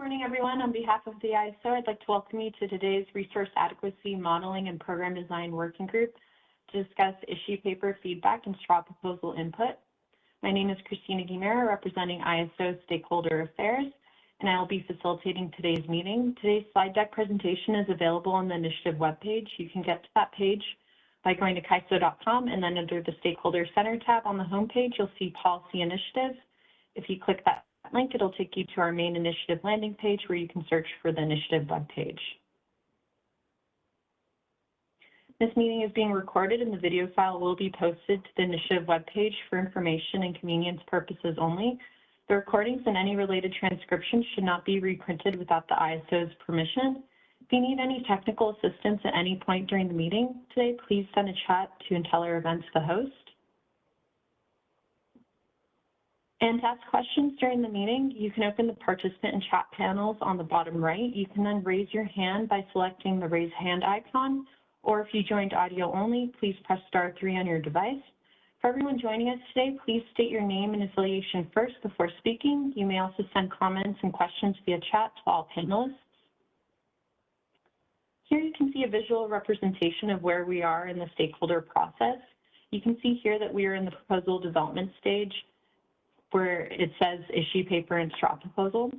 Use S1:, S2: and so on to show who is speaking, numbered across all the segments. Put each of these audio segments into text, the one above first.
S1: Morning, everyone. On behalf of the ISO, I'd like to welcome you to today's Resource Adequacy Modeling and Program Design Working Group to discuss issue paper feedback and straw proposal input. My name is Christina Guimera, representing ISO Stakeholder Affairs, and I will be facilitating today's meeting. Today's slide deck presentation is available on the initiative webpage. You can get to that page by going to kaiso.com, and then under the Stakeholder Center tab on the homepage, you'll see Policy Initiatives. If you click that link, it'll take you to our main initiative landing page where you can search for the initiative webpage. This meeting is being recorded and the video file will be posted to the initiative webpage for information and convenience purposes only. The recordings and any related transcriptions should not be reprinted without the ISO's permission. If you need any technical assistance at any point during the meeting today, please send a chat to Inteller Events, the host. And to ask questions during the meeting, you can open the participant and chat panels on the bottom right. You can then raise your hand by selecting the raise hand icon, or if you joined audio only, please press *3 on your device. For everyone joining us today, please state your name and affiliation first before speaking. You may also send comments and questions via chat to all panelists. Here you can see a visual representation of where we are in the stakeholder process. You can see here that we are in the proposal development stage, where it says issue paper and straw proposal.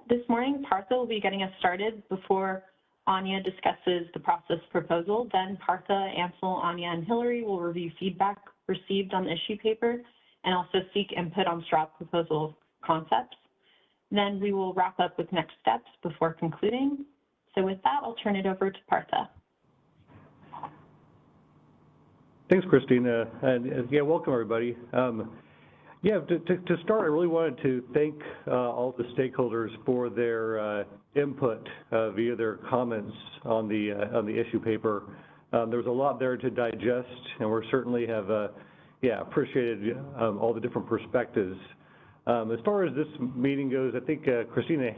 S1: This morning, Partha will be getting us started before Anya discusses the process proposal. Then Partha, Ansel, Anya, and Hillary will review feedback received on the issue paper and also seek input on straw proposal concepts. Then we will wrap up with next steps before concluding. So with that, I'll turn it over to Partha.
S2: Thanks, Christina, and yeah, welcome everybody. To start, I really wanted to thank all the stakeholders for their input via their comments on the issue paper. There's a lot there to digest, and we certainly have appreciated all the different perspectives. As far as this meeting goes, I think Christina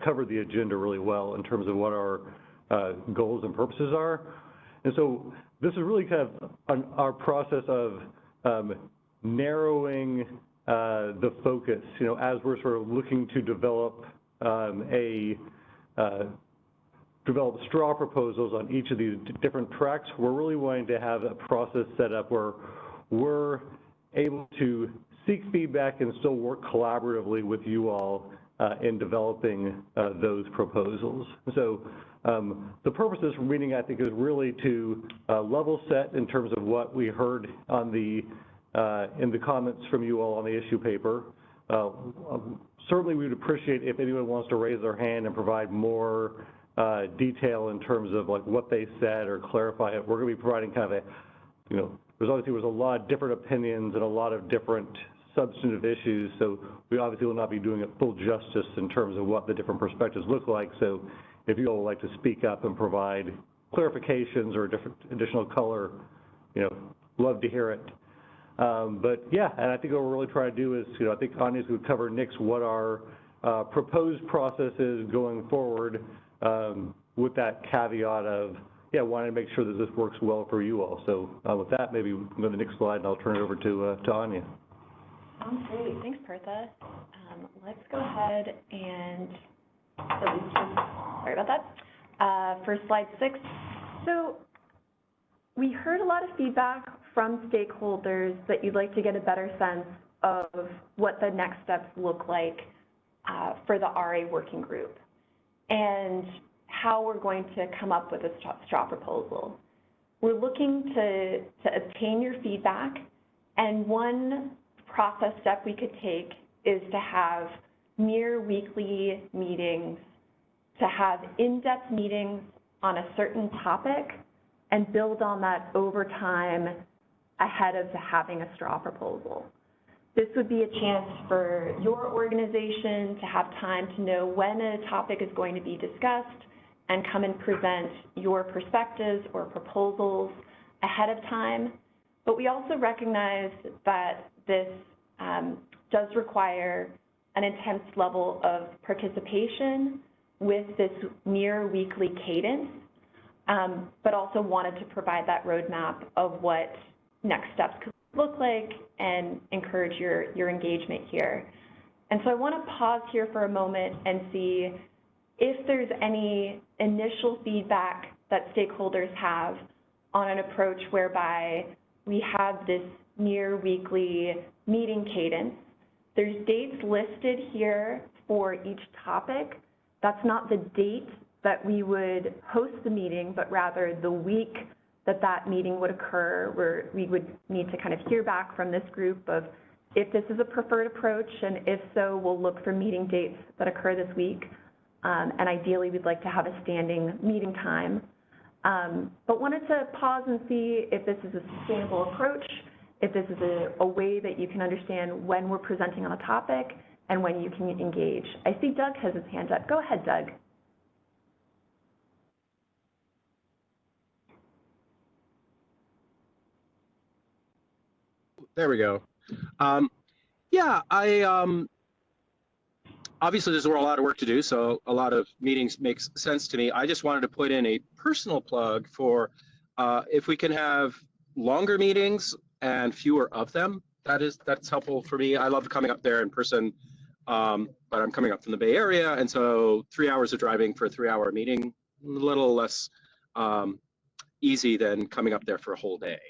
S2: covered the agenda really well in terms of what our goals and purposes are. And so this is really kind of our process of narrowing the focus, as we're sort of looking to develop develop straw proposals on each of these different tracks. We're really wanting to have a process set up where we're able to seek feedback and still work collaboratively with you all in developing those proposals. So the purpose of this meeting, I think, is really to level set in terms of what we heard on in the comments from you all on the issue paper. Certainly, we would appreciate if anyone wants to raise their hand and provide more detail in terms of like what they said or clarify it. We're going to be providing kind of there's a lot of different opinions and a lot of different substantive issues, so we obviously will not be doing it full justice in terms of what the different perspectives look like. So if you all would like to speak up and provide clarifications or different additional color, love to hear it. But yeah, and I think what we're really trying to do is, I think Anya's going to cover next what our proposed process is going forward, with that caveat of, wanting to make sure that this works well for you all. So with that, maybe we can go to the next slide and I'll turn it over to Anya.
S1: Sounds great. Thanks, Partha. Let's go ahead and sorry about that. For slide 6. So we heard a lot of feedback from stakeholders that you'd like to get a better sense of what the next steps look like for the RA working group and how we're going to come up with a straw proposal. We're looking to obtain your feedback, and one process step we could take is to have near weekly meetings, to have in-depth meetings on a certain topic and build on that over time ahead of having a straw proposal. This would be a chance for your organization to have time to know when a topic is going to be discussed and come and present your perspectives or proposals ahead of time. But we also recognize that this does require an intense level of participation with this near weekly cadence, but also wanted to provide that roadmap of what next steps could look like and encourage your engagement here. And so I want to pause here for a moment and see if there's any initial feedback that stakeholders have on an approach whereby we have this near weekly meeting cadence. There's dates listed here for each topic. That's not the date that we would host the meeting, but rather the week that that meeting would occur, where we would need to kind of hear back from this group of if this is a preferred approach, and if so, we'll look for meeting dates that occur this week. And ideally, we'd like to have a standing meeting time. But wanted to pause and see if this is a sustainable approach, if this is a way that you can understand when we're presenting on a topic and when you can engage. I see Doug has his hand up. Go ahead, Doug.
S3: There we go. Yeah, obviously there's a lot of work to do, so a lot of meetings makes sense to me. I just wanted to put in a personal plug for if we can have longer meetings and fewer of them, that's helpful for me. I love coming up there in person, but I'm coming up from the Bay Area, and so 3 hours of driving for a 3-hour meeting, a little less easy than coming up there for a whole day.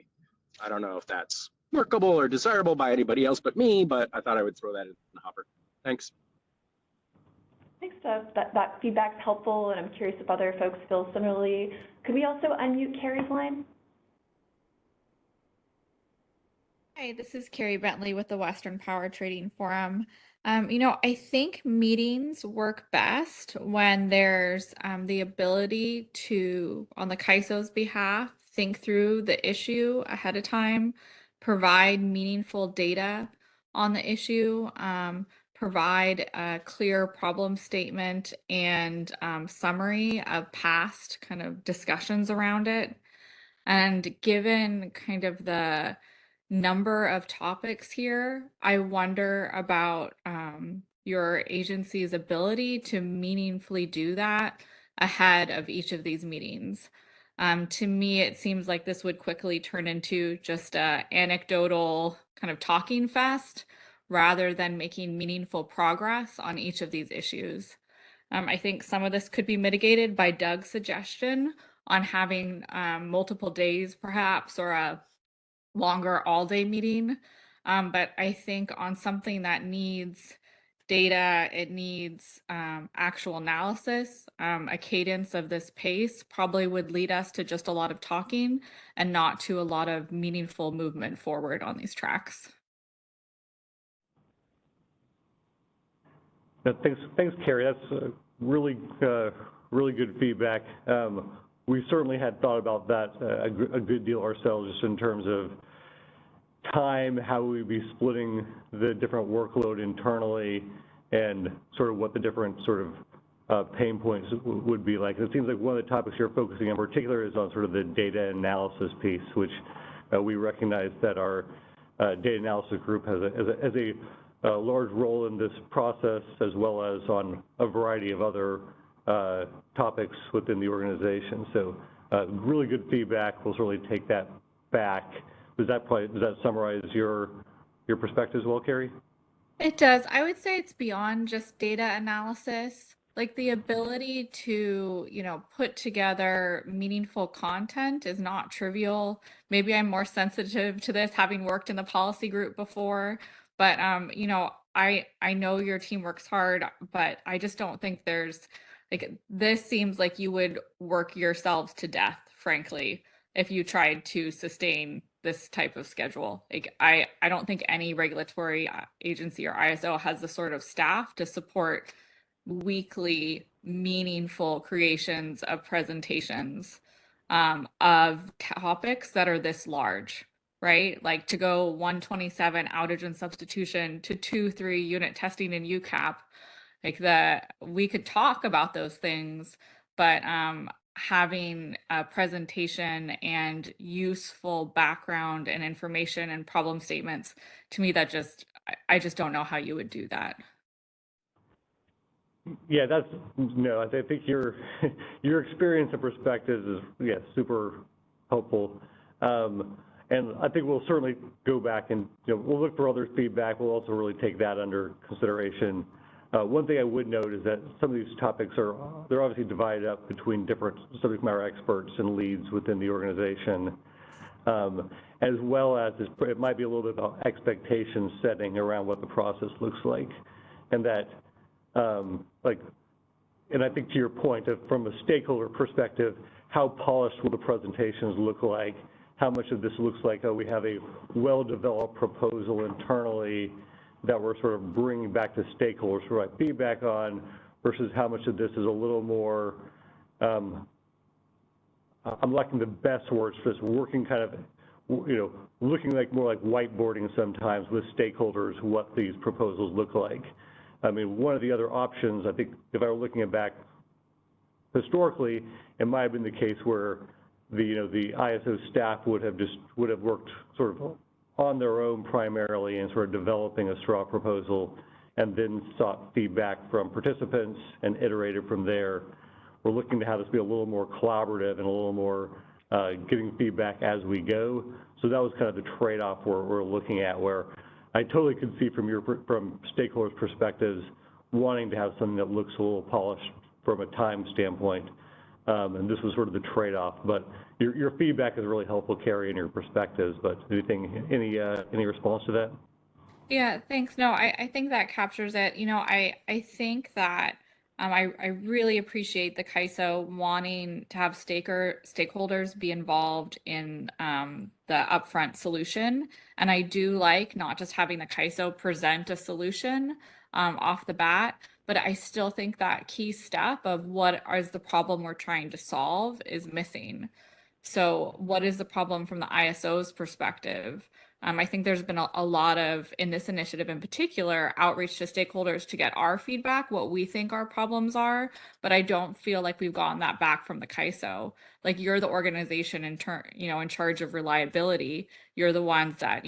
S3: I don't know if that's workable or desirable by anybody else but me, but I thought I would throw that in the hopper. Thanks.
S1: Thanks, Doug. That feedback's helpful, and I'm curious if other folks feel similarly. Could we also unmute Carrie's line?
S4: Hi, this is Carrie Bentley with the Western Power Trading Forum. I think meetings work best when there's the ability to, on the CAISO's behalf, think through the issue ahead of time, provide meaningful data on the issue, provide a clear problem statement and summary of past kind of discussions around it. And given kind of the number of topics here, I wonder about your agency's ability to meaningfully do that ahead of each of these meetings. To me, it seems like this would quickly turn into just an anecdotal kind of talking fest rather than making meaningful progress on each of these issues. I think some of this could be mitigated by Doug's suggestion on having multiple days perhaps, or a longer all-day meeting. But I think on something that needs data, it needs actual analysis, a cadence of this pace probably would lead us to just a lot of talking and not to a lot of meaningful movement forward on these tracks.
S2: Thanks, Carrie. That's really good feedback. We certainly had thought about that a good deal ourselves, just in terms of time, how we'd be splitting the different workload internally, and sort of what the different sort of pain points would be like. It seems like one of the topics you're focusing on in particular is on sort of the data analysis piece, which we recognize that our data analysis group has a large role in this process, as well as on a variety of other topics within the organization. So really good feedback. We'll certainly take that back. Does that summarize your perspective as well, Carrie?
S4: It does. I would say it's beyond just data analysis. Like the ability to, put together meaningful content is not trivial. Maybe I'm more sensitive to this having worked in the policy group before, but I know your team works hard, but I just don't think there's this seems like you would work yourselves to death, frankly, if you tried to sustain this type of schedule. I don't think any regulatory agency or ISO has the sort of staff to support weekly meaningful creations of presentations of topics that are this large, right? Like to go 127 outage and substitution to 2-3 unit testing and UCAP, we could talk about those things, but having a presentation and useful background and information and problem statements, to me, I just don't know how you would do that.
S2: Yeah, I think your experience and perspective is super helpful. And I think we'll certainly go back and, we'll look for other feedback. We'll also really take that under consideration. One thing I would note is that some of these topics they're obviously divided up between different subject matter experts and leads within the organization, as well as it might be a little bit about expectation setting around what the process looks like. And that, and I think to your point, from a stakeholder perspective, how polished will the presentations look like? How much of this looks like, we have a well-developed proposal internally that we're sort of bringing back to stakeholders to provide feedback on, versus how much of this is a little more, I'm lacking the best words for this, working kind of, looking more like whiteboarding sometimes with stakeholders what these proposals look like. I mean, one of the other options, I think, if I were looking at back historically, it might have been the case where the ISO staff would have worked sort of on their own primarily and sort of developing a straw proposal, and then sought feedback from participants and iterated from there. We're looking to have this be a little more collaborative and a little more getting feedback as we go. So that was kind of the trade-off we're looking at, where I totally could see from stakeholders' perspectives wanting to have something that looks a little polished from a time standpoint. And this was sort of the trade-off. But your feedback is really helpful, Carrie, in your perspectives. But any response to that?
S4: Yeah, thanks. No, I think that captures it. I think that I really appreciate the CAISO wanting to have stakeholders be involved in the upfront solution. And I do like not just having the CAISO present a solution off the bat, but I still think that key step of what is the problem we're trying to solve is missing. So what is the problem from the ISO's perspective? I think there's been a lot of, in this initiative in particular, outreach to stakeholders to get our feedback, what we think our problems are, but I don't feel like we've gotten that back from the CAISO. Like, you're the organization in charge of reliability. You're the ones that,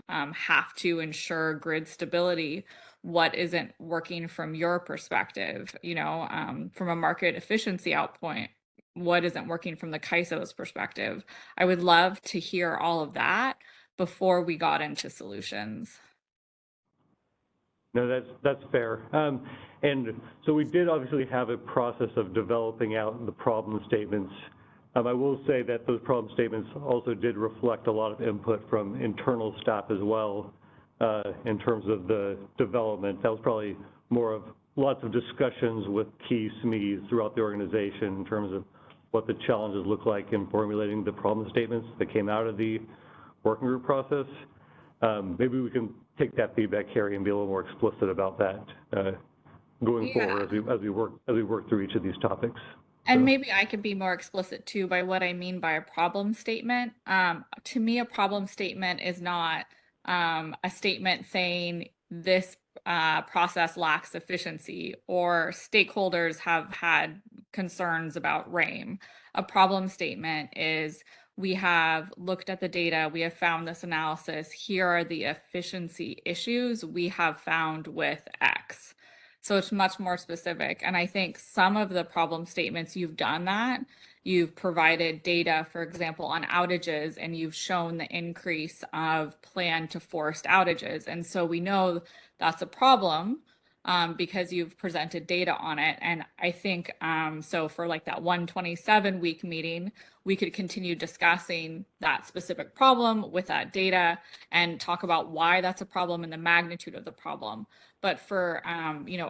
S4: have to ensure grid stability. What isn't working from your perspective, from a market efficiency outpoint? What isn't working from the CAISO's perspective? I would love to hear all of that before we got into solutions.
S2: No, that's fair. And so we did obviously have a process of developing out the problem statements. I will say that those problem statements also did reflect a lot of input from internal staff as well, in terms of the development. That was probably more of lots of discussions with key SMEs throughout the organization in terms of what the challenges look like in formulating the problem statements that came out of the working group process. Maybe we can take that feedback, Carrie, and be a little more explicit about that going forward as we work through each of these topics.
S4: And maybe I could be more explicit too by what I mean by a problem statement. To me, a problem statement is not a statement saying this process lacks efficiency or stakeholders have had concerns about RAIM. A problem statement is, we have looked at the data, we have found this analysis, here are the efficiency issues we have found with X. So it's much more specific. And I think some of the problem statements, you've done that. You've provided data, for example, on outages, and you've shown the increase of planned to forced outages. And so we know that's a problem because you've presented data on it. And I think, so for like that 127-week meeting, we could continue discussing that specific problem with that data and talk about why that's a problem and the magnitude of the problem. But for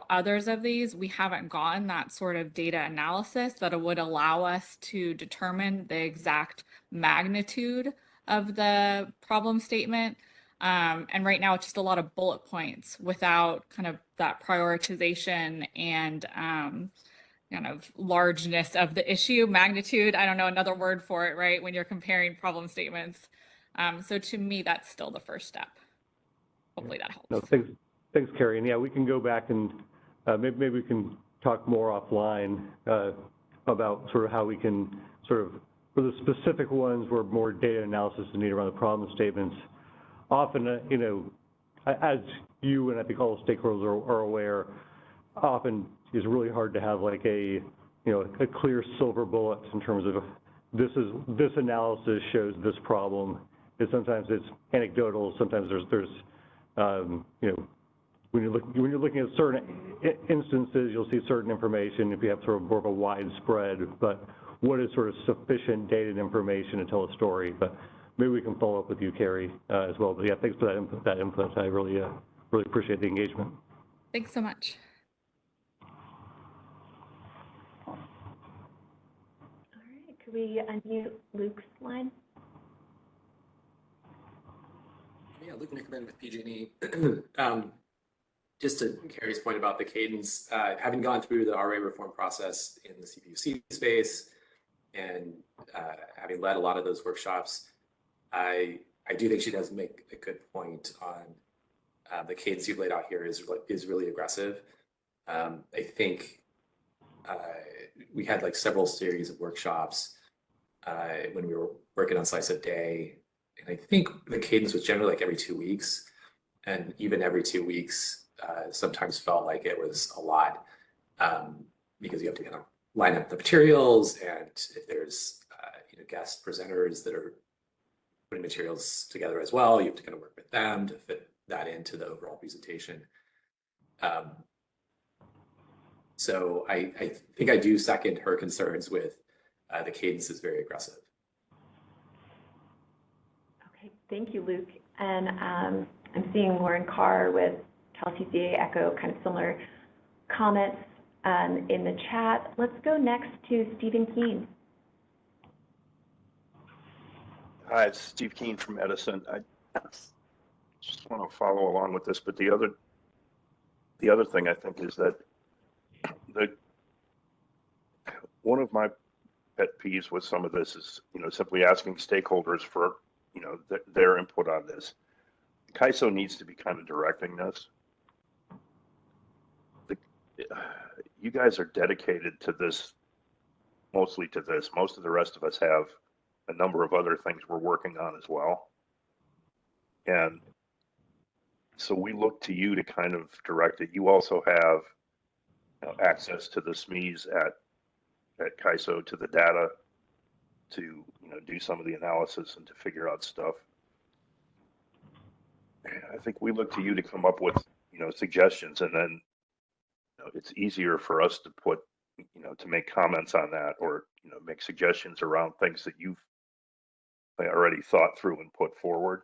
S4: others of these, we haven't gotten that sort of data analysis that would allow us to determine the exact magnitude of the problem statement. And right now it's just a lot of bullet points without kind of that prioritization and kind of largeness of the issue, magnitude. I don't know another word for it, right? When you're comparing problem statements. So to me, that's still the first step. Hopefully that helps.
S2: No, thanks, Carrie. And yeah, we can go back and maybe we can talk more offline about sort of how we can sort of, for the specific ones where more data analysis is needed around the problem statements. Often, as you and I think all stakeholders are aware, often it's really hard to have like a clear silver bullet in terms of this analysis shows this problem, is sometimes it's anecdotal, sometimes there's you know, when you're looking at certain instances, you'll see certain information if you have sort of more of a widespread, but what is sort of sufficient data and information to tell a story. But maybe we can follow up with you, Carrie, as well. But yeah, thanks for that input. I really appreciate the engagement.
S4: Thanks so much.
S1: All right, could we unmute Luke's line?
S5: Yeah, Luke Nickerman with PG&E. Just to Carrie's point about the cadence, having gone through the RA reform process in the CPUC space and having led a lot of those workshops, I do think she does make a good point on the cadence you've laid out here is really aggressive. I think we had like several series of workshops when we were working on Slice of Day, and I think the cadence was generally like every 2 weeks, and even every 2 weeks sometimes felt like it was a lot because you have to kind of line up the materials, and if there's guest presenters that are putting materials together as well, you have to kind of work with them to fit that into the overall presentation. So I think I do second her concerns with the cadence is very aggressive.
S1: Okay, thank you, Luke. And I'm seeing Lauren Carr with CalCCA echo kind of similar comments in the chat. Let's go next to Stephen Keene.
S6: Hi, it's Steve Keene from Edison. I just want to follow along with this, but the other thing I think is that one of my pet peeves with some of this is simply asking stakeholders for their input on this. CAISO needs to be kind of directing this. You guys are dedicated to this, mostly to this. Most of the rest of us have a number of other things we're working on as well. And so we look to you to kind of direct it. You also have access to the SMEs at CAISO, to the data, to do some of the analysis and to figure out stuff. I think we look to you to come up with suggestions, and then it's easier for us to put to make comments on that, or make suggestions around things that you've already thought through and put forward.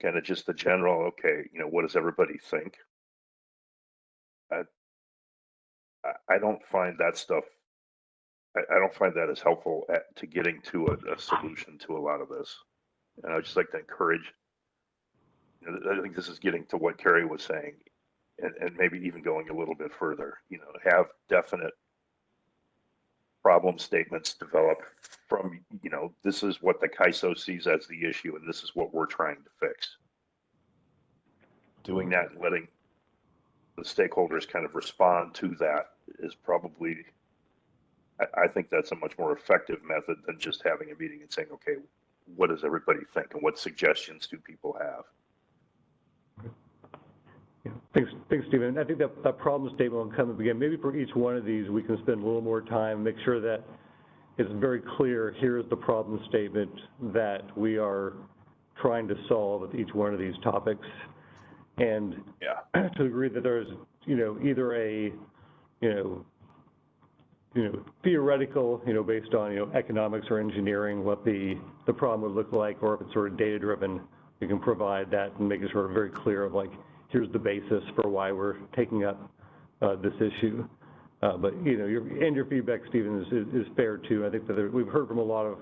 S6: Kind of just the general, okay, what does everybody think? I don't find that stuff, I don't find that as helpful to getting to a solution to a lot of this. And I'd just like to encourage, I think this is getting to what Carrie was saying, and maybe even going a little bit further, have definite problem statements develop from, this is what the CAISO sees as the issue, and this is what we're trying to fix. Doing that and letting the stakeholders kind of respond to that is probably, I think that's a much more effective method than just having a meeting and saying, okay, what does everybody think, and what suggestions do people have?
S2: Yeah. Thanks, Stephen. I think that problem statement will come up again. Maybe for each one of these, we can spend a little more time, make sure that it's very clear, here is the problem statement that we are trying to solve with each one of these topics. And to agree that there's, either a, theoretical, based on, economics or engineering, what the problem would look like, or if it's sort of data-driven, we can provide that and make it sort of very clear of like, here's the basis for why we're taking up this issue. But your feedback, Stephen, is fair too. I think that we've heard from a lot of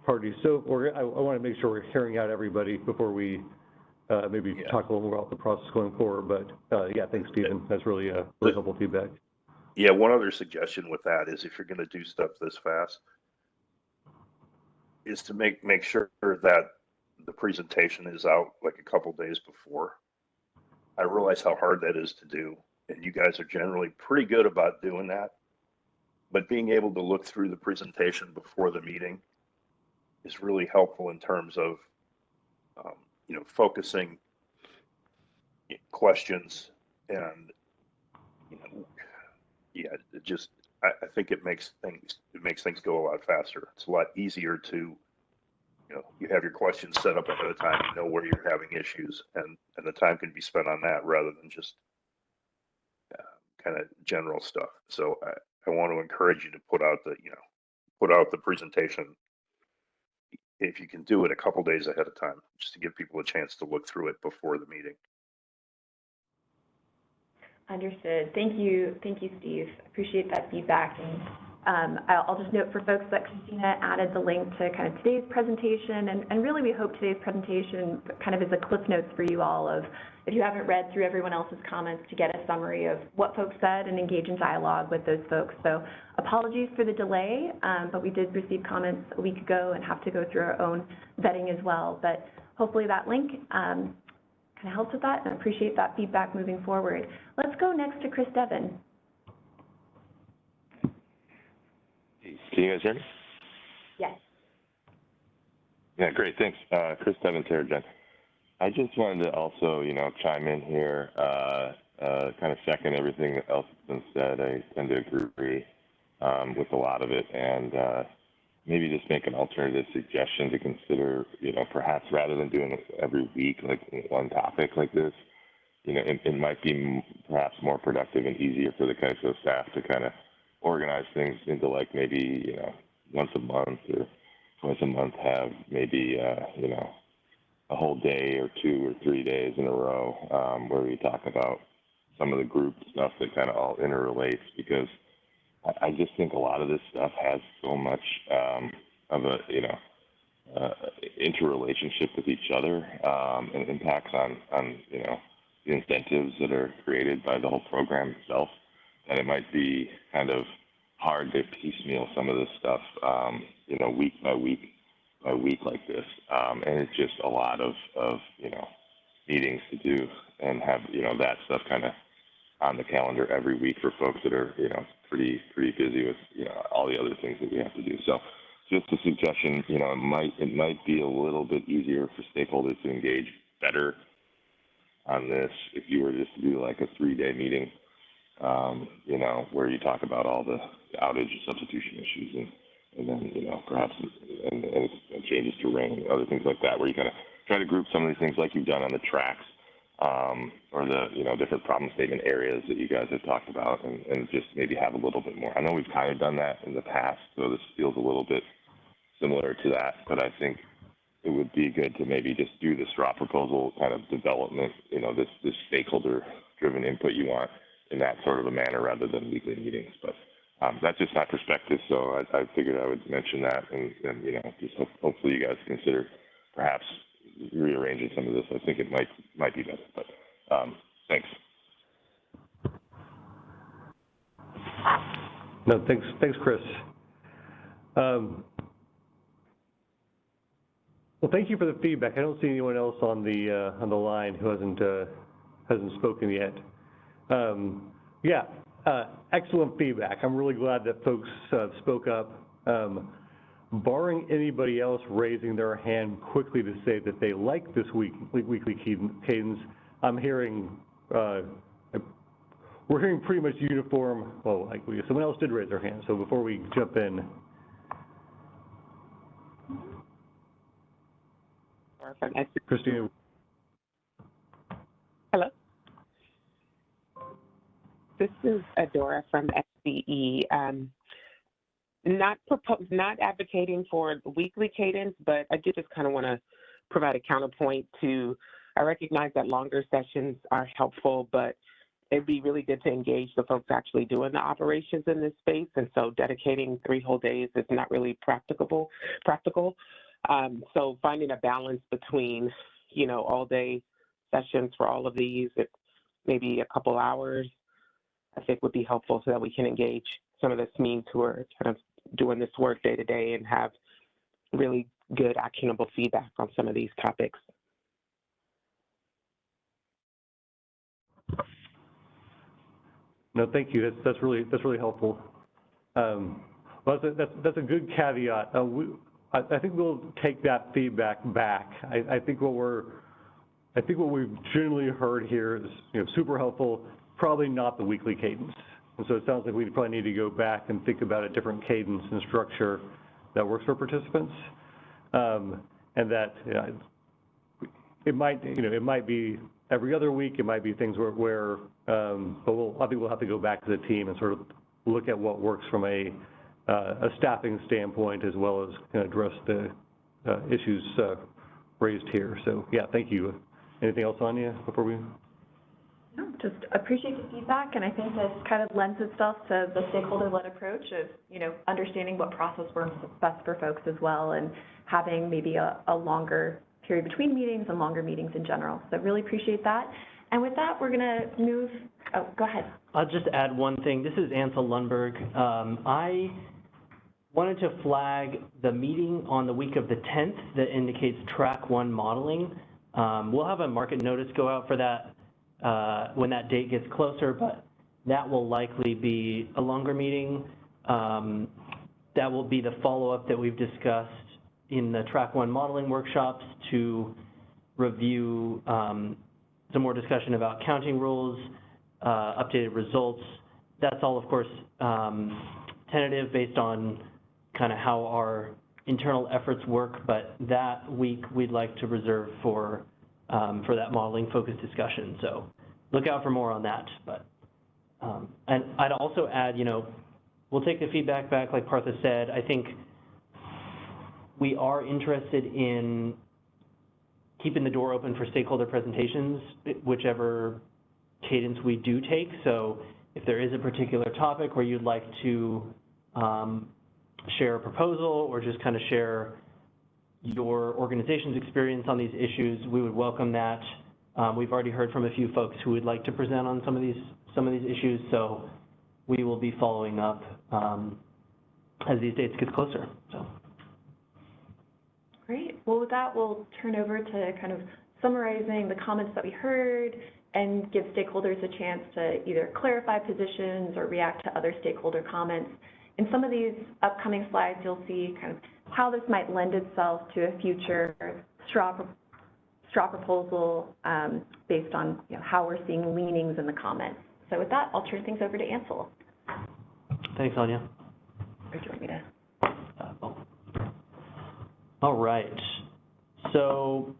S2: parties. So I want to make sure we're hearing out everybody before we maybe talk a little more about the process going forward. But yeah, thanks, Stephen. That's really helpful feedback.
S6: Yeah, one other suggestion with that is, if you're going to do stuff this fast, is to make sure that the presentation is out like a couple days before. I realize how hard that is to do, and you guys are generally pretty good about doing that. But being able to look through the presentation before the meeting is really helpful in terms of, focusing questions, and I think it makes things go a lot faster. It's a lot easier to you have your questions set up ahead of time, you know where you're having issues, and the time can be spent on that rather than just kind of general stuff. So I want to encourage you to put out the presentation, if you can do it a couple days ahead of time, just to give people a chance to look through it before the meeting.
S1: Understood. Thank you, Steve. Appreciate that feedback. And I'll just note for folks that Christina added the link to kind of today's presentation, and really we hope today's presentation kind of is a cliff notes for you all of, if you haven't read through everyone else's comments, to get a summary of what folks said and engage in dialogue with those folks. So apologies for the delay, but we did receive comments a week ago and have to go through our own vetting as well. But hopefully that link kind of helps with that, and I appreciate that feedback moving forward. Let's go next to Chris Devon.
S7: Can you guys hear me?
S1: Yes.
S7: Yeah, great, thanks. Chris Devon, Terrigen. I just wanted to also, chime in here, kind of second everything else that's been said. I tend to agree with a lot of it, and maybe just make an alternative suggestion to consider, perhaps rather than doing it every week, like one topic like this, it might be perhaps more productive and easier for the CAISO staff to kind of organize things into like maybe, once a month or twice a month, have maybe, a whole day or 2 or 3 days in a row where we talk about some of the group stuff that kind of all interrelates, because I just think a lot of this stuff has so much of a, interrelationship with each other and impacts on, the incentives that are created by the whole program itself, that it might be kind of hard to piecemeal some of this stuff, week by week like this. And it's just a lot of meetings to do, and have, that stuff kind of on the calendar every week for folks that are, pretty busy with, all the other things that we have to do. So just a suggestion, it might be a little bit easier for stakeholders to engage better on this if you were just to do like a 3-day meeting, where you talk about all the outage and substitution issues, and then, perhaps and changes to rain and other things like that, where you kind of try to group some of these things like you've done on the tracks, or the, different problem statement areas that you guys have talked about, and just maybe have a little bit more. I know we've kind of done that in the past, so this feels a little bit similar to that, but I think it would be good to maybe just do the straw proposal kind of development, this stakeholder-driven input you want in that sort of a manner rather than weekly meetings. But that's just my perspective, so I figured I would mention that, and just hopefully you guys consider perhaps rearranging some of this. I think it might be better, but thanks.
S2: No, thanks, Chris. Well, thank you for the feedback. I don't see anyone else on the line who hasn't spoken yet. Excellent feedback. I'm really glad that folks spoke up. Barring anybody else raising their hand quickly to say that they like this weekly cadence, I'm hearing we're hearing pretty much uniform. Well, someone else did raise their hand, so before we jump in. Christina.
S8: Hello. This is Adora from SCE. Not advocating for the weekly cadence, but I did just kind of want to provide a counterpoint to, I recognize that longer sessions are helpful, but it'd be really good to engage the folks actually doing the operations in this space. And so dedicating 3 whole days is not really practical. So finding a balance between, all day sessions for all of these, maybe a couple hours, I think would be helpful, so that we can engage some of the SMEs who are kind of doing this work day to day and have really good actionable feedback on some of these topics.
S2: No, thank you. That's really helpful. Well, that's a good caveat. I think we'll take that feedback back. I think what we've generally heard here is super helpful. Probably not the weekly cadence. And so it sounds like we probably need to go back and think about a different cadence and structure that works for participants. and that it might, it might be every other week, it might be things where but I think we'll have to go back to the team and sort of look at what works from a staffing standpoint, as well as address the issues raised here. So yeah, thank you. Anything else, Anya, before we?
S1: No, just appreciate the feedback, and I think this kind of lends itself to the stakeholder-led approach of, understanding what process works best for folks as well, and having maybe a longer period between meetings and longer meetings in general. So really appreciate that. And with that, we're gonna move, oh, go ahead.
S9: I'll just add one thing. This is Ansel Lundberg. I wanted to flag the meeting on the week of the 10th that indicates track 1 modeling. We'll have a market notice go out for that when that date gets closer, but that will likely be a longer meeting. That will be the follow-up that we've discussed in the track 1 modeling workshops to review some more discussion about counting rules, updated results. That's all, of course, tentative based on kind of how our internal efforts work, but that week we'd like to reserve for that modeling focused discussion. So look out for more on that. But and I'd also add, we'll take the feedback back, like Partha said. I think we are interested in keeping the door open for stakeholder presentations, whichever cadence we do take. So if there is a particular topic where you'd like to share a proposal or just kind of share your organization's experience on these issues, we would welcome that. We've already heard from a few folks who would like to present on some of these issues, so we will be following up as these dates get closer. So.
S1: Great. Well, with that, we'll turn over to kind of summarizing the comments that we heard and give stakeholders a chance to either clarify positions or react to other stakeholder comments. In some of these upcoming slides, you'll see kind of how this might lend itself to a future straw proposal based on how we're seeing leanings in the comments. So with that, I'll turn things over to Ansel.
S9: Thanks, Anya.
S1: Or do you want me to?
S9: All right. So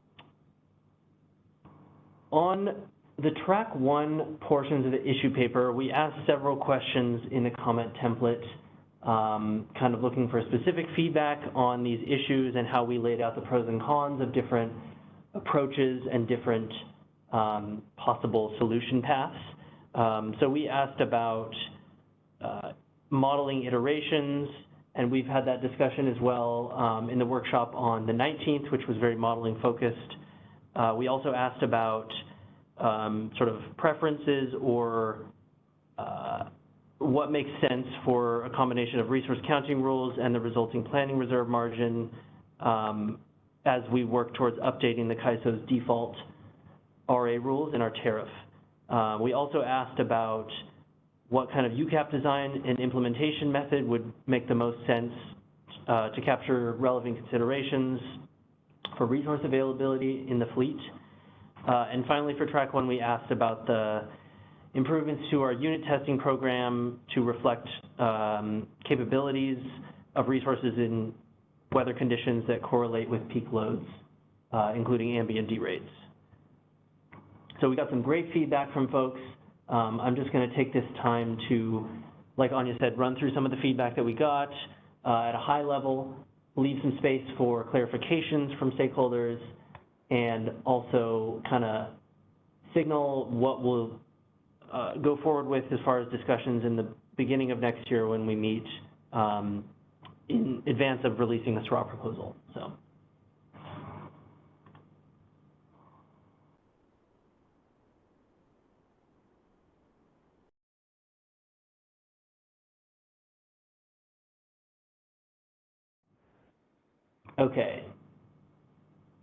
S9: on the track 1 portions of the issue paper, we asked several questions in the comment template, kind of looking for specific feedback on these issues and how we laid out the pros and cons of different approaches and different possible solution paths. So we asked about modeling iterations, and we've had that discussion as well in the workshop on the 19th, which was very modeling focused. We also asked about sort of preferences or what makes sense for a combination of resource counting rules and the resulting planning reserve margin as we work towards updating the CAISO's default RA rules in our tariff. We also asked about what kind of UCAP design and implementation method would make the most sense to capture relevant considerations for resource availability in the fleet. And finally, for track 1, we asked about the improvements to our unit testing program to reflect capabilities of resources in weather conditions that correlate with peak loads, including ambient D rates. So we got some great feedback from folks. I'm just going to take this time to, like Anya said, run through some of the feedback that we got at a high level, leave some space for clarifications from stakeholders, and also kind of signal what we'll go forward with as far as discussions in the beginning of next year when we meet in advance of releasing the straw proposal. So. Okay.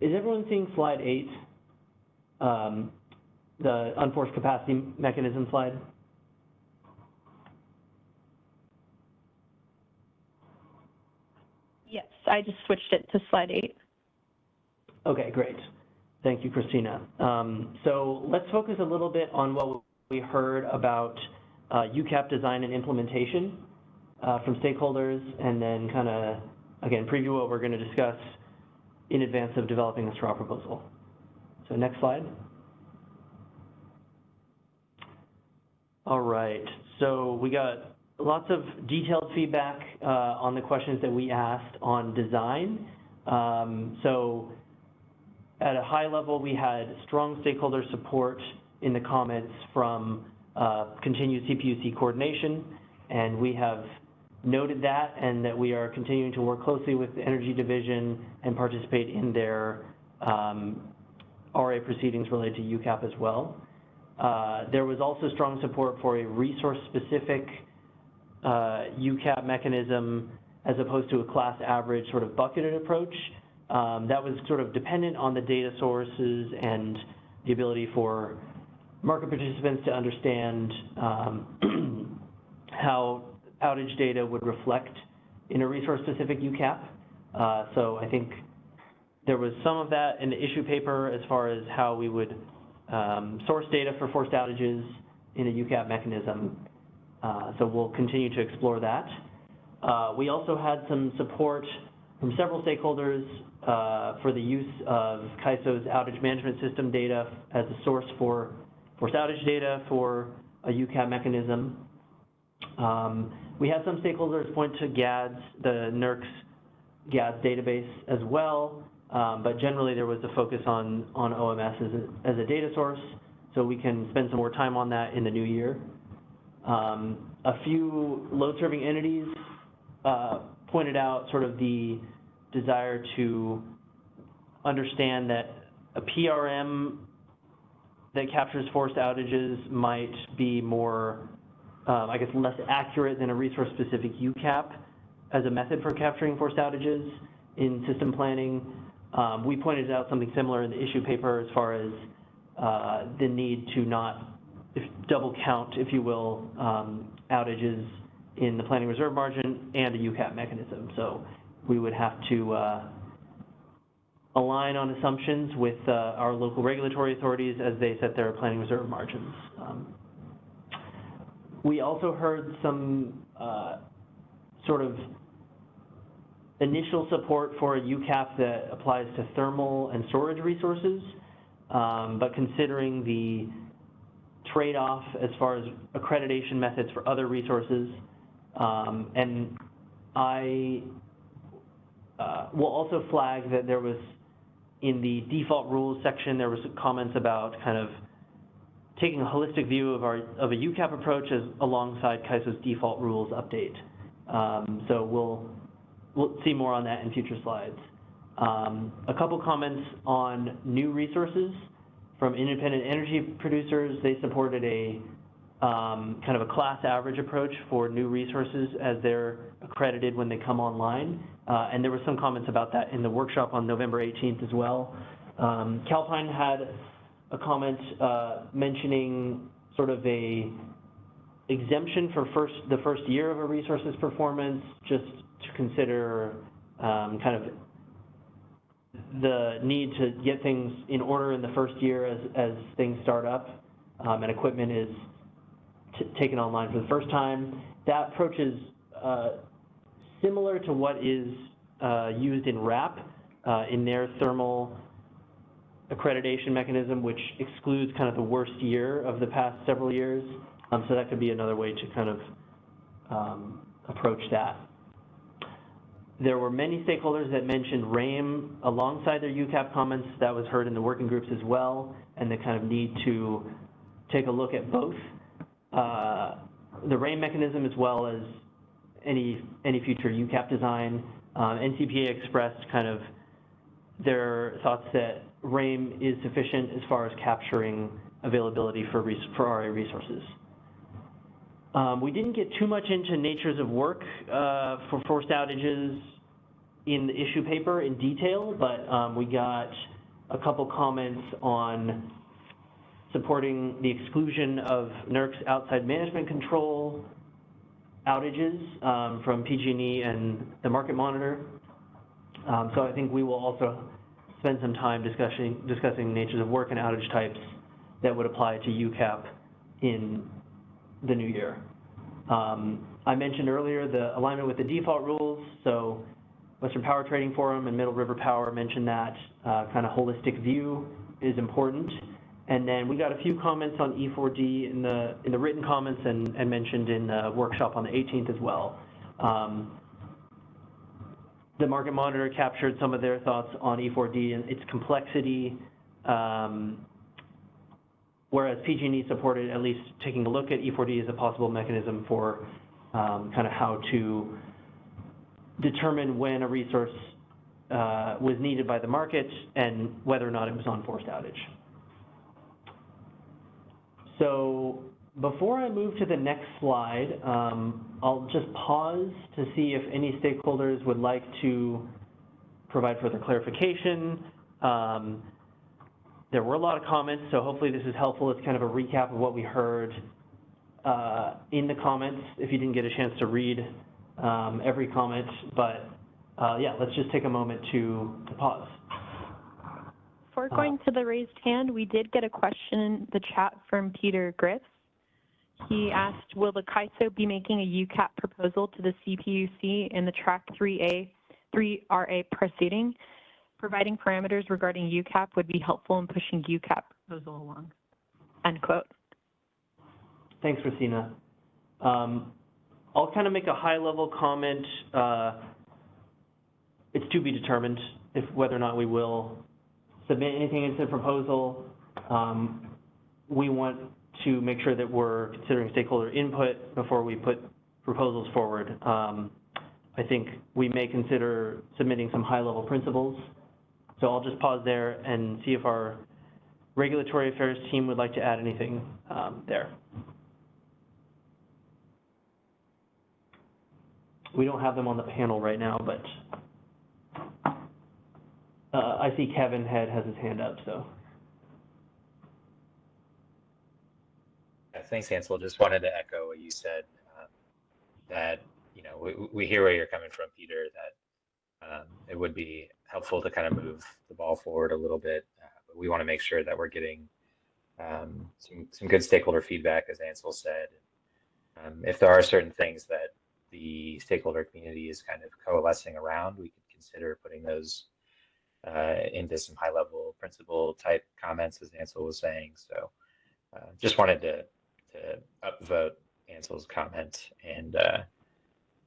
S9: Is everyone seeing slide 8, the unforced capacity mechanism slide?
S10: Yes, I just switched it to slide 8.
S9: Okay, great. Thank you, Christina. So let's focus a little bit on what we heard about UCAP design and implementation from stakeholders, and then kind of, again, preview what we're going to discuss in advance of developing a straw proposal. So next slide. All right, so we got lots of detailed feedback on the questions that we asked on design. So at a high level, we had strong stakeholder support in the comments from continued CPUC coordination, and we have noted that and that we are continuing to work closely with the Energy Division and participate in their RA proceedings related to UCAP as well. There was also strong support for a resource-specific UCAP mechanism as opposed to a class average sort of bucketed approach. That was sort of dependent on the data sources and the ability for market participants to understand how outage data would reflect in a resource-specific UCAP. So I think there was some of that in the issue paper as far as how we would source data for forced outages in a UCAP mechanism. So we'll continue to explore that. We also had some support from several stakeholders for the use of CAISO's outage management system data as a source for forced outage data for a UCAP mechanism. We had some stakeholders point to GADS, the NERC's GADS database as well, but generally there was a focus on OMS as a data source, so we can spend some more time on that in the new year. A few load-serving entities pointed out sort of the desire to understand that a PRM that captures forced outages might be more, I guess, less accurate than a resource-specific UCAP as a method for capturing forced outages in system planning. We pointed out something similar in the issue paper as far as the need to not double count, if you will, outages in the planning reserve margin and a UCAP mechanism. So we would have to align on assumptions with our local regulatory authorities as they set their planning reserve margins. We also heard some sort of initial support for a UCAP that applies to thermal and storage resources, but considering the trade-off as far as accreditation methods for other resources. And I will also flag that there was, in the default rules section, there was comments about kind of taking a holistic view of a UCAP approach alongside CAISO's default rules update. So we'll see more on that in future slides. A couple comments on new resources from independent energy producers. They supported a kind of a class average approach for new resources as they're accredited when they come online. And there were some comments about that in the workshop on November 18th as well. Calpine had a comment mentioning sort of a exemption for the first year of a resource's performance, just to consider kind of the need to get things in order in the first year as things start up and equipment is taken online for the first time. That approach is similar to what is used in RAP in their thermal accreditation mechanism, which excludes kind of the worst year of the past several years. So that could be another way to kind of approach that. There were many stakeholders that mentioned RAIM alongside their UCAP comments. That was heard in the working groups as well, and the kind of need to take a look at both the RAIM mechanism as well as any future UCAP design. NCPA expressed kind of their thoughts that RAIM is sufficient as far as capturing availability for RA resources. We didn't get too much into natures of work for forced outages in the issue paper in detail, but we got a couple comments on supporting the exclusion of NERC's outside management control outages from PG&E and the market monitor. So I think we will also spend some time discussing natures of work and outage types that would apply to UCAP in the new year. I mentioned earlier the alignment with the default rules, so Western Power Trading Forum and Middle River Power mentioned that kind of holistic view is important. And then we got a few comments on E4D in the written comments and mentioned in the workshop on the 18th as well. The Market Monitor captured some of their thoughts on E4D and its complexity, whereas PG&E supported at least taking a look at E4D as a possible mechanism for kind of how to determine when a resource was needed by the market and whether or not it was on forced outage. So before I move to the next slide, I'll just pause to see if any stakeholders would like to provide further clarification. There were a lot of comments, so hopefully this is helpful. It's kind of a recap of what we heard in the comments, if you didn't get a chance to read every comment. But yeah, let's just take a moment to pause.
S10: Before going to the raised hand, we did get a question in the chat from Peter Griffiths. He asked, will the CAISO be making a UCAP proposal to the CPUC in the Track 3RA proceeding? Providing parameters regarding UCAP would be helpful in pushing UCAP proposal along, end quote.
S9: Thanks, Christina. I'll kind of make a high-level comment. It's to be determined whether or not we will submit anything into the proposal. We want to make sure that we're considering stakeholder input before we put proposals forward. I think we may consider submitting some high-level principles. So I'll just pause there and see if our regulatory affairs team would like to add anything there. We don't have them on the panel right now, but I see Kevin Head has his hand up, so.
S11: Yeah, thanks, Ansel. Just wanted to echo what you said, that, you know, we hear where you're coming from, Peter, that it would be helpful to kind of move the ball forward a little bit. But we want to make sure that we're getting some good stakeholder feedback, as Ansel said. If there are certain things that the stakeholder community is kind of coalescing around, we could consider putting those into some high-level principle type comments, as Ansel was saying. So just wanted to upvote Ansel's comment and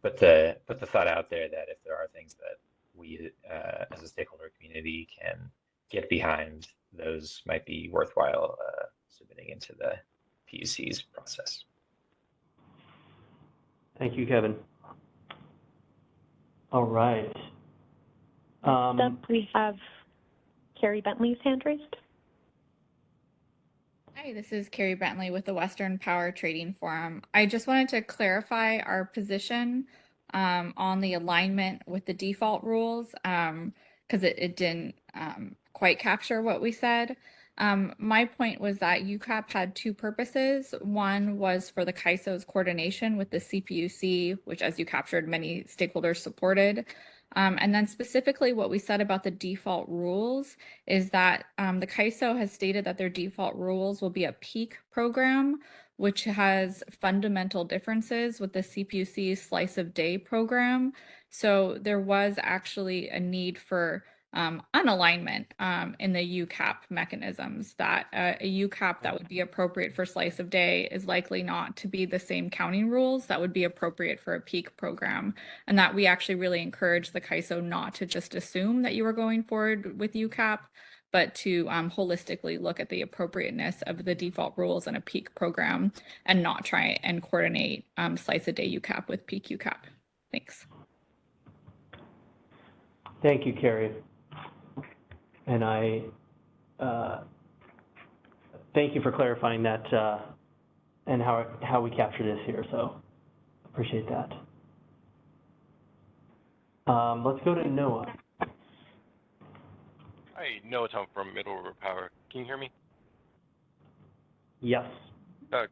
S11: put the thought out there that if there are things that we as a stakeholder community can get behind, those might be worthwhile submitting into the PUC's process.
S9: Thank you, Kevin. All right.
S10: Next up, we have Carrie Bentley's hand raised.
S4: Hi, this is Carrie Bentley with the Western Power Trading Forum. I just wanted to clarify our position on the alignment with the default rules, because it didn't quite capture what we said. My point was that UCAP had two purposes. One was for the CAISO's coordination with the CPUC, which, as you captured, many stakeholders supported. And then specifically what we said about the default rules is that the CAISO has stated that their default rules will be a peak program, which has fundamental differences with the CPUC slice of day program. So there was actually a need for unalignment in the UCAP mechanisms, that a UCAP that would be appropriate for slice of day is likely not to be the same counting rules that would be appropriate for a peak program, and that we actually really encourage the CAISO not to just assume that you are going forward with UCAP, but to holistically look at the appropriateness of the default rules in a peak program and not try and coordinate slice of day UCAP with peak UCAP. Thanks.
S9: Thank you, Carrie. And I thank you for clarifying that and how we capture this here. So appreciate that. Let's go to Noah.
S12: Hi, Noah Tom from Middle River Power. Can you hear me?
S9: Yes.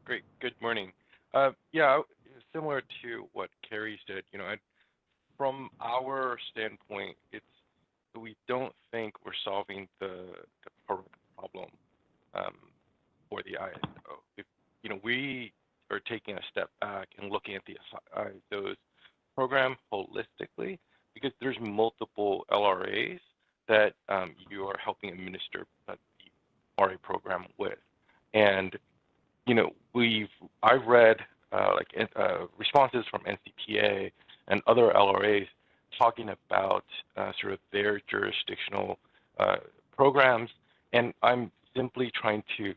S12: Great. Good morning. Yeah, similar to what Carrie said, you know, from our standpoint, we don't think we're solving the problem for the ISO. If, you know, we are taking a step back and looking at those program holistically, because there's multiple LRAs that you are helping administer the RA program with. And, you know, I've read responses from NCPA and other LRAs talking about sort of their jurisdictional programs, and I'm simply trying to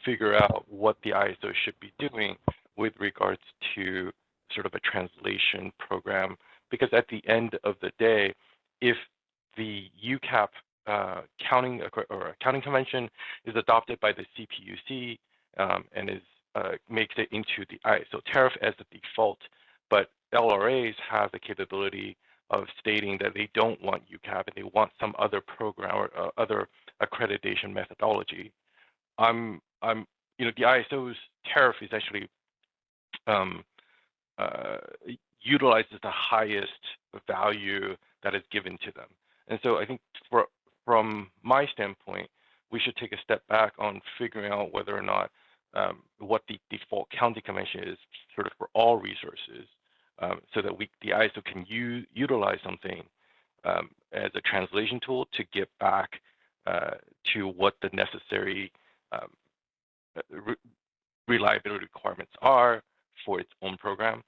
S12: figure out what the ISO should be doing with regards to sort of a translation program, because at the end of the day, if the UCAP accounting convention is adopted by the CPUC and makes it into the ISO tariff as the default, but LRAs have the capability of stating that they don't want UCAP and they want some other program or other accreditation methodology. You know, the ISO's tariff is actually utilizes the highest value that is given to them. And so I think from my standpoint, we should take a step back on figuring out whether or not what the default county convention is sort of for all resources, so that the ISO can utilize something as a translation tool to get back to what the necessary reliability requirements are for its own program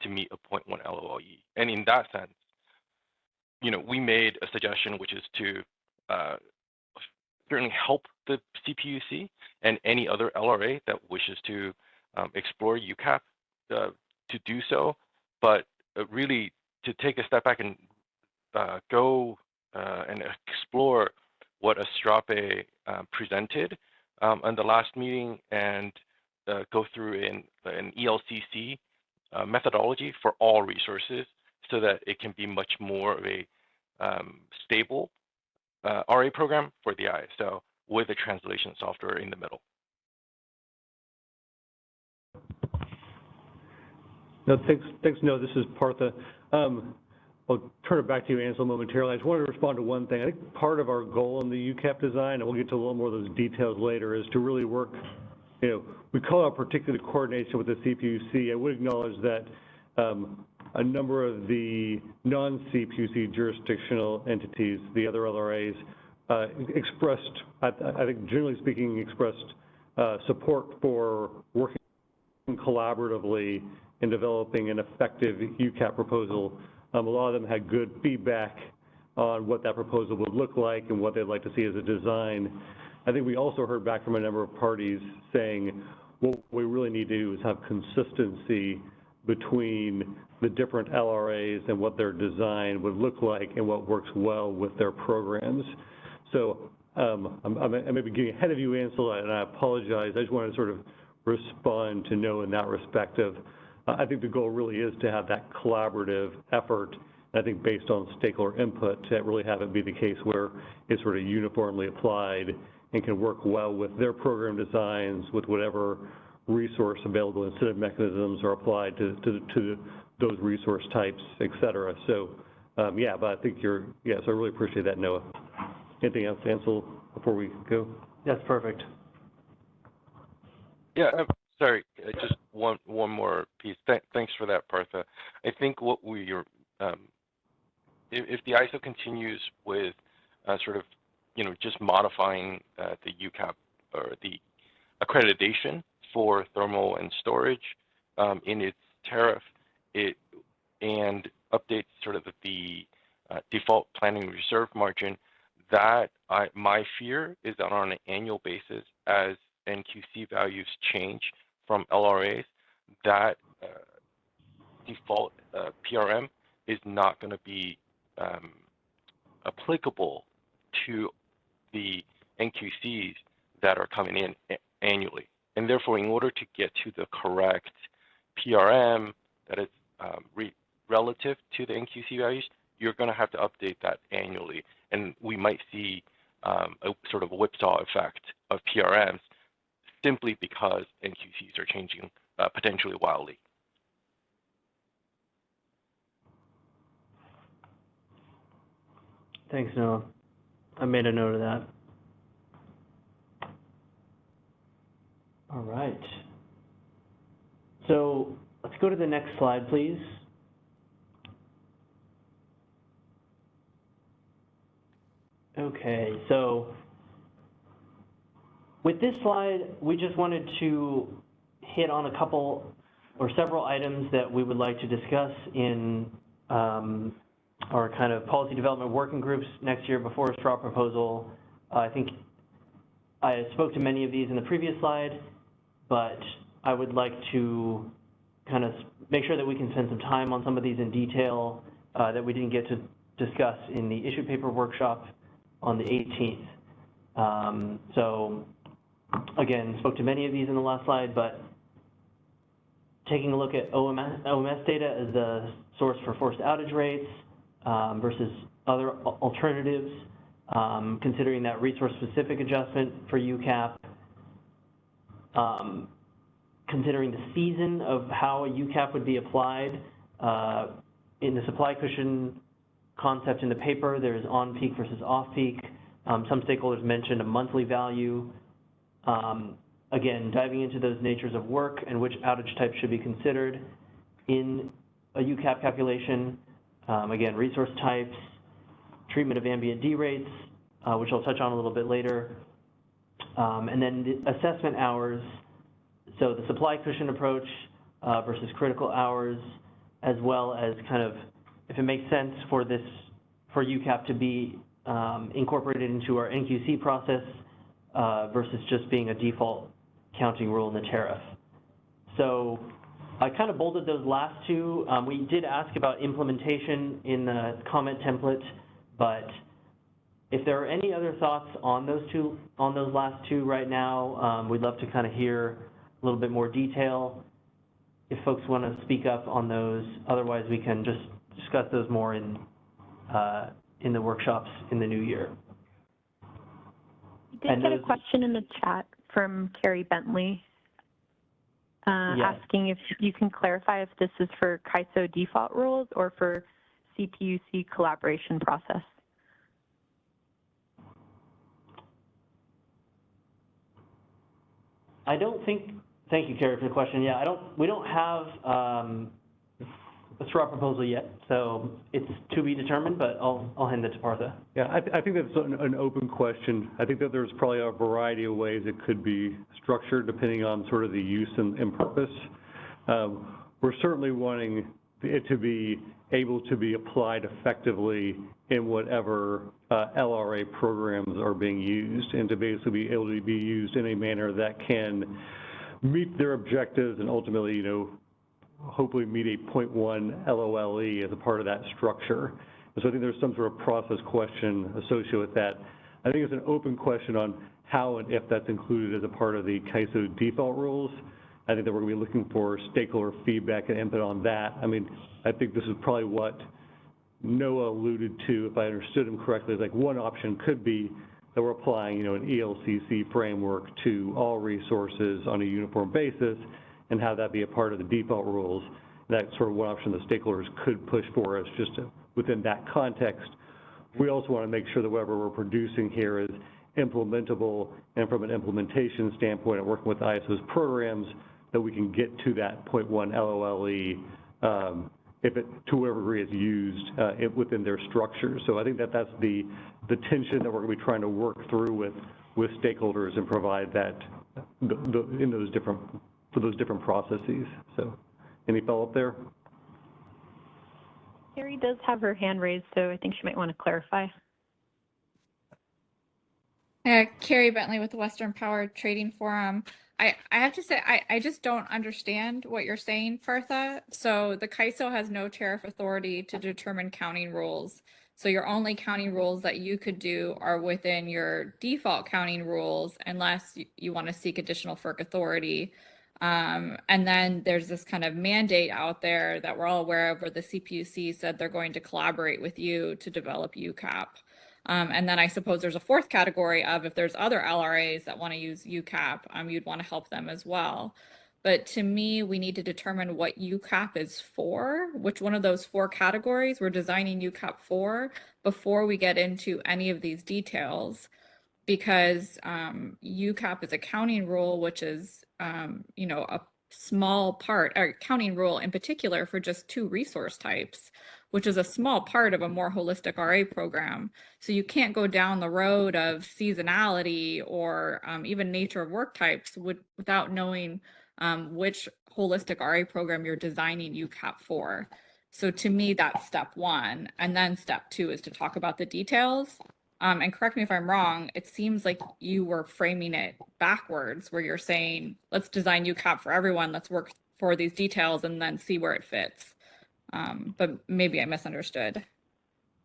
S12: to meet a 0.1 LOLE. And in that sense, you know, we made a suggestion, which is to certainly help the CPUC and any other LRA that wishes to explore UCAP to do so, but really to take a step back and go and explore what Astrape presented on the last meeting and go through an ELCC methodology for all resources so that it can be much more of a stable RA program for the ISO with the translation software in the middle.
S2: No, thanks. No, this is Partha. I'll turn it back to you, Ansel, momentarily. I just wanted to respond to one thing. I think part of our goal in the UCAP design, and we'll get to a little more of those details later, is to really work, you know, we call out particular coordination with the CPUC. I would acknowledge that a number of the non-CPUC jurisdictional entities, the other LRAs, expressed, I think generally speaking, expressed support for working collaboratively in developing an effective UCAP proposal. A lot of them had good feedback on what that proposal would look like and what they'd like to see as a design. I think we also heard back from a number of parties saying what we really need to do is have consistency between the different LRAs and what their design would look like and what works well with their programs. So I may be getting ahead of you, Ansel, and I apologize. I just wanted to sort of respond to no in that respect of, I think the goal really is to have that collaborative effort, and I think based on stakeholder input, to really have it be the case where it's sort of uniformly applied and can work well with their program designs, with whatever resource available incentive mechanisms are applied to those resource types, et cetera. So, yeah, but I think yes, I really appreciate that, Noah. Anything else, Ansel, before we go?
S9: That's perfect.
S12: Yeah, sorry, just one more piece. Thanks for that, Partha. I think what if the ISO continues with sort of, you know, just modifying the UCAP or the accreditation for thermal and storage in its tariff, and updates sort of the default planning reserve margin, that my fear is that on an annual basis, as NQC values change from LRAs, that default PRM is not going to be applicable to the NQCs that are coming in annually. And therefore, in order to get to the correct PRM that is relative to the NQC values, you're going to have to update that annually. And we might see a sort of whipsaw effect of PRMs simply because NQCs are changing potentially wildly.
S9: Thanks, Noah. I made a note of that. All right. So let's go to the next slide, please. Okay, so with this slide, we just wanted to hit on a couple or several items that we would like to discuss in our kind of policy development working groups next year before a straw proposal. I think I spoke to many of these in the previous slide, but I would like to kind of make sure that we can spend some time on some of these in detail that we didn't get to discuss in the issue paper workshop on the 18th. So again, spoke to many of these in the last slide, but taking a look at OMS data as the source for forced outage rates versus other alternatives, considering that resource-specific adjustment for UCAP, considering the season of how a UCAP would be applied. In the supply cushion concept in the paper, there's on-peak versus off-peak. Some stakeholders mentioned a monthly value. Again, diving into those natures of work and which outage type should be considered in a UCAP calculation. Again, resource types, treatment of ambient D rates, which I'll touch on a little bit later. And then the assessment hours, so the supply cushion approach versus critical hours, as well as kind of, if it makes sense for this, for UCAP to be incorporated into our NQC process versus just being a default counting rule in the tariff. So I kind of bolded those last two. We did ask about implementation in the comment template, but if there are any other thoughts on those last two right now, we'd love to kind of hear a little bit more detail if folks want to speak up on those. Otherwise, we can just discuss those more in the workshops in the new year.
S10: We did get a question in the chat from Carrie Bentley asking if you can clarify if this is for CAISO default rules or for CPUC collaboration process.
S9: I don't think, thank you, Carrie, for the question. Yeah, we don't have a straw proposal yet, so it's to be determined, but I'll hand it to Partha.
S2: Yeah, I think that's an open question. I think that there's probably a variety of ways it could be structured depending on sort of the use and purpose. We're certainly wanting it to be able to be applied effectively in whatever LRA programs are being used, and to basically be able to be used in a manner that can meet their objectives and ultimately, you know, hopefully meet a 0.1 LOLE as a part of that structure. And so I think there's some sort of process question associated with that. I think it's an open question on how and if that's included as a part of the CAISO default rules. I think that we're going to be looking for stakeholder feedback and input on that. I mean, I think this is probably what Noah alluded to, if I understood him correctly. Like one option could be that we're applying, you know, an ELCC framework to all resources on a uniform basis, and have that be a part of the default rules. That's sort of one option the stakeholders could push for us just within that context. We also want to make sure that whatever we're producing here is implementable, and from an implementation standpoint and working with ISO's programs, that we can get to that 0.1 LOLE if it, to whatever degree it's used within their structure. So I think that that's the tension that we're going to be trying to work through with stakeholders and provide that in those different, for those different processes. So any follow-up there?
S10: Carrie does have her hand raised, so I think she might want to clarify.
S4: Carrie Bentley with the Western Power Trading Forum. I have to say, I just don't understand what you're saying, Partha. So the CAISO has no tariff authority to determine counting rules. So your only counting rules that you could do are within your default counting rules, unless you want to seek additional FERC authority. And then there's this kind of mandate out there that we're all aware of, where the CPUC said they're going to collaborate with you to develop UCAP. And then I suppose there's a fourth category of, if there's other LRAs that want to use UCAP, you'd want to help them as well. But to me, we need to determine what UCAP is for, which one of those four categories we're designing UCAP for, before we get into any of these details. Because UCAP is a counting rule, which is, you know, a small part, or counting rule in particular for just two resource types. which is a small part of a more holistic RA program. So you can't go down the road of seasonality or even nature of work types without knowing which holistic RA program you're designing UCAP for. So to me, that's step one. And then step two is to talk about the details. And correct me if I'm wrong, it seems like you were framing it backwards, where you're saying, let's design UCAP for everyone, let's work for these details and then see where it fits. But maybe I misunderstood.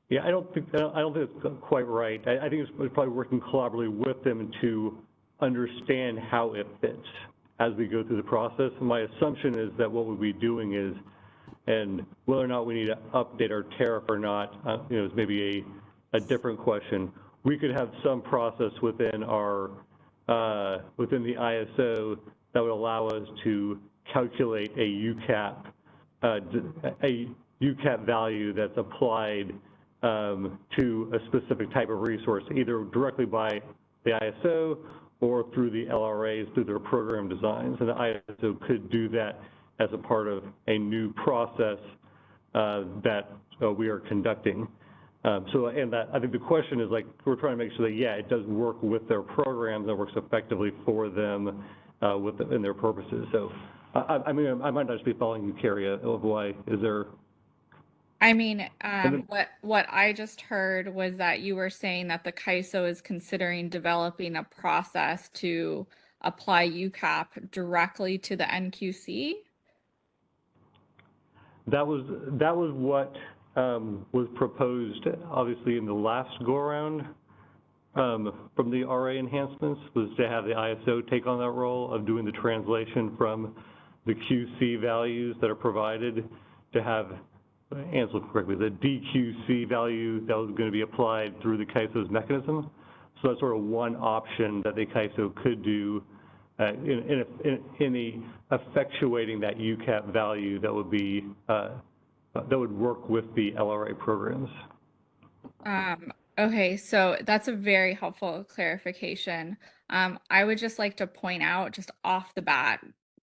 S2: Yeah, I don't think it's quite right. I think it's probably working collaboratively with them to understand how it fits as we go through the process. And my assumption is that what we'll be doing is, and whether or not we need to update our tariff or not, is maybe a different question. We could have some process within our within the ISO that would allow us to calculate a UCAP value that's applied to a specific type of resource, either directly by the ISO or through the LRAs, through their program designs. And the ISO could do that as a part of a new process that we are conducting. And that, I think the question is, like, we're trying to make sure that, yeah, it does work with their programs and works effectively for them in their purposes. So, I mean, I might not just be following you, Carrie, of why, is there?
S4: I mean, what I just heard was that you were saying that the CAISO is considering developing a process to apply UCAP directly to the NQC.
S2: That was what was proposed, obviously, in the last go-around from the RA enhancements, was to have the ISO take on that role of doing the translation from the QC values that are provided to have, answer correctly, the DQC value that was going to be applied through the CAISO's mechanism. So that's sort of one option that the CAISO could do in effectuating that UCAP value that would be that would work with the LRA programs.
S4: Okay, so that's a very helpful clarification. I would just like to point out, just off the bat,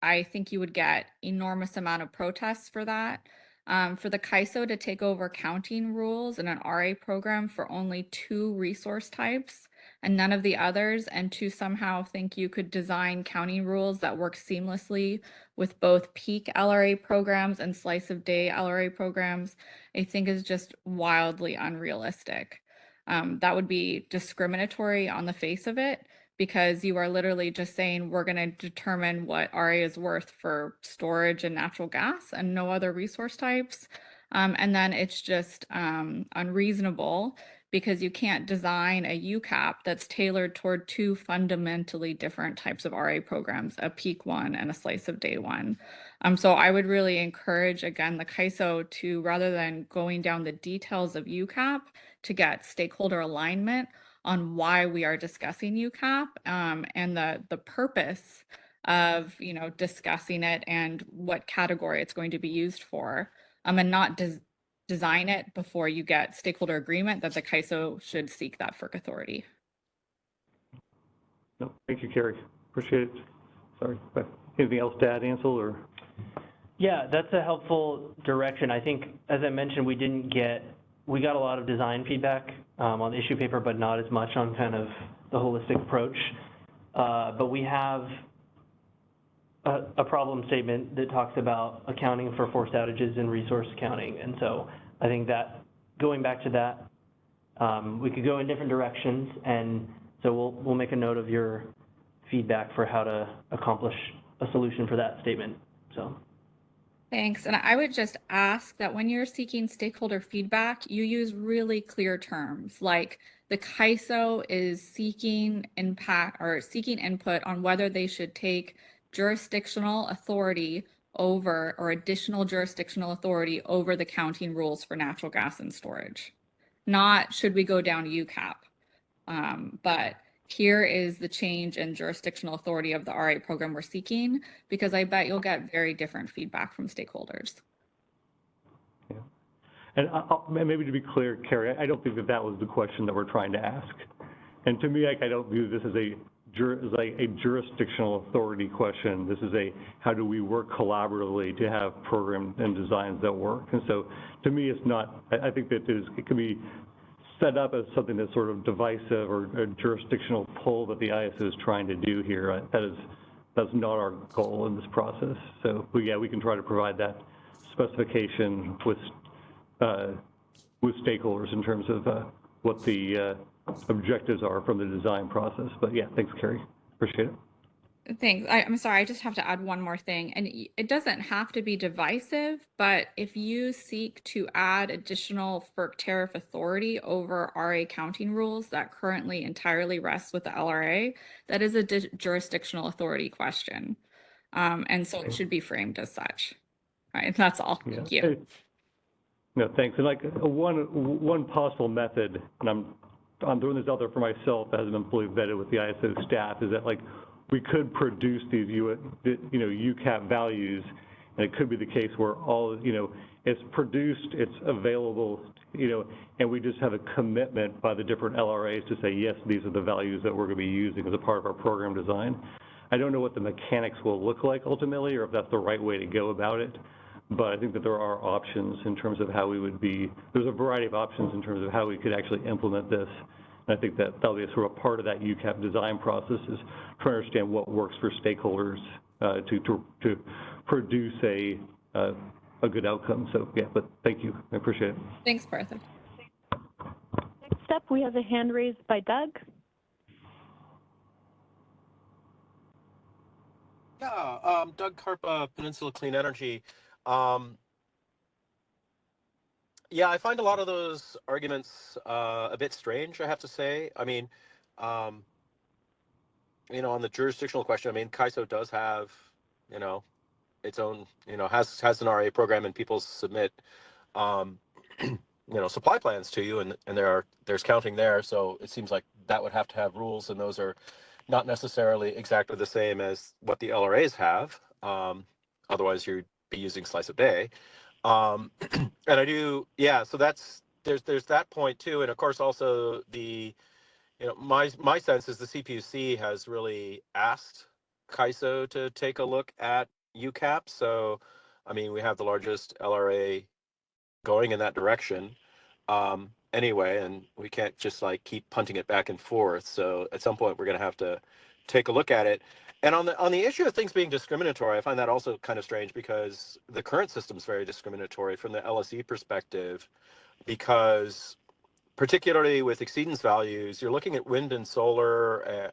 S4: I think you would get enormous amount of protests for that. For the CAISO to take over counting rules in an RA program for only 2 resource types and none of the others, and to somehow think you could design counting rules that work seamlessly with both peak LRA programs and slice of day LRA programs, I think is just wildly unrealistic. That would be discriminatory on the face of it, because you are literally just saying we're going to determine what RA is worth for storage and natural gas and no other resource types. And then it's just unreasonable, because you can't design a UCAP that's tailored toward 2 fundamentally different types of RA programs, a peak one and a slice of day one. So I would really encourage, again, the CAISO to, rather than going down the details of UCAP, to get stakeholder alignment on why we are discussing UCAP and the purpose of, discussing it and what category it's going to be used for, and not design it before you get stakeholder agreement that the CAISO should seek that FERC authority.
S2: No, thank you, Carrie. Appreciate it. Sorry, but anything else to add, Ansel, or?
S9: Yeah, that's a helpful direction. I think, as I mentioned, we got a lot of design feedback on the issue paper, but not as much on kind of the holistic approach. But we have a problem statement that talks about accounting for forced outages and resource accounting. And so I think that, going back to that, we could go in different directions. And so we'll make a note of your feedback for how to accomplish a solution for that statement. So.
S4: Thanks. And I would just ask that when you're seeking stakeholder feedback, you use really clear terms, like the CAISO is seeking input on whether they should take jurisdictional authority over, or additional jurisdictional authority over, the counting rules for natural gas and storage. Not should we go down UCAP, but here is the change in jurisdictional authority of the RA program we're seeking, because I bet you'll get very different feedback from stakeholders.
S2: Yeah. And maybe to be clear, Carrie, I don't think that was the question that we're trying to ask. And to me, I don't view this as a like a jurisdictional authority question. This is a, how do we work collaboratively to have programs and designs that work? And so to me, it's not, I think that it can be set up as something that's sort of divisive or a jurisdictional pull that the ISO is trying to do here. That's not our goal in this process. So yeah, we can try to provide that specification with stakeholders in terms of what the objectives are from the design process. But yeah, thanks, Carrie. Appreciate it.
S4: Thanks. I'm sorry, I just have to add one more thing. And it doesn't have to be divisive, but if you seek to add additional FERC tariff authority over RA counting rules that currently entirely rest with the LRA, that is a jurisdictional authority question. And so it should be framed as such. All right, that's all.
S2: Yeah.
S4: Thank you.
S2: No, thanks. And like one possible method, and I'm throwing this out there for myself, that hasn't been fully vetted with the ISO staff, is that like we could produce these UCAP values, and it could be the case where all, it's produced, it's available, and we just have a commitment by the different LRAs to say, yes, these are the values that we're going to be using as a part of our program design. I don't know what the mechanics will look like ultimately, or if that's the right way to go about it, but I think that there are options in terms of how we would be, there's a variety of options in terms of how we could actually implement this. And I think that that'll be a sort of part of that UCAP design process, is trying to understand what works for stakeholders to produce a good outcome. So yeah, but thank you, I appreciate it.
S4: Thanks, Bertha.
S10: Next up, we have a hand raised by Doug.
S3: Yeah, Doug Carpa, Peninsula Clean Energy. Yeah, I find a lot of those arguments a bit strange, I have to say. I mean, on the jurisdictional question, I mean, CAISO does have, its own, has an RA program, and people submit, supply plans to you, and there's counting there. So it seems like that would have to have rules, and those are not necessarily exactly the same as what the LRAs have. Otherwise, you'd be using slice of day. And I do, yeah. So there's that point too, and of course also the, my sense is the CPUC has really asked CAISO to take a look at UCAP. So, I mean, we have the largest LRA going in that direction anyway, and we can't just like keep punting it back and forth. So at some point we're going to have to take a look at it. And on the issue of things being discriminatory, I find that also kind of strange, because the current system is very discriminatory from the LSE perspective, because particularly with exceedance values, you're looking at wind and solar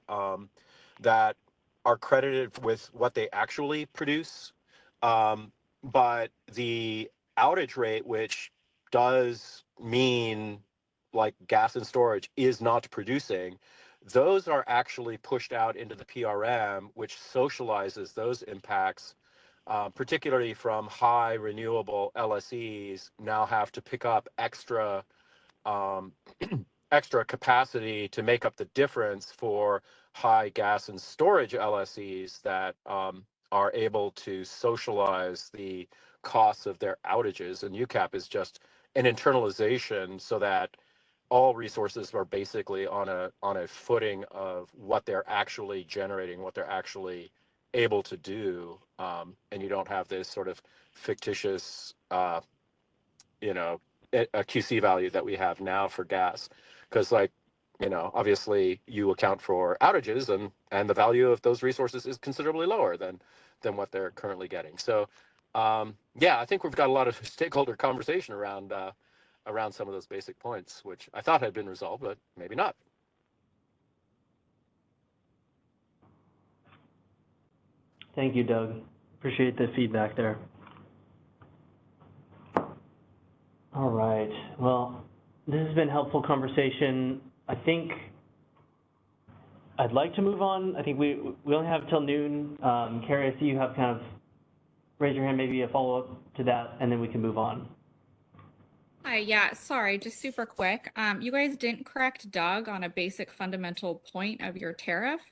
S3: that are credited with what they actually produce. But the outage rate, which does mean like gas and storage is not producing, those are actually pushed out into the PRM, which socializes those impacts, particularly from high renewable LSEs now have to pick up extra extra capacity to make up the difference for high gas and storage LSEs that are able to socialize the costs of their outages. And UCAP is just an internalization so that all resources are basically on a footing of what they're actually generating, what they're actually able to do, and you don't have this sort of fictitious, a QC value that we have now for gas, because obviously you account for outages, and the value of those resources is considerably lower than what they're currently getting. So yeah, I think we've got a lot of stakeholder conversation around some of those basic points, which I thought had been resolved, but maybe not.
S9: Thank you, Doug. Appreciate the feedback there. All right. Well, this has been helpful conversation. I think I'd like to move on. I think we only have till noon. Carrie, I see you have kind of raised your hand, maybe a follow-up to that, and then we can move on.
S4: Hi, yeah, sorry, just super quick. You guys didn't correct Doug on a basic fundamental point of your tariff,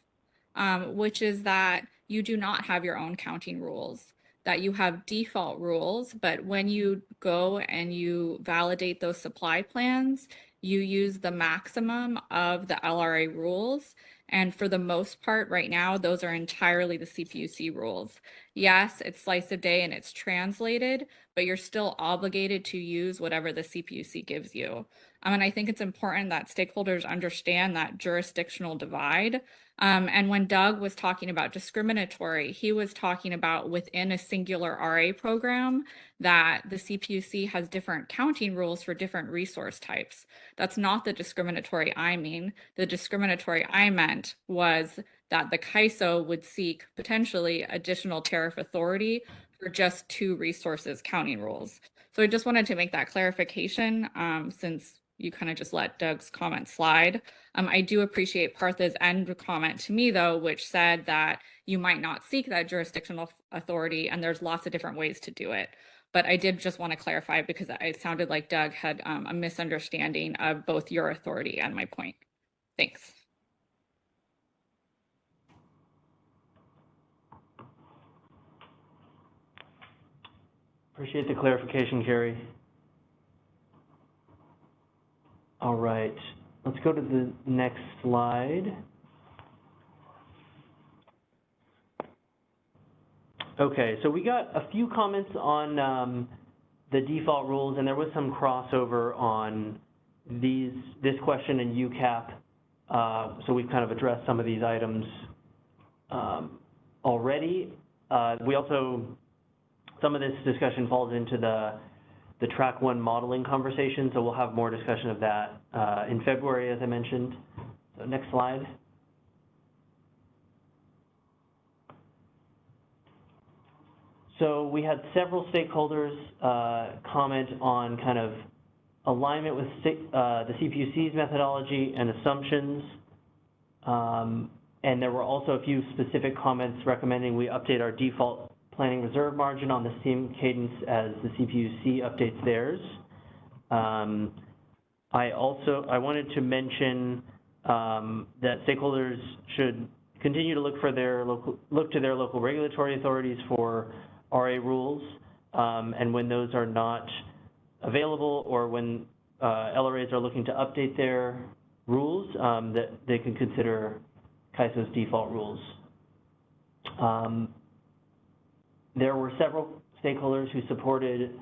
S4: which is that you do not have your own counting rules, that you have default rules, but when you go and you validate those supply plans, you use the maximum of the LRA rules. And for the most part, right now, those are entirely the CPUC rules. Yes, it's slice of day and it's translated, but you're still obligated to use whatever the CPUC gives you. And I think it's important that stakeholders understand that jurisdictional divide. And when Doug was talking about discriminatory, he was talking about within a singular RA program that the CPUC has different counting rules for different resource types. That's not the discriminatory I mean. The discriminatory I meant was that the CAISO would seek potentially additional tariff authority for just 2 resources counting rules. So I just wanted to make that clarification since you kind of just let Doug's comment slide. I do appreciate Partha's end comment to me, though, which said that you might not seek that jurisdictional authority, and there's lots of different ways to do it. But I did just want to clarify because it sounded like Doug had a misunderstanding of both your authority and my point. Thanks.
S9: Appreciate the clarification, Carrie. All right, let's go to the next slide. Okay, so we got a few comments on the default rules, and there was some crossover on this question and UCAP. So we've kind of addressed some of these items already. We also, some of this discussion falls into the track 1 modeling conversation, so we'll have more discussion of that in February, as I mentioned. So next slide. So we had several stakeholders comment on kind of alignment with the CPUC's methodology and assumptions. And there were also a few specific comments recommending we update our default planning reserve margin on the same cadence as the CPUC updates theirs. I wanted to mention that stakeholders should continue to look to their local regulatory authorities for RA rules, and when those are not available or when LRAs are looking to update their rules, that they can consider CAISO's default rules. There were several stakeholders who supported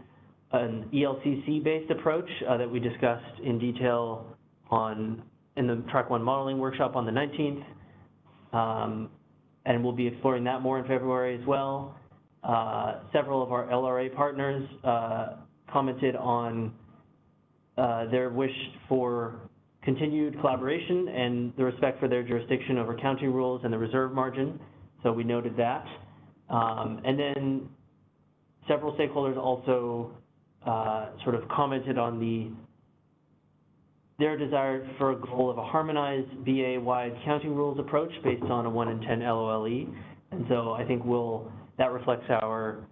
S9: an ELCC-based approach that we discussed in detail in the Track 1 modeling workshop on the 19th, and we'll be exploring that more in February as well. Several of our LRA partners commented on their wish for continued collaboration and the respect for their jurisdiction over counting rules and the reserve margin, so we noted that. And then several stakeholders also sort of commented on their desire for a goal of a harmonized BA-wide counting rules approach based on a 1 in 10 LOLE. And so I think that reflects our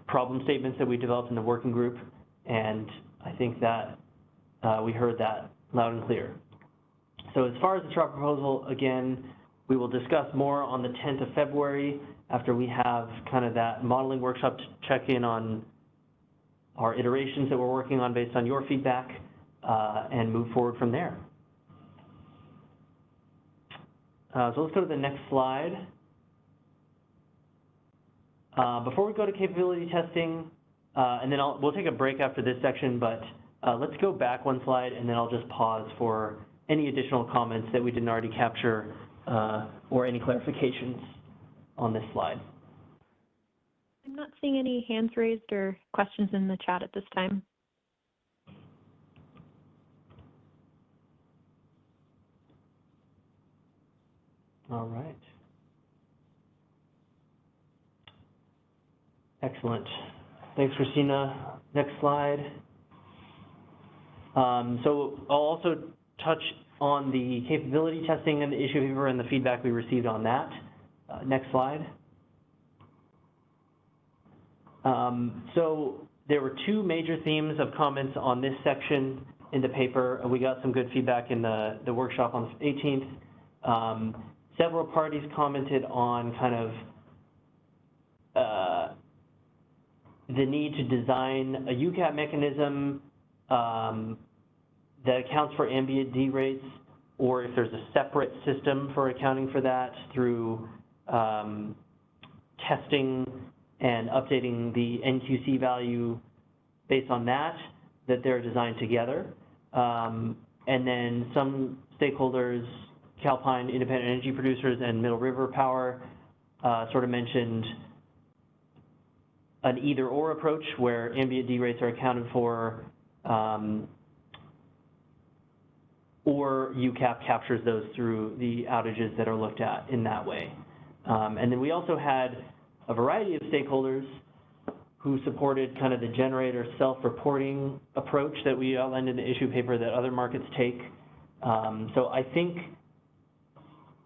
S9: problem statements that we developed in the working group, and I think that we heard that loud and clear. So as far as the straw proposal, again, we will discuss more on the 10th of February after we have kind of that modeling workshop to check in on our iterations that we're working on based on your feedback, and move forward from there. So let's go to the next slide. Before we go to capability testing, and then we'll take a break after this section, but let's go back one slide, and then I'll just pause for any additional comments that we didn't already capture or any clarifications on this slide.
S10: I'm not seeing any hands raised or questions in the chat at this time.
S9: All right. Excellent. Thanks, Christina. Next slide. So I'll also touch on the capability testing and the issue paper and the feedback we received on that. Next slide. So there were 2 major themes of comments on this section in the paper. We got some good feedback in the workshop on the 18th. Several parties commented on kind of the need to design a UCAP mechanism that accounts for ambient D rates or if there's a separate system for accounting for that through testing and updating the NQC value based on that they're designed together. And then some stakeholders, Calpine, independent energy producers, and Middle River Power sort of mentioned an either-or approach where ambient D-rates are accounted for, or UCAP captures those through the outages that are looked at in that way. And then we also had a variety of stakeholders who supported kind of the generator self-reporting approach that we outlined in the issue paper that other markets take. So I think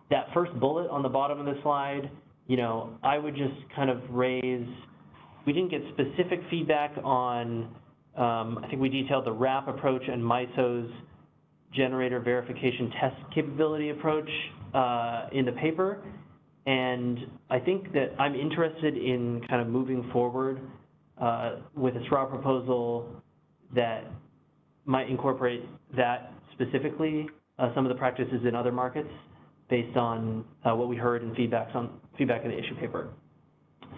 S9: that first bullet on the bottom of the slide, you know, I would just kind of raise, we didn't get specific feedback on, I think we detailed the RAP approach and MISO's generator verification test capability approach in the paper. And I think that I'm interested in kind of moving forward with a straw proposal that might incorporate that specifically, some of the practices in other markets based on what we heard and feedback in the issue paper.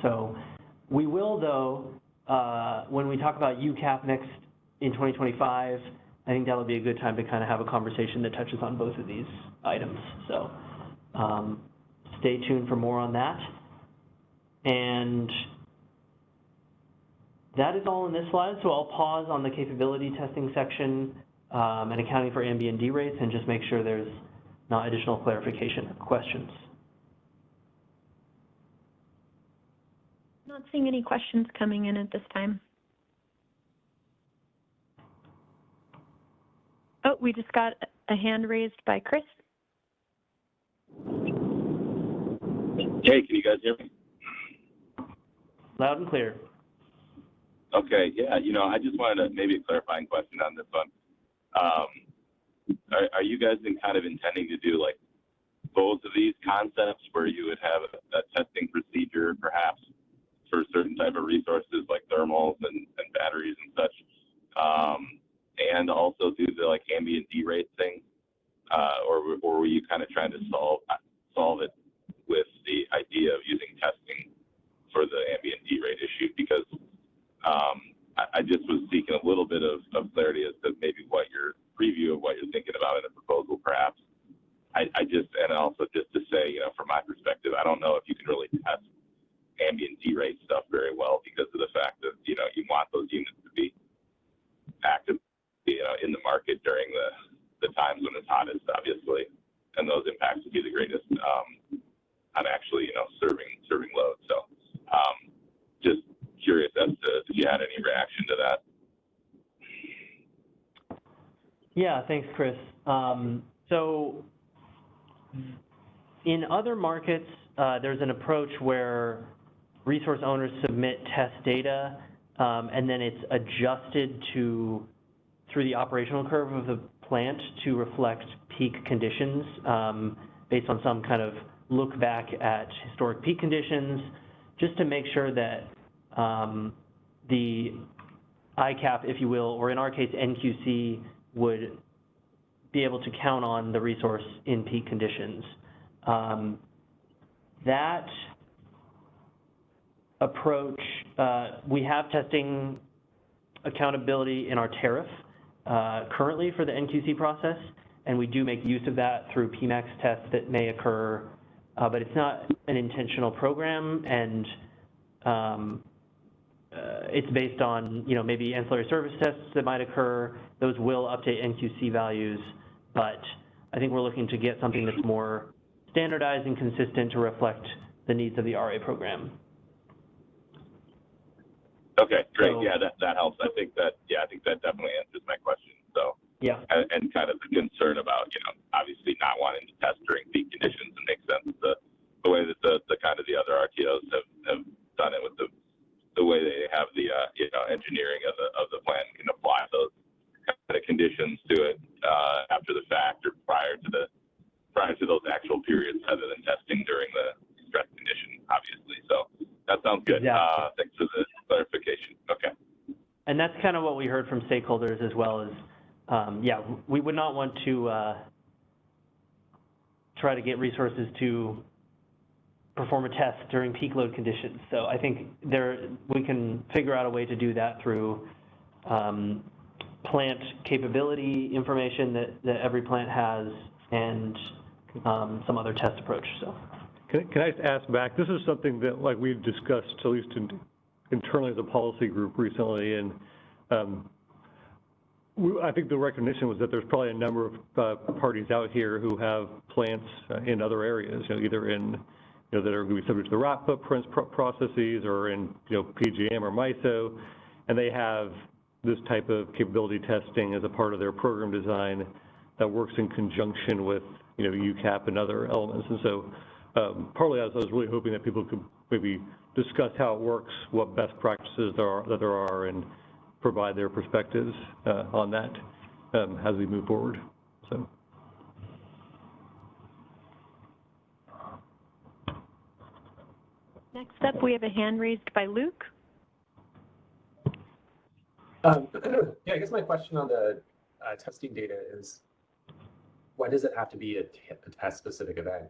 S9: So we will, though, when we talk about UCAP next in 2025, I think that'll be a good time to kind of have a conversation that touches on both of these items. So stay tuned for more on that. And that is all in this slide, so I'll pause on the capability testing section and accounting for ambient D rates and just make sure there's not additional clarification or questions.
S10: Not seeing any questions coming in at this time. Oh, we just got a hand raised by Chris.
S7: Hey, can you guys hear me?
S9: Loud and clear.
S7: Okay, yeah, you know, I just wanted to maybe a clarifying question on this one. Are you guys kind of intending to do like both of these concepts where you would have a testing procedure perhaps for certain type of resources like thermals and batteries and such, and also do the like ambient D-rate thing, or were you kind of trying to solve it with the idea of using testing for the ambient D-rate issue? Because I just was seeking a little bit of clarity as to maybe what your preview of what you're thinking about in a proposal, perhaps. And also just to say, you know, from my perspective, I don't know if you can really test ambient D-rate stuff very well because of the fact that, you know, you want those units to be active, you know, in the market during the times when it's hottest, obviously, and those impacts would be the greatest on actually, you know, serving load. So just curious as to if you had any reaction to that.
S9: Yeah, thanks, Chris. So in other markets, there's an approach where resource owners submit test data, and then it's adjusted through the operational curve of the plant to reflect peak conditions based on some kind of look back at historic peak conditions, just to make sure that the ICAP, if you will, or in our case, NQC, would be able to count on the resource in peak conditions. That approach, we have testing accountability in our tariff currently for the NQC process, and we do make use of that through PMAX tests that may occur, but it's not an intentional program, and it's based on, you know, maybe ancillary service tests that might occur. Those will update NQC values, but I think we're looking to get something that's more standardized and consistent to reflect the needs of the RA program.
S7: Okay, great.
S9: So,
S7: yeah, that helps. I think that definitely answers my question. So
S9: yeah,
S7: and kind of the concern about, you know, obviously not wanting to test during peak conditions. It makes sense the way that the kind of the other RTOs have done it with the way they have the you know, engineering of the plant, can apply those kind of conditions to it after the fact or prior to those actual periods, other than testing during the stress condition, obviously. So that sounds good.
S9: Exactly.
S7: Thanks for the clarification. Okay.
S9: And that's kind of what we heard from stakeholders as well as, yeah, we would not want to try to get resources to perform a test during peak load conditions. So I think we can figure out a way to do that through plant capability information that every plant has, and some other test approach. So,
S2: can I just ask back? This is something that, like, we've discussed at least internally as a policy group recently, and I think the recognition was that there's probably a number of parties out here who have plants in other areas, either in that are going to be subject to the RAP footprints processes, or in PGM or MISO, and they have this type of capability testing as a part of their program design that works in conjunction with UCAP and other elements. And so partly I was really hoping that people could maybe discuss how it works, what best practices there are, and provide their perspectives on that as we move forward. So.
S10: Next up, we have a hand raised by Luke.
S5: Yeah, I guess my question on the testing data is, why does it have to be a test-specific event?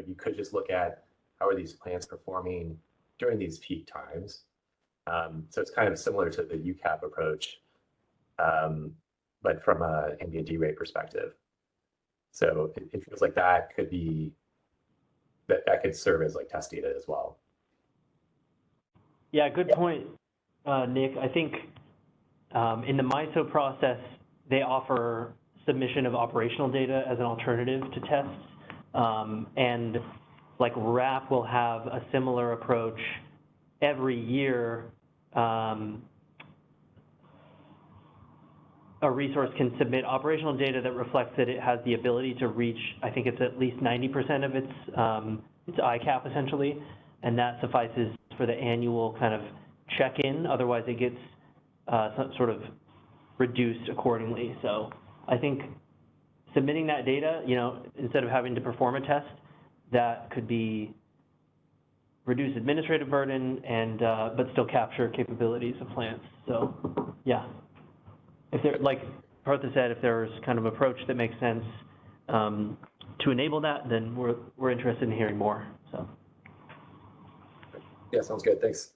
S5: You could just look at how are these plants performing during these peak times. So it's kind of similar to the UCAP approach, but from an ambient D rate perspective. So it feels like that could be, that could serve as like test data as well.
S9: Yeah, good point, Nick. I think in the MISO process, they offer submission of operational data as an alternative to tests. And like RAP will have a similar approach every year. A resource can submit operational data that reflects that it has the ability to reach, I think it's at least 90% of its ICAP essentially, and that suffices for the annual kind of check-in. Otherwise, it gets sort of reduced accordingly. So I think submitting that data, instead of having to perform a test, that could be reduce administrative burden and but still capture capabilities of plants. So yeah. If there, like Partha said, if there's kind of approach that makes sense to enable that, then we're interested in hearing more. So.
S5: Yeah, sounds good. Thanks.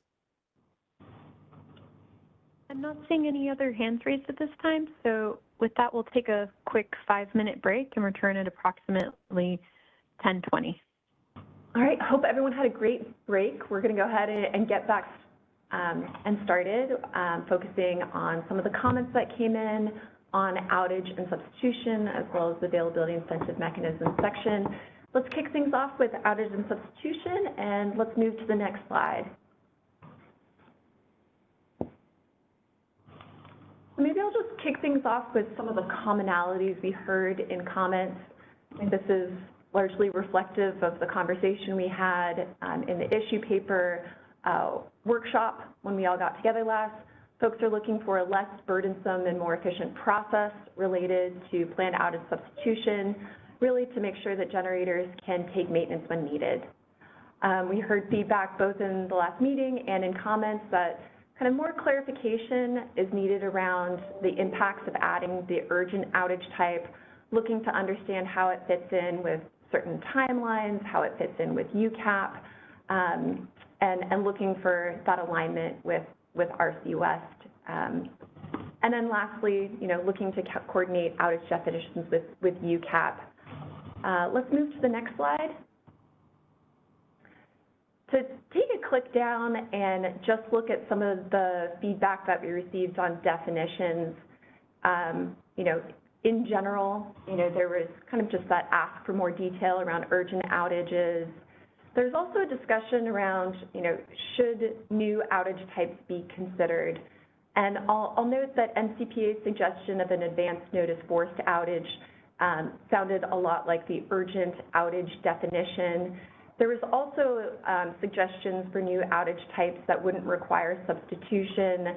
S10: I'm not seeing any other hands raised at this time. So with that, we'll take a quick 5-minute break and return at approximately 10:20.
S1: All right. Hope everyone had a great break. We're going to go ahead and get back and started focusing on some of the comments that came in on outage and substitution, as well as the availability incentive mechanism section. Let's kick things off with outage and substitution, and let's move to the next slide. Maybe I'll just kick things off with some of the commonalities we heard in comments. I think this is largely reflective of the conversation we had in the issue paper workshop when we all got together last. Folks are looking for a less burdensome and more efficient process related to planned outage substitution, really to make sure that generators can take maintenance when needed. We heard feedback both in the last meeting and in comments that kind of more clarification is needed around the impacts of adding the urgent outage type, looking to understand how it fits in with certain timelines, how it fits in with UCAP, and looking for that alignment with RC West. And then lastly, looking to coordinate outage definitions with UCAP. Let's move to the next slide. To take a click down and just look at some of the feedback that we received on definitions, in general, there was kind of just that ask for more detail around urgent outages. There's also a discussion around, should new outage types be considered? And I'll note that MCPA's suggestion of an advanced notice forced outage sounded a lot like the urgent outage definition. There was also suggestions for new outage types that wouldn't require substitution,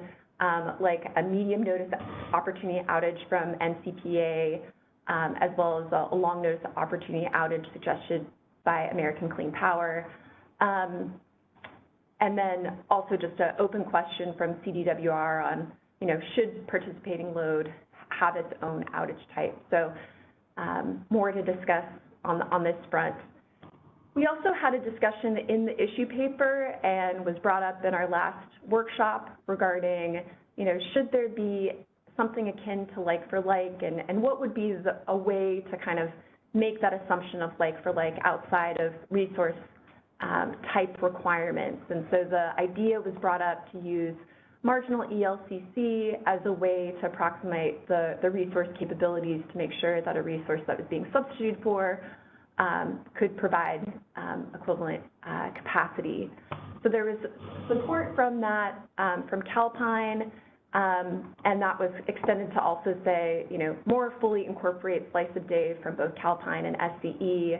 S1: like a medium notice opportunity outage from NCPA, as well as a long notice opportunity outage suggested by American Clean Power. And then also just an open question from CDWR on, should participating load have its own outage type? So more to discuss on this front. We also had a discussion in the issue paper and was brought up in our last workshop regarding, should there be something akin to like for like, and what would be a way to kind of make that assumption of like for like outside of resource type requirements. And so the idea was brought up to use marginal ELCC as a way to approximate the resource capabilities to make sure that a resource that was being substituted for could provide equivalent capacity. So there was support from that, from Calpine, and that was extended to also say, more fully incorporate slice of day from both Calpine and SCE.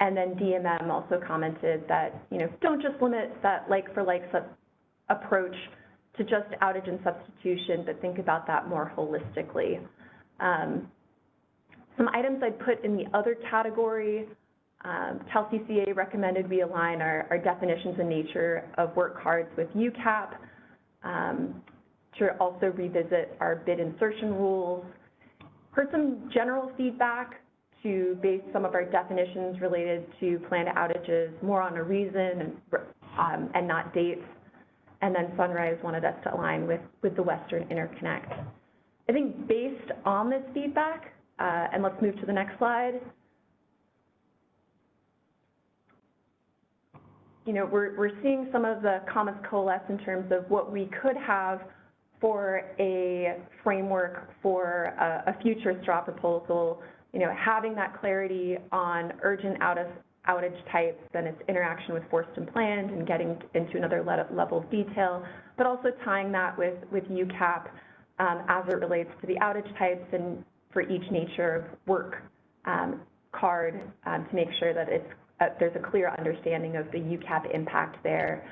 S1: And then DMM also commented that, don't just limit that like-for-like approach to just outage and substitution, but think about that more holistically. Some items I'd put in the other category, CalCCA recommended we align our definitions and nature of work cards with UCAP, to also revisit our bid insertion rules. Heard some general feedback to base some of our definitions related to planned outages more on a reason and not dates. And then Sunrise wanted us to align with the Western Interconnect. I think based on this feedback, and let's move to the next slide. We're seeing some of the comments coalesce in terms of what we could have for a framework for a future straw proposal, having that clarity on urgent outage types and its interaction with forced and planned and getting into another level of detail, but also tying that with UCAP as it relates to the outage types and for each nature of work card to make sure that there's a clear understanding of the UCAP impact there.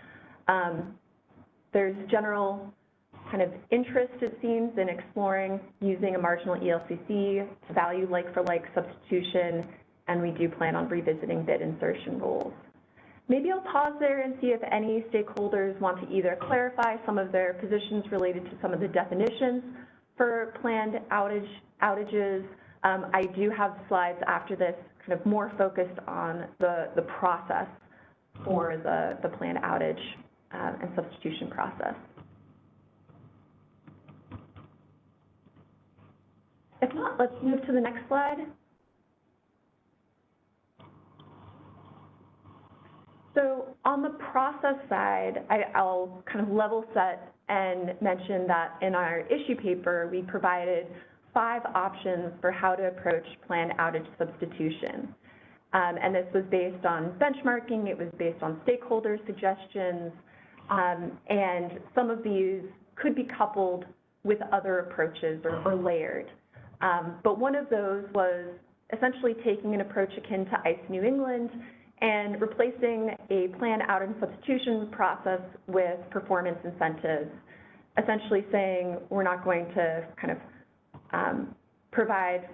S1: There's general kind of interest, it seems, in exploring using a marginal ELCC to value like-for-like substitution, and we do plan on revisiting bid insertion rules. Maybe I'll pause there and see if any stakeholders want to either clarify some of their positions related to some of the definitions for planned outages. I do have slides after this kind of more focused on the process for the planned outage and substitution process. If not, let's move to the next slide. So on the process side, I'll kind of level set and mention that in our issue paper, we provided 5 options for how to approach planned outage substitution. And this was based on benchmarking, it was based on stakeholder suggestions, and some of these could be coupled with other approaches or layered. But one of those was essentially taking an approach akin to ICE New England and replacing a planned outage substitution process with performance incentives, essentially saying we're not going to kind of provide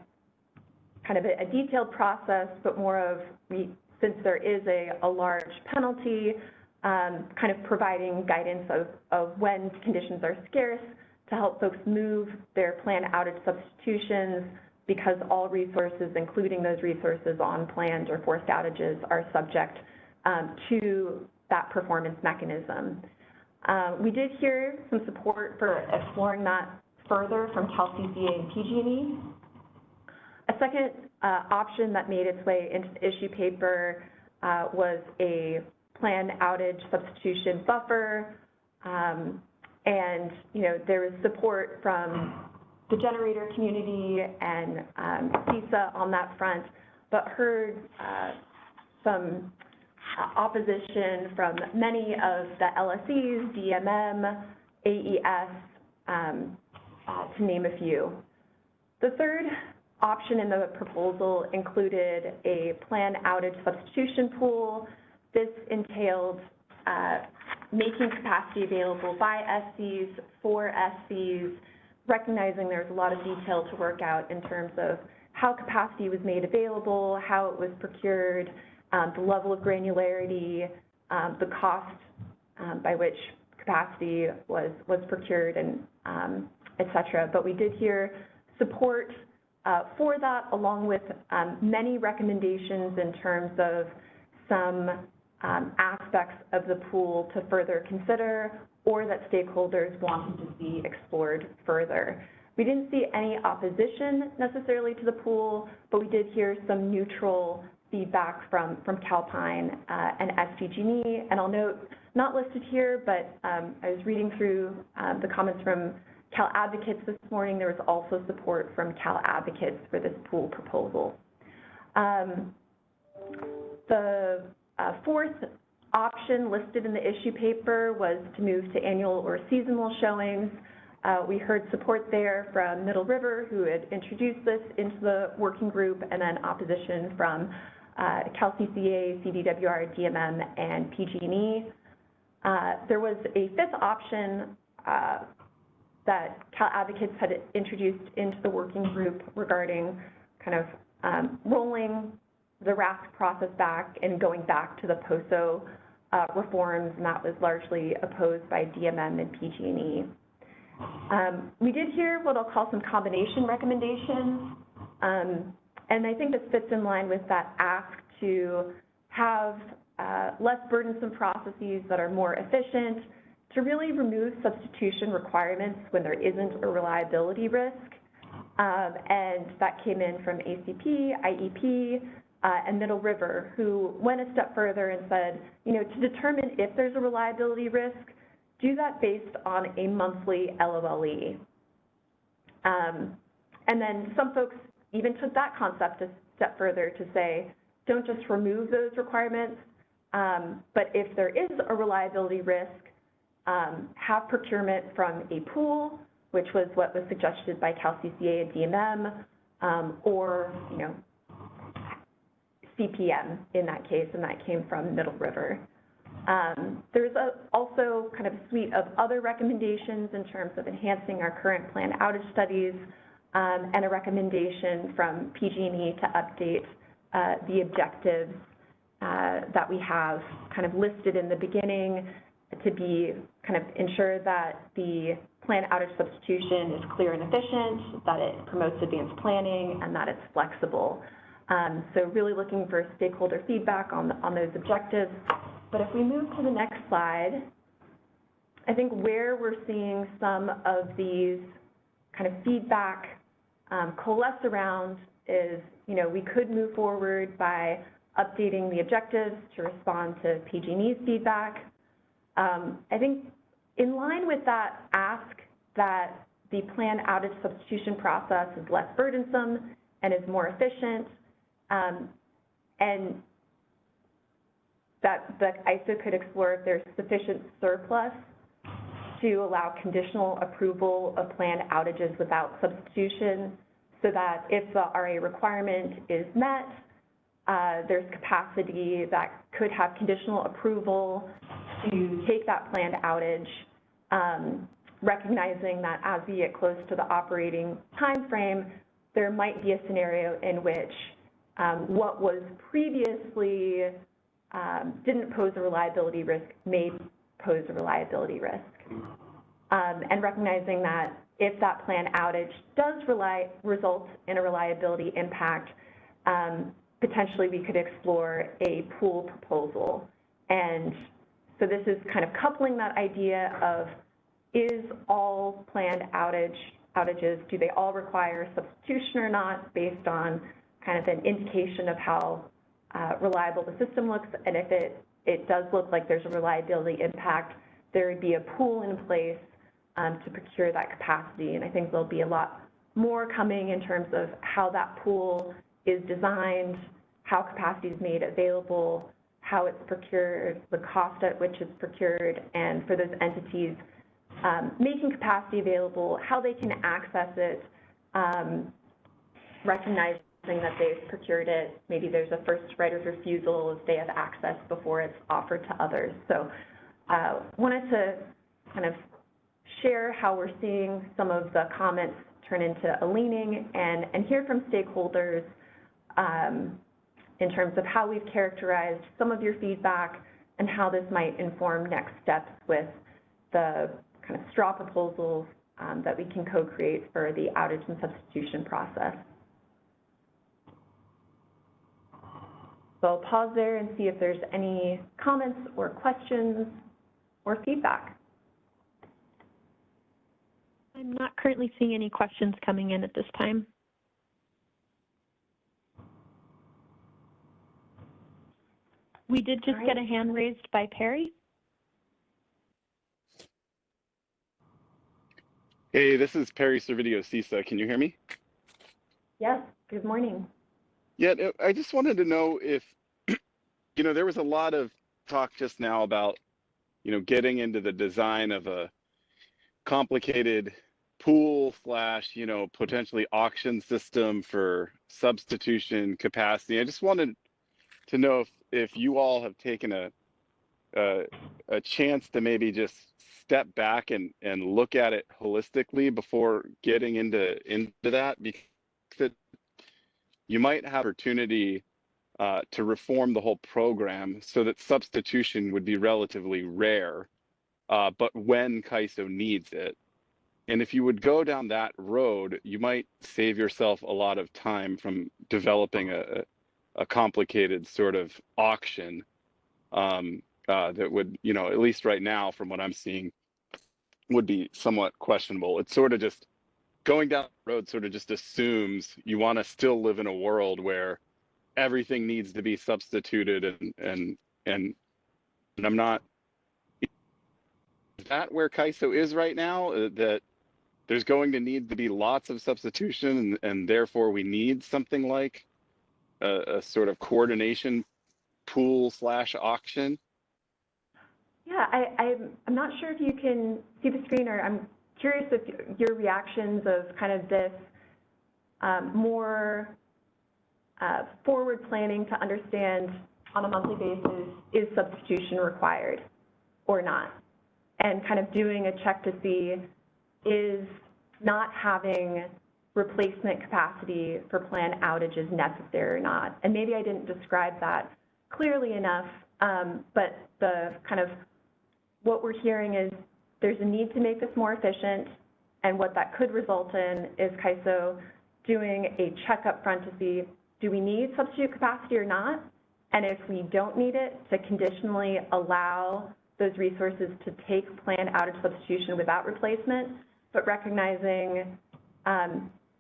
S1: kind of a detailed process, but more of, since there is a large penalty, kind of providing guidance of when conditions are scarce to help folks move their planned outage substitutions, because all resources, including those resources on planned or forced outages, are subject to that performance mechanism. We did hear some support for exploring that further from CalCCA and PG&E. A second option that made its way into the issue paper was a planned outage substitution buffer. And there was support from the generator community and CISA on that front, but heard some opposition from many of the LSEs, DMM, AES, to name a few. The third option in the proposal included a planned outage substitution pool. This entailed making capacity available by SCs for SCs, recognizing there's a lot of detail to work out in terms of how capacity was made available, how it was procured, the level of granularity, the cost by which capacity was procured, and et cetera. But we did hear support for that, along with many recommendations in terms of some aspects of the pool to further consider or that stakeholders wanted to see explored further. We didn't see any opposition necessarily to the pool, but we did hear some neutral feedback from Calpine and SDG&E. And I'll note, not listed here, but I was reading through the comments from Cal Advocates this morning. There was also support from Cal Advocates for this pool proposal. The fourth option listed in the issue paper was to move to annual or seasonal showings. We heard support there from Middle River, who had introduced this into the working group, and then opposition from Cal CCA, CDWR, DMM, and PG&E. There was a fifth option that Cal Advocates had introduced into the working group regarding kind of rolling the RASC process back and going back to the POSO reforms, and that was largely opposed by DMM and PG&E. We did hear what I'll call some combination recommendations, and I think this fits in line with that ask to have less burdensome processes that are more efficient, to really remove substitution requirements when there isn't a reliability risk. And that came in from ACP, IEP, and Middle River, who went a step further and said, you know, to determine if there's a reliability risk, do that based on a monthly LOLE. And then some folks even took that concept a step further to say, don't just remove those requirements, but if there is a reliability risk, have procurement from a pool, which was what was suggested by Cal CCA and DMM, or, you know, CPM in that case, and that came from Middle River. There's also kind of a suite of other recommendations in terms of enhancing our current planned outage studies, and a recommendation from PG&E to update the objectives that we have kind of listed in the beginning to be kind of ensure that the planned outage substitution is clear and efficient, that it promotes advanced planning, and that it's flexible. So really looking for stakeholder feedback on those objectives. But if we move to the next slide, I think where we're seeing some of these kind of feedback coalesce around is, you know, we could move forward by updating the objectives to respond to PG&E's feedback. I think in line with that ask that the planned outage substitution process is less burdensome and is more efficient, and that the ISO could explore if there's sufficient surplus to allow conditional approval of planned outages without substitution, so that if the RA requirement is met, there's capacity that could have conditional approval to take that planned outage, recognizing that as we get close to the operating time frame, there might be a scenario in which what was previously didn't pose a reliability risk may pose a reliability risk. And recognizing that if that planned outage does result in a reliability impact, potentially we could explore a pool proposal. And so this is kind of coupling that idea of, is all planned outages, do they all require substitution or not, based on kind of an indication of how reliable the system looks, and if it does look like there's a reliability impact, there would be a pool in place to procure that capacity. And I think there'll be a lot more coming in terms of how that pool is designed, how capacity is made available, how it's procured, the cost at which it's procured, and for those entities making capacity available, how they can access it, recognizing that they've procured it. Maybe there's a first right of refusal if they have access before it's offered to others. So wanted to kind of share how we're seeing some of the comments turn into a leaning, and hear from stakeholders in terms of how we've characterized some of your feedback and how this might inform next steps with the kind of straw proposals that we can co-create for the outage and substitution process. So I'll pause there and see if there's any comments or questions or feedback.
S10: I'm not currently seeing any questions coming in at this time. We did just get a hand raised by Perry.
S13: Hey, this is Perry Servideo Cisa. Can you hear me?
S1: Yes, good morning.
S13: Yeah, I just wanted to know if, there was a lot of talk just now about, getting into the design of a complicated pool slash, potentially auction system for substitution capacity. I just wanted to know if you all have taken a chance to maybe just step back and look at it holistically before getting into that, because you might have opportunity to reform the whole program so that substitution would be relatively rare, but when CAISO needs it. And if you would go down that road, you might save yourself a lot of time from developing a complicated sort of auction that would, at least right now, from what I'm seeing, would be somewhat questionable. It's sort of just going down the road sort of just assumes you want to still live in a world where everything needs to be substituted and I'm not. Is that where CAISO is right now? That there's going to need to be lots of substitution and therefore we need something like a sort of coordination pool slash auction?
S1: Yeah, I'm not sure if you can see the screen, or I'm curious if your reactions of kind of this more forward planning to understand on a monthly basis, is substitution required or not? And kind of doing a check to see, is not having replacement capacity for planned outages necessary or not? And maybe I didn't describe that clearly enough, but the kind of what we're hearing is there's a need to make this more efficient, and what that could result in is CAISO doing a check up front to see, do we need substitute capacity or not? And if we don't need it, to conditionally allow those resources to take planned outage substitution without replacement, but recognizing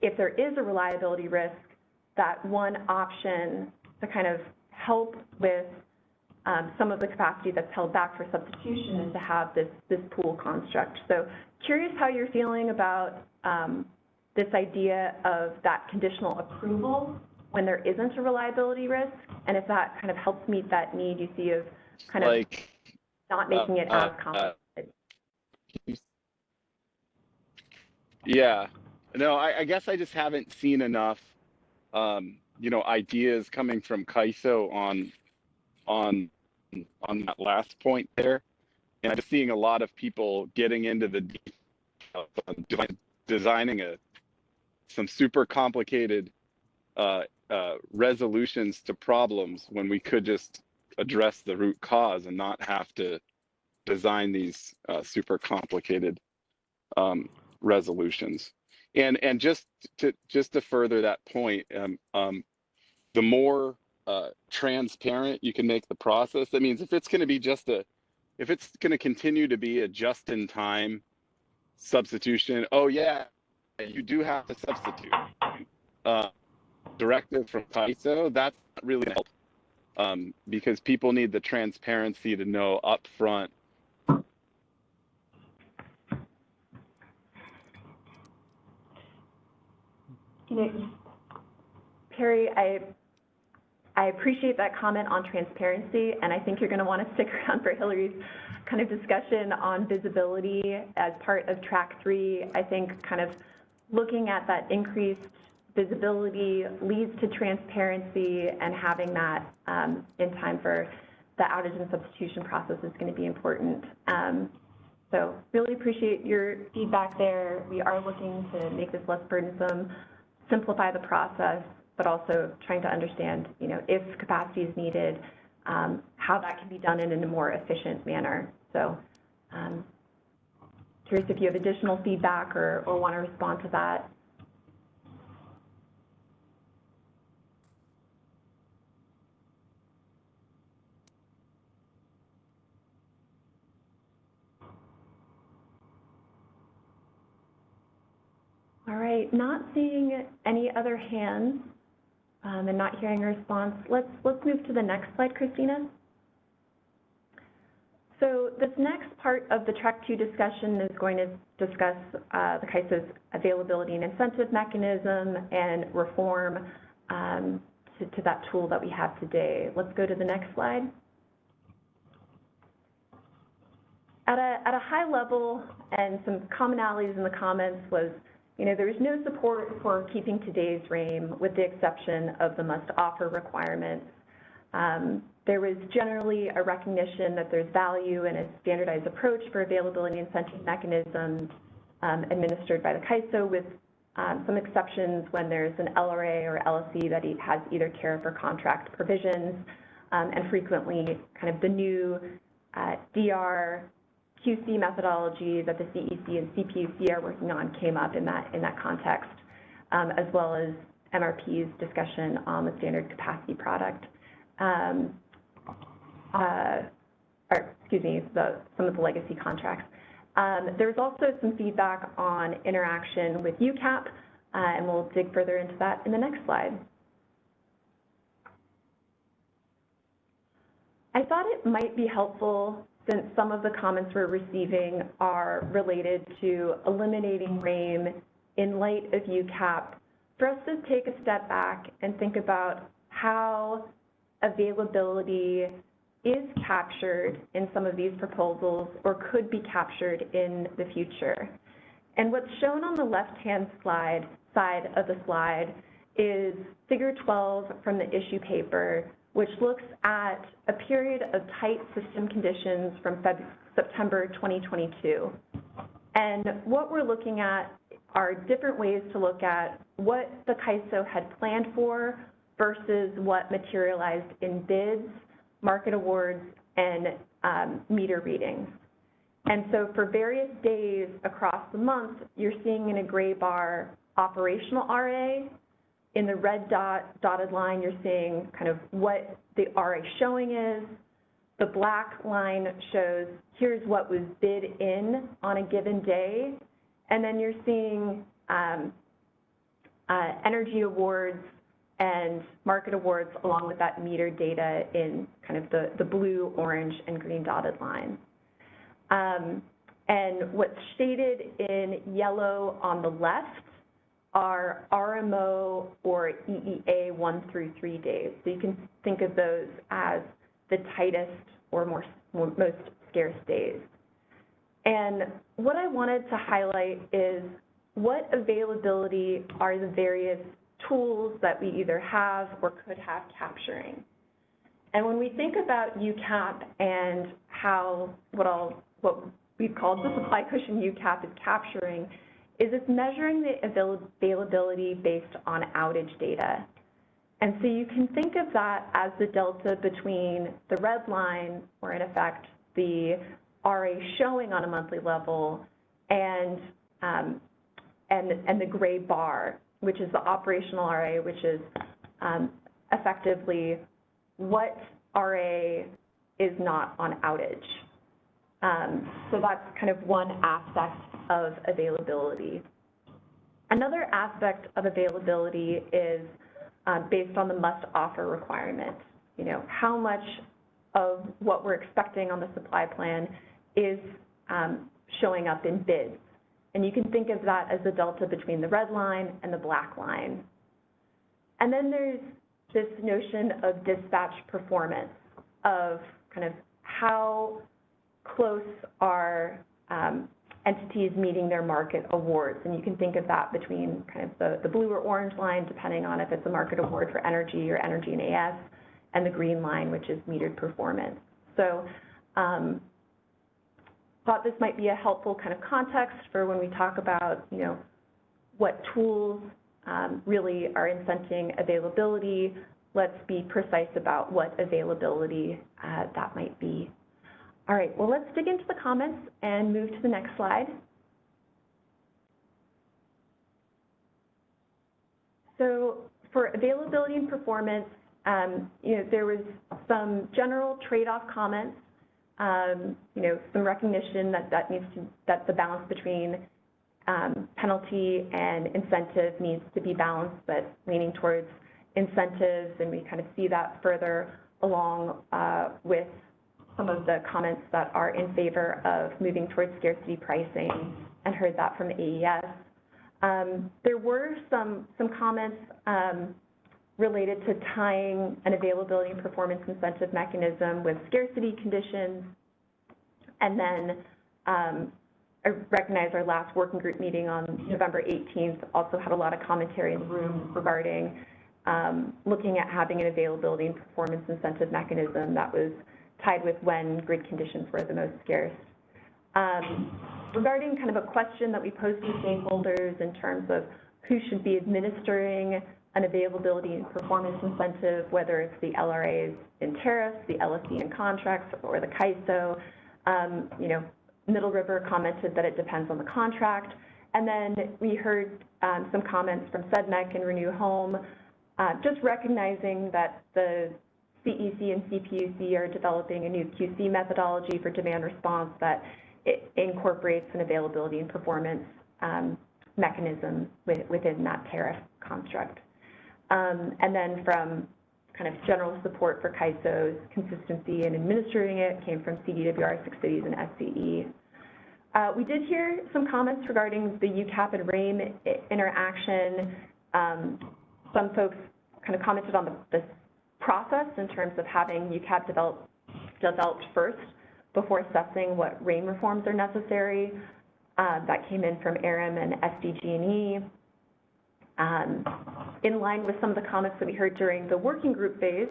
S1: if there is a reliability risk, that one option to kind of help with some of the capacity that's held back for substitution is to have this pool construct. So curious how you're feeling about this idea of that conditional approval when there isn't a reliability risk, and if that kind of helps meet that need you see of kind of not making it as complicated.
S13: Yeah, no, I guess I just haven't seen enough, ideas coming from CAISO on that last point there, and I'm just seeing a lot of people getting into the details of designing some super complicated resolutions to problems when we could just address the root cause and not have to design these super complicated resolutions. And just to further that point, the more transparent you can make the process, that means if it's going to be if it's going to continue to be a just-in-time substitution, oh yeah, you do have to substitute. Directive from CAISO, that's not really going to help, because people need the transparency to know up front.
S1: Perry, I appreciate that comment on transparency, and I think you're going to want to stick around for Hillary's kind of discussion on visibility as part of track 3. I think kind of looking at that increased visibility leads to transparency, and having that in time for the outage and substitution process is going to be important. So really appreciate your feedback there. We are looking to make this less burdensome, simplify the process, but also trying to understand, if capacity is needed, how that can be done in a more efficient manner. So curious if you have additional feedback or want to respond to that. All right, not seeing any other hands and not hearing a response. Let's move to the next slide, Christina. So this next part of the Track 2 discussion is going to discuss the CAISO's availability and incentive mechanism and reform to that tool that we have today. Let's go to the next slide. At a high level, and some commonalities in the comments was, there was no support for keeping today's RAIM with the exception of the must-offer requirements. There was generally a recognition that there's value in a standardized approach for availability incentive mechanisms administered by the CAISO, with some exceptions when there's an LRA or LSE that has either tariff or contract provisions, and frequently kind of the new DR QC methodology that the CEC and CPUC are working on came up in that context, as well as MRP's discussion on the standard capacity product. Some of the legacy contracts. There's also some feedback on interaction with UCAP, and we'll dig further into that in the next slide. I thought it might be helpful, since some of the comments we're receiving are related to eliminating RAIM in light of UCAP, for us to take a step back and think about how availability is captured in some of these proposals or could be captured in the future. And what's shown on the left-hand side of the slide is figure 12 from the issue paper, which looks at a period of tight system conditions from September 2022. And what we're looking at are different ways to look at what the CAISO had planned for versus what materialized in bids, market awards, and meter readings. And so for various days across the month, you're seeing in a gray bar operational RA. In the red dotted line, you're seeing kind of what the RA showing is. The black line shows here's what was bid in on a given day. And then you're seeing energy awards and market awards along with that meter data in kind of the blue, orange, and green dotted lines. And what's shaded in yellow on the left are RMO or EEA 1 through 3 days. So you can think of those as the tightest or most scarce days. And what I wanted to highlight is what availability are the various tools that we either have or could have capturing. And when we think about UCAP and how what we've called the supply cushion UCAP is capturing, is it's measuring the availability based on outage data. And so you can think of that as the delta between the red line, or in effect, the RA showing on a monthly level, and the gray bar, which is the operational RA, which is effectively what RA is not on outage. So that's kind of one aspect of availability. Another aspect of availability is based on the must-offer requirement. How much of what we're expecting on the supply plan is showing up in bids. And you can think of that as the delta between the red line and the black line. And then there's this notion of dispatch performance, of kind of how close are entities meeting their market awards. And you can think of that between kind of the blue or orange line, depending on if it's a market award for energy or energy and AS, and the green line, which is metered performance. So thought this might be a helpful kind of context for when we talk about, what tools really are incenting availability. Let's be precise about what availability that might be. All right, well, let's dig into the comments and move to the next slide. So for availability and performance, there was some general trade-off comments, some recognition that the balance between penalty and incentive needs to be balanced, but leaning towards incentives, and we kind of see that further along with some of the comments that are in favor of moving towards scarcity pricing, and heard that from AES. There were some comments related to tying an availability and performance incentive mechanism with scarcity conditions. And then I recognize our last working group meeting on November 18th also had a lot of commentary in the room regarding looking at having an availability and performance incentive mechanism that was tied with when grid conditions were the most scarce. Regarding kind of a question that we posed to stakeholders in terms of who should be administering an availability and performance incentive, whether it's the LRAs in tariffs, the LSE in contracts, or the CAISO, you know, Middle River commented that it depends on the contract. And then we heard some comments from SEDMEC and Renew Home, just recognizing that the CEC and CPUC are developing a new QC methodology for demand response that it incorporates an availability and performance mechanism within that tariff construct. And then from kind of general support for CAISO's consistency in administering it came from CDWR, 6 Cities, and SCE. We did hear some comments regarding the UCAP and RAIM interaction. Some folks kind of commented on the process in terms of having UCAP developed first before assessing what RAIM reforms are necessary. That came in from ARIM and SDG&E. In line with some of the comments that we heard during the working group phase,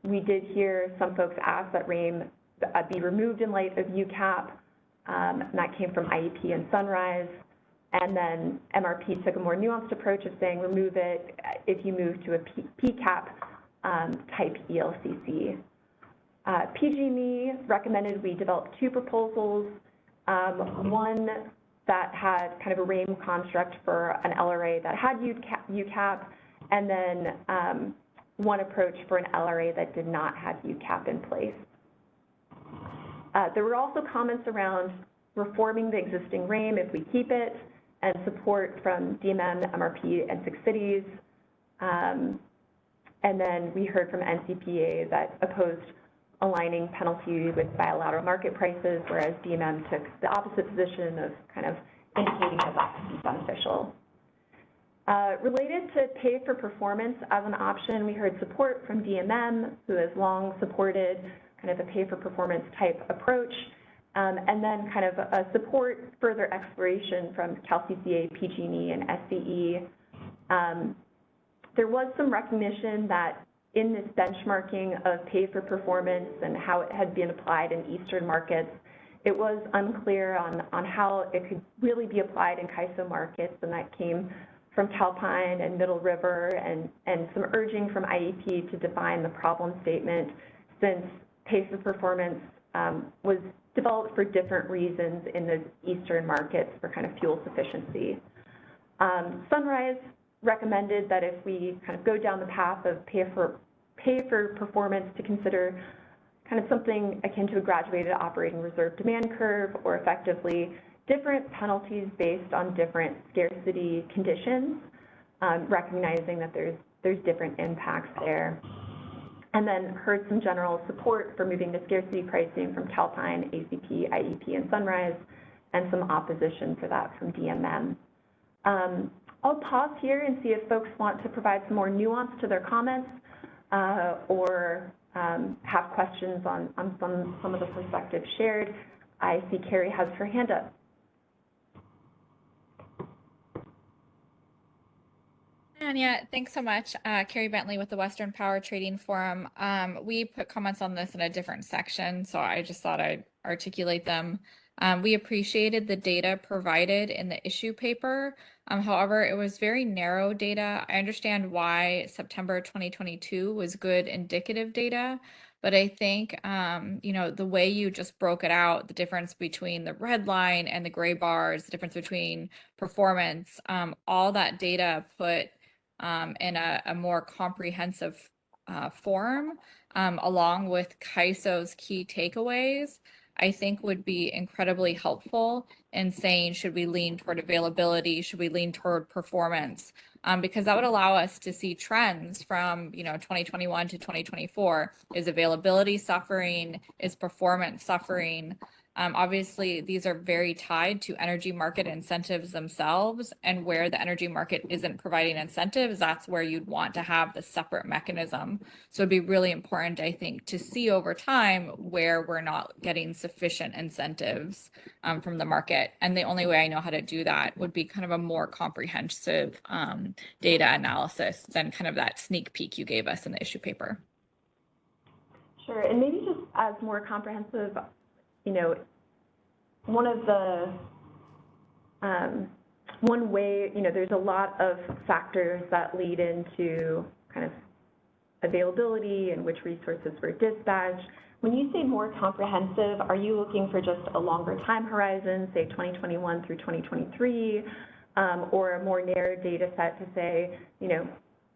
S1: we did hear some folks ask that RAIM be removed in light of UCAP, and that came from IEP and Sunrise. And then MRP took a more nuanced approach of saying remove it if you move to a PCAP type ELCC. PG&E recommended we develop 2 proposals, one that had kind of a RAIM construct for an LRA that had UCAP, and then one approach for an LRA that did not have UCAP in place. There were also comments around reforming the existing RAIM if we keep it, and support from DMM, MRP, and 6 Cities. And then we heard from NCPA that opposed aligning penalty with bilateral market prices, whereas DMM took the opposite position of kind of indicating that that could be beneficial. Related to pay for performance as an option, we heard support from DMM, who has long supported kind of a pay for performance type approach, and then kind of a support further exploration from CalCCA, PG&E, and SCE. There was some recognition that in this benchmarking of pay for performance and how it had been applied in Eastern markets, it was unclear on how it could really be applied in CAISO markets, and that came from Calpine and Middle River, and some urging from IEP to define the problem statement, since pay for performance was developed for different reasons in the Eastern markets for kind of fuel sufficiency. Sunrise recommended that if we kind of go down the path of pay for performance, to consider kind of something akin to a graduated operating reserve demand curve, or effectively different penalties based on different scarcity conditions, recognizing that there's different impacts there. And then heard some general support for moving to scarcity pricing from Calpine, ACP, IEP, and Sunrise, and some opposition for that from DMM. I'll pause here and see if folks want to provide some more nuance to their comments, or have questions on some of the perspectives shared. I see Carrie has her hand up.
S4: And yeah, thanks so much. Carrie Bentley with the Western Power Trading Forum. We put comments on this in a different section, so I just thought I'd articulate them. We appreciated the data provided in the issue paper. However, it was very narrow data. I understand why September 2022 was good indicative data, but I think, you know, the way you just broke it out, the difference between the red line and the gray bars, the difference between performance, all that data put in a more comprehensive form, along with CAISO's key takeaways, I think would be incredibly helpful in saying, should we lean toward availability? Should we lean toward performance? Because that would allow us to see trends from, 2021 to 2024. Is availability suffering? Is performance suffering? Obviously, these are very tied to energy market incentives themselves, and where the energy market isn't providing incentives, that's where you'd want to have the separate mechanism. So it'd be really important, I think, to see over time where we're not getting sufficient incentives from the market. And the only way I know how to do that would be kind of a more comprehensive data analysis than kind of that sneak peek you gave us in the issue paper.
S1: Sure, and maybe just as more comprehensive, one of the, one way, there's a lot of factors that lead into kind of availability and which resources were dispatched. When you say more comprehensive, are you looking for just a longer time horizon, say 2021 through 2023, or a more narrow data set to say,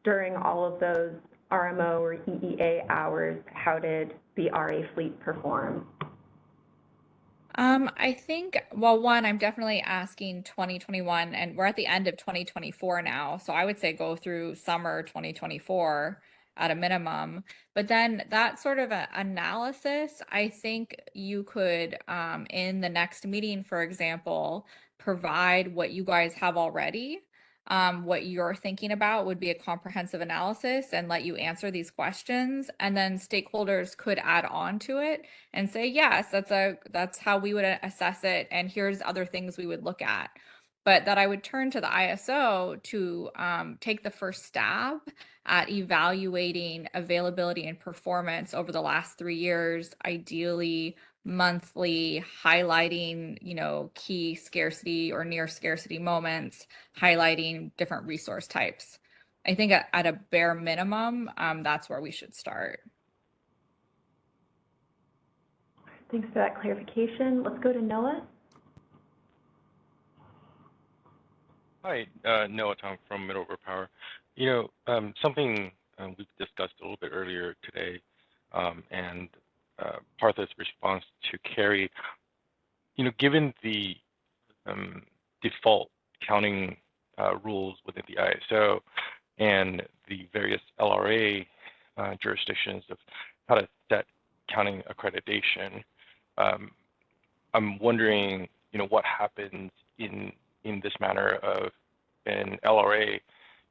S1: during all of those RMO or EEA hours, how did the RA fleet perform?
S4: I think, well, one, I'm definitely asking 2021, and we're at the end of 2024 now. So I would say go through summer 2024 at a minimum. But then that sort of analysis, I think you could, in the next meeting, for example, provide what you guys have already. What you're thinking about would be a comprehensive analysis and let you answer these questions. And then stakeholders could add on to it and say, yes, that's how we would assess it. And here's other things we would look at. But that I would turn to the ISO to take the first stab at evaluating availability and performance over the last 3 years, ideally monthly, highlighting, key scarcity or near scarcity moments, highlighting different resource types. I think at a bare minimum, that's where we should start.
S1: Thanks for that clarification. Let's go to Noah.
S12: Hi, Noah Tong from Middle-River Power. Something we've discussed a little bit earlier today, and Partha's response to Carrie, given the default counting rules within the ISO and the various LRA jurisdictions of how to set counting accreditation, I'm wondering, what happens in this manner of an LRA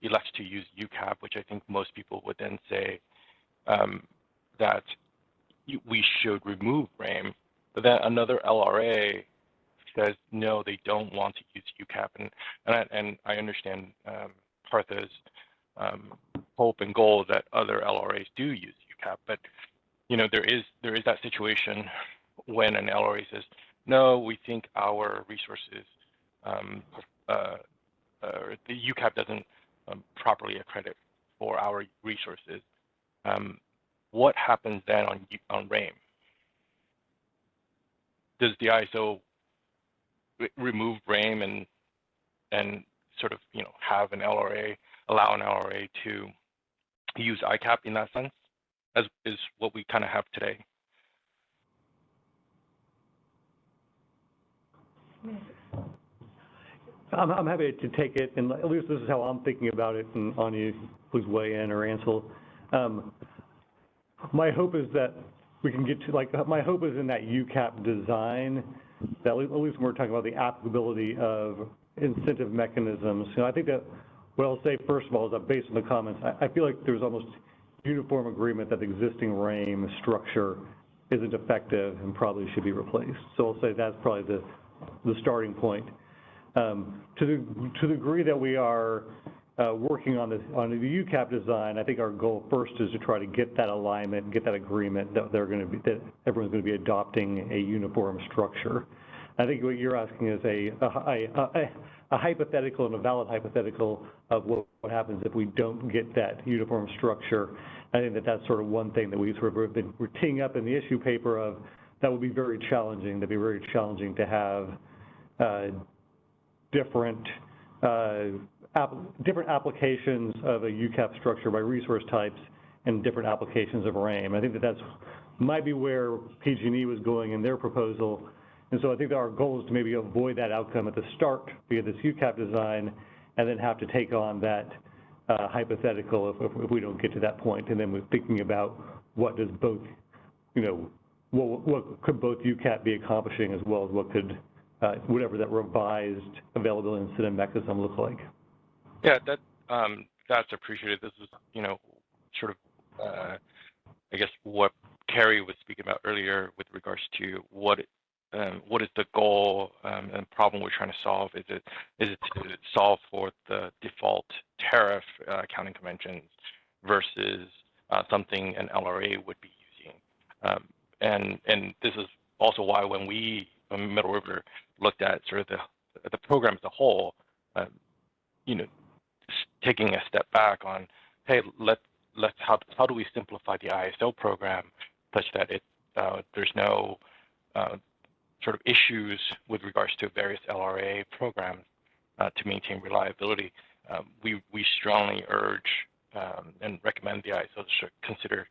S12: elects to use UCAP, which I think most people would then say that we should remove RAIM, but then another LRA says no, they don't want to use UCAP, and I understand Partha's hope and goal that other LRAs do use UCAP, but there is that situation when an LRA says no, we think our resources the UCAP doesn't properly accredit for our resources. What happens then on RAIM? Does the ISO remove RAIM and sort of have an LRA, allow an LRA to use ICAP in that sense, as is what we kind of have today?
S2: I'm happy to take it, and at least this is how I'm thinking about it, and Anya, please weigh in, or Ansel. My hope is that we can get to, my hope is in that UCAP design, that at least when we're talking about the applicability of incentive mechanisms. I think that what I'll say, first of all, is that based on the comments, I feel like there's almost uniform agreement that the existing RAIM structure isn't effective and probably should be replaced. So I'll say that's probably the starting point. To the degree that we are working on the UCAP design, I think our goal first is to try to get that alignment, get that agreement that that everyone's going to be adopting a uniform structure. I think what you're asking is a hypothetical and a valid hypothetical of what happens if we don't get that uniform structure. I think that's sort of one thing that we're teeing up in the issue paper of that would be very challenging. That'd be very challenging to have different applications of a UCAP structure by resource types and different applications of RAIM. I think that's might be where PG&E was going in their proposal. And so I think that our goal is to maybe avoid that outcome at the start via this UCAP design, and then have to take on that hypothetical if we don't get to that point. And then we're thinking about what does both, you know, what could both UCAP be accomplishing as well as what could, whatever that revised availability incentive mechanism look like.
S12: Yeah, that's appreciated. This is, you know, sort of, I guess what Carrie was speaking about earlier with regards to what is the goal and problem we're trying to solve? Is it to solve for the default tariff accounting conventions versus something an LRA would be using? And this is also why when we, Middle River, looked at sort of the program as a whole, you know, taking a step back on, hey, how do we simplify the ISO program such that there's no sort of issues with regards to various LRA programs to maintain reliability. We strongly urge and recommend the ISO should consider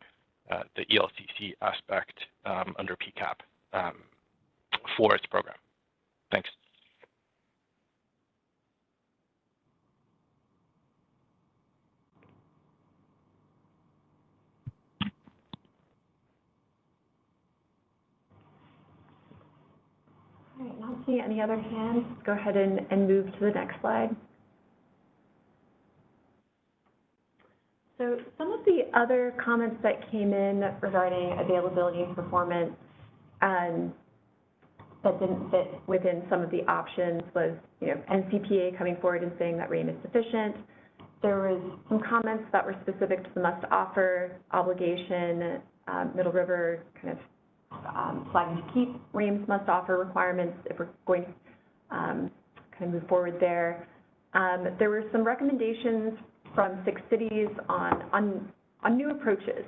S12: the ELCC aspect under PCAP for its program. Thanks.
S1: All right, not seeing any other hands. Let's go ahead and move to the next slide. So some of the other comments that came in regarding availability and performance that didn't fit within some of the options was, you know, NCPA coming forward and saying that RAIM is sufficient. There was some comments that were specific to the must-offer obligation, Middle River kind of flagging to keep RAIM's must-offer requirements if we're going to kind of move forward there. There were some recommendations from 6 cities on new approaches.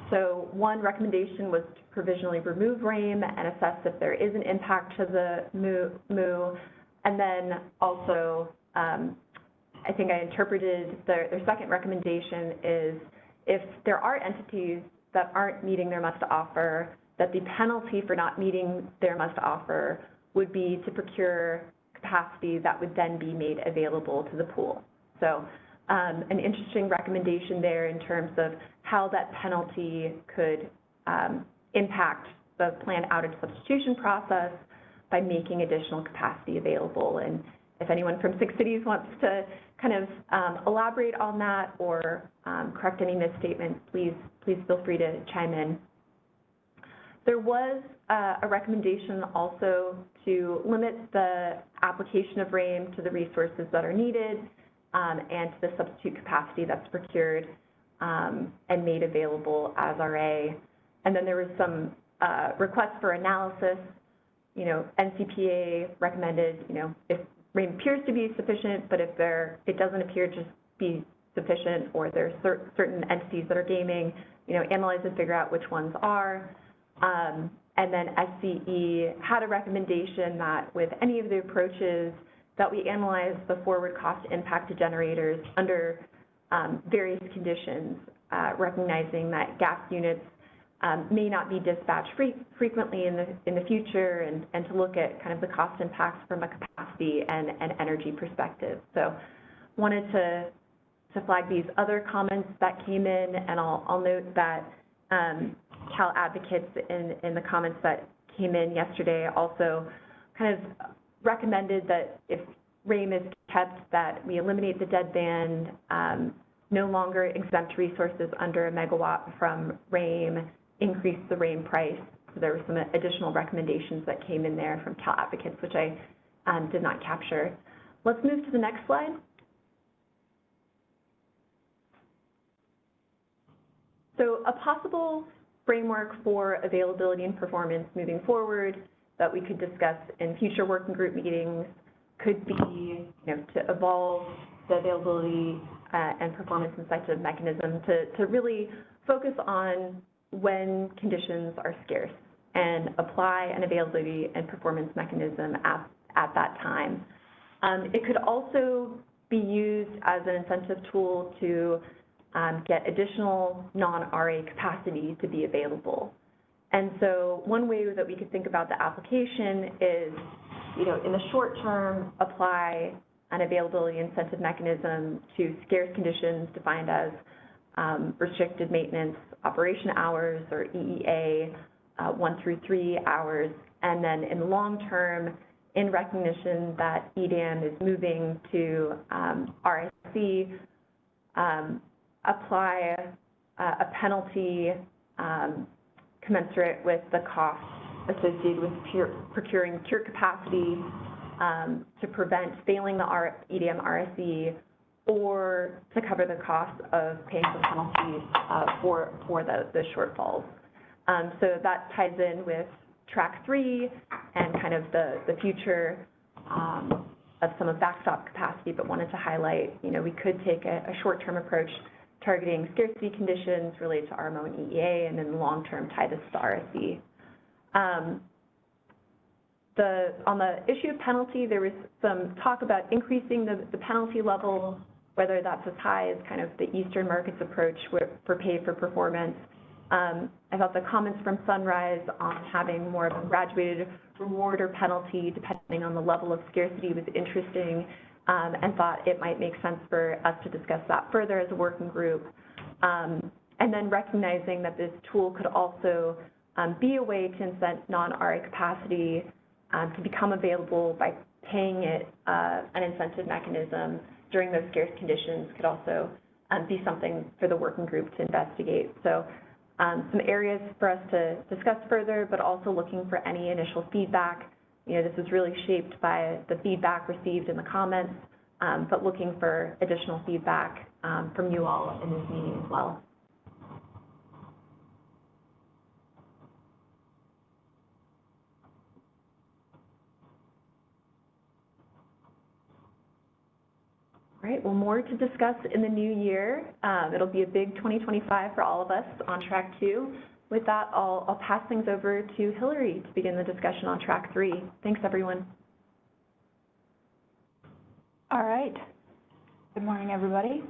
S1: So one recommendation was to provisionally remove RAIM and assess if there is an impact to the MOO. And then also, I think I interpreted their second recommendation is if there are entities that aren't meeting their must-offer, that the penalty for not meeting their must-offer would be to procure capacity that would then be made available to the pool. So an interesting recommendation there in terms of how that penalty could impact the planned outage substitution process by making additional capacity available. And if anyone from 6 cities wants to kind of elaborate on that or correct any misstatements, please feel free to chime in. There was a recommendation also to limit the application of RAIM to the resources that are needed and to the substitute capacity that's procured and made available as RA. And then there was some requests for analysis. You know, NCPA recommended, you know, if RAIM appears to be sufficient, but if it doesn't appear to be sufficient or there's certain entities that are gaming, you know, analyze and figure out which ones are. And then SCE had a recommendation that with any of the approaches that we analyze the forward cost impact to generators under various conditions, recognizing that gas units may not be dispatched frequently in the future, and to look at kind of the cost impacts from a capacity and energy perspective. So wanted to flag these other comments that came in, and I'll note that Cal Advocates in the comments that came in yesterday also kind of recommended that if RAIM is kept, that we eliminate the deadband, no longer exempt resources under a megawatt from RAIM, increase the RAIM price. So there were some additional recommendations that came in there from Cal Advocates, which I did not capture. Let's move to the next slide. So a possible framework for availability and performance moving forward that we could discuss in future working group meetings could be, you know, to evolve the availability and performance incentive mechanism to really focus on when conditions are scarce and apply an availability and performance mechanism at that time. It could also be used as an incentive tool to get additional non-RA capacity to be available. And so one way that we could think about the application is, you know, in the short term, apply an availability incentive mechanism to scarce conditions defined as restricted maintenance operation hours, or EEA, 1 through 3 hours. And then in the long term, in recognition that EDAM is moving to RSC, apply a penalty commensurate with the costs associated with procuring cure capacity to prevent failing the EDM RSE, or to cover the cost of paying the penalties for the shortfalls. So that ties in with track 3 and kind of the future of some of backstop capacity, but wanted to highlight, you know, we could take a short-term approach targeting scarcity conditions related to RMO and EEA, and in the long term tie this to RSE. On the issue of penalty, there was some talk about increasing the penalty level, whether that's as high as kind of the Eastern markets approach for pay for performance. I thought the comments from Sunrise on having more of a graduated reward or penalty depending on the level of scarcity was interesting, and thought it might make sense for us to discuss that further as a working group. And then recognizing that this tool could also be a way to incent non-RA capacity to become available by paying it an incentive mechanism during those scarce conditions could also be something for the working group to investigate. So some areas for us to discuss further, but also looking for any initial feedback. You know, this was really shaped by the feedback received in the comments, but looking for additional feedback from you all in this meeting as well. All right, well, more to discuss in the new year. It'll be a big 2025 for all of us on track 2. With that, I'll pass things over to Hillary to begin the discussion on track 3. Thanks, everyone.
S14: All right. Good morning, everybody.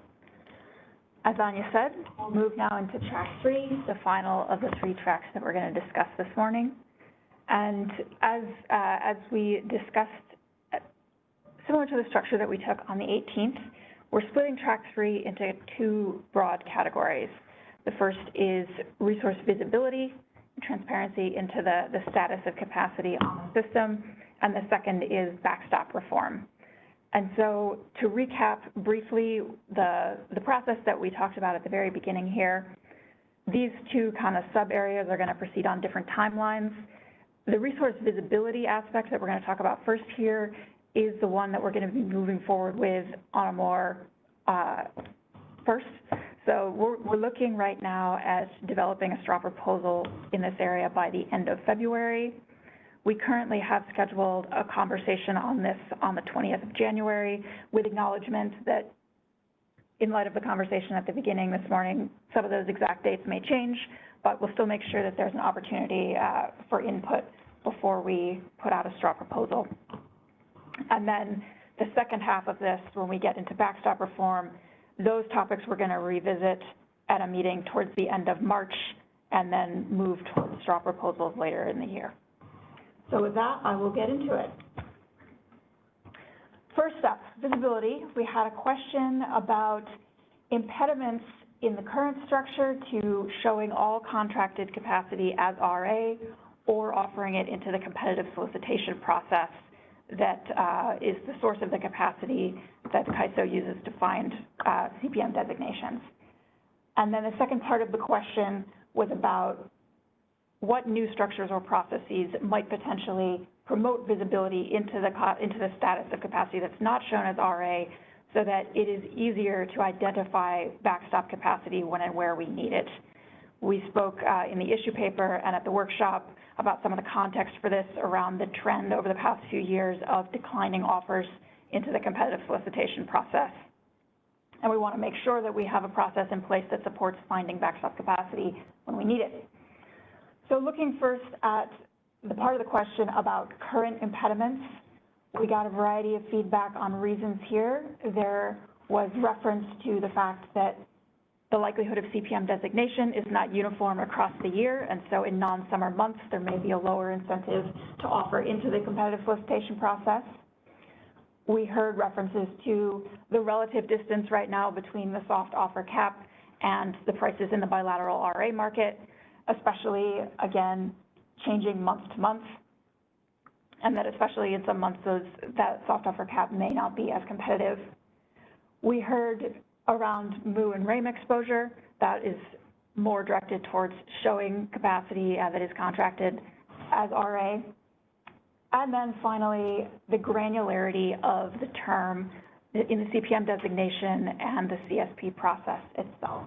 S14: As Anya said, we'll move now into track 3, the final of the 3 tracks that we're going to discuss this morning. And as we discussed, similar to the structure that we took on the 18th, we're splitting track 3 into 2 broad categories. The first is resource visibility, transparency into the status of capacity on the system, and the second is backstop reform. And so to recap briefly the process that we talked about at the very beginning here, these 2 kind of sub-areas are going to proceed on different timelines. The resource visibility aspect that we're going to talk about first here is the one that we're going to be moving forward with on a more first. So we're looking right now at developing a straw proposal in this area by the end of February. We currently have scheduled a conversation on this on the 20th of January with acknowledgement that in light of the conversation at the beginning this morning, some of those exact dates may change, but we'll still make sure that there's an opportunity for input before we put out a straw proposal. And then the second half of this, when we get into backstop reform, those topics we're going to revisit at a meeting towards the end of March and then move towards straw proposals later in the year. So with that, I will get into it. First up, visibility. We had a question about impediments in the current structure to showing all contracted capacity as RA or offering it into the competitive solicitation process that is the source of the capacity that CAISO uses to find CPM designations. And then the second part of the question was about what new structures or processes might potentially promote visibility into the status of capacity that's not shown as RA, so that it is easier to identify backstop capacity when and where we need it. We spoke in the issue paper and at the workshop about some of the context for this around the trend over the past few years of declining offers into the competitive solicitation process. And we want to make sure that we have a process in place that supports finding backstop capacity when we need it. So looking first at the part of the question about current impediments, we got a variety of feedback on reasons here. There was reference to the fact that The likelihood of CPM designation is not uniform across the year, and so in non-summer months, there may be a lower incentive to offer into the competitive solicitation process. We heard references to the relative distance right now between the soft offer cap and the prices in the bilateral RA market, especially, again, changing month to month, and that especially in some months, that soft offer cap may not be as competitive. We heard around MU and RAIM exposure that is more directed towards showing capacity that is contracted as RA. And then finally, the granularity of the term in the CPM designation and the CSP process itself.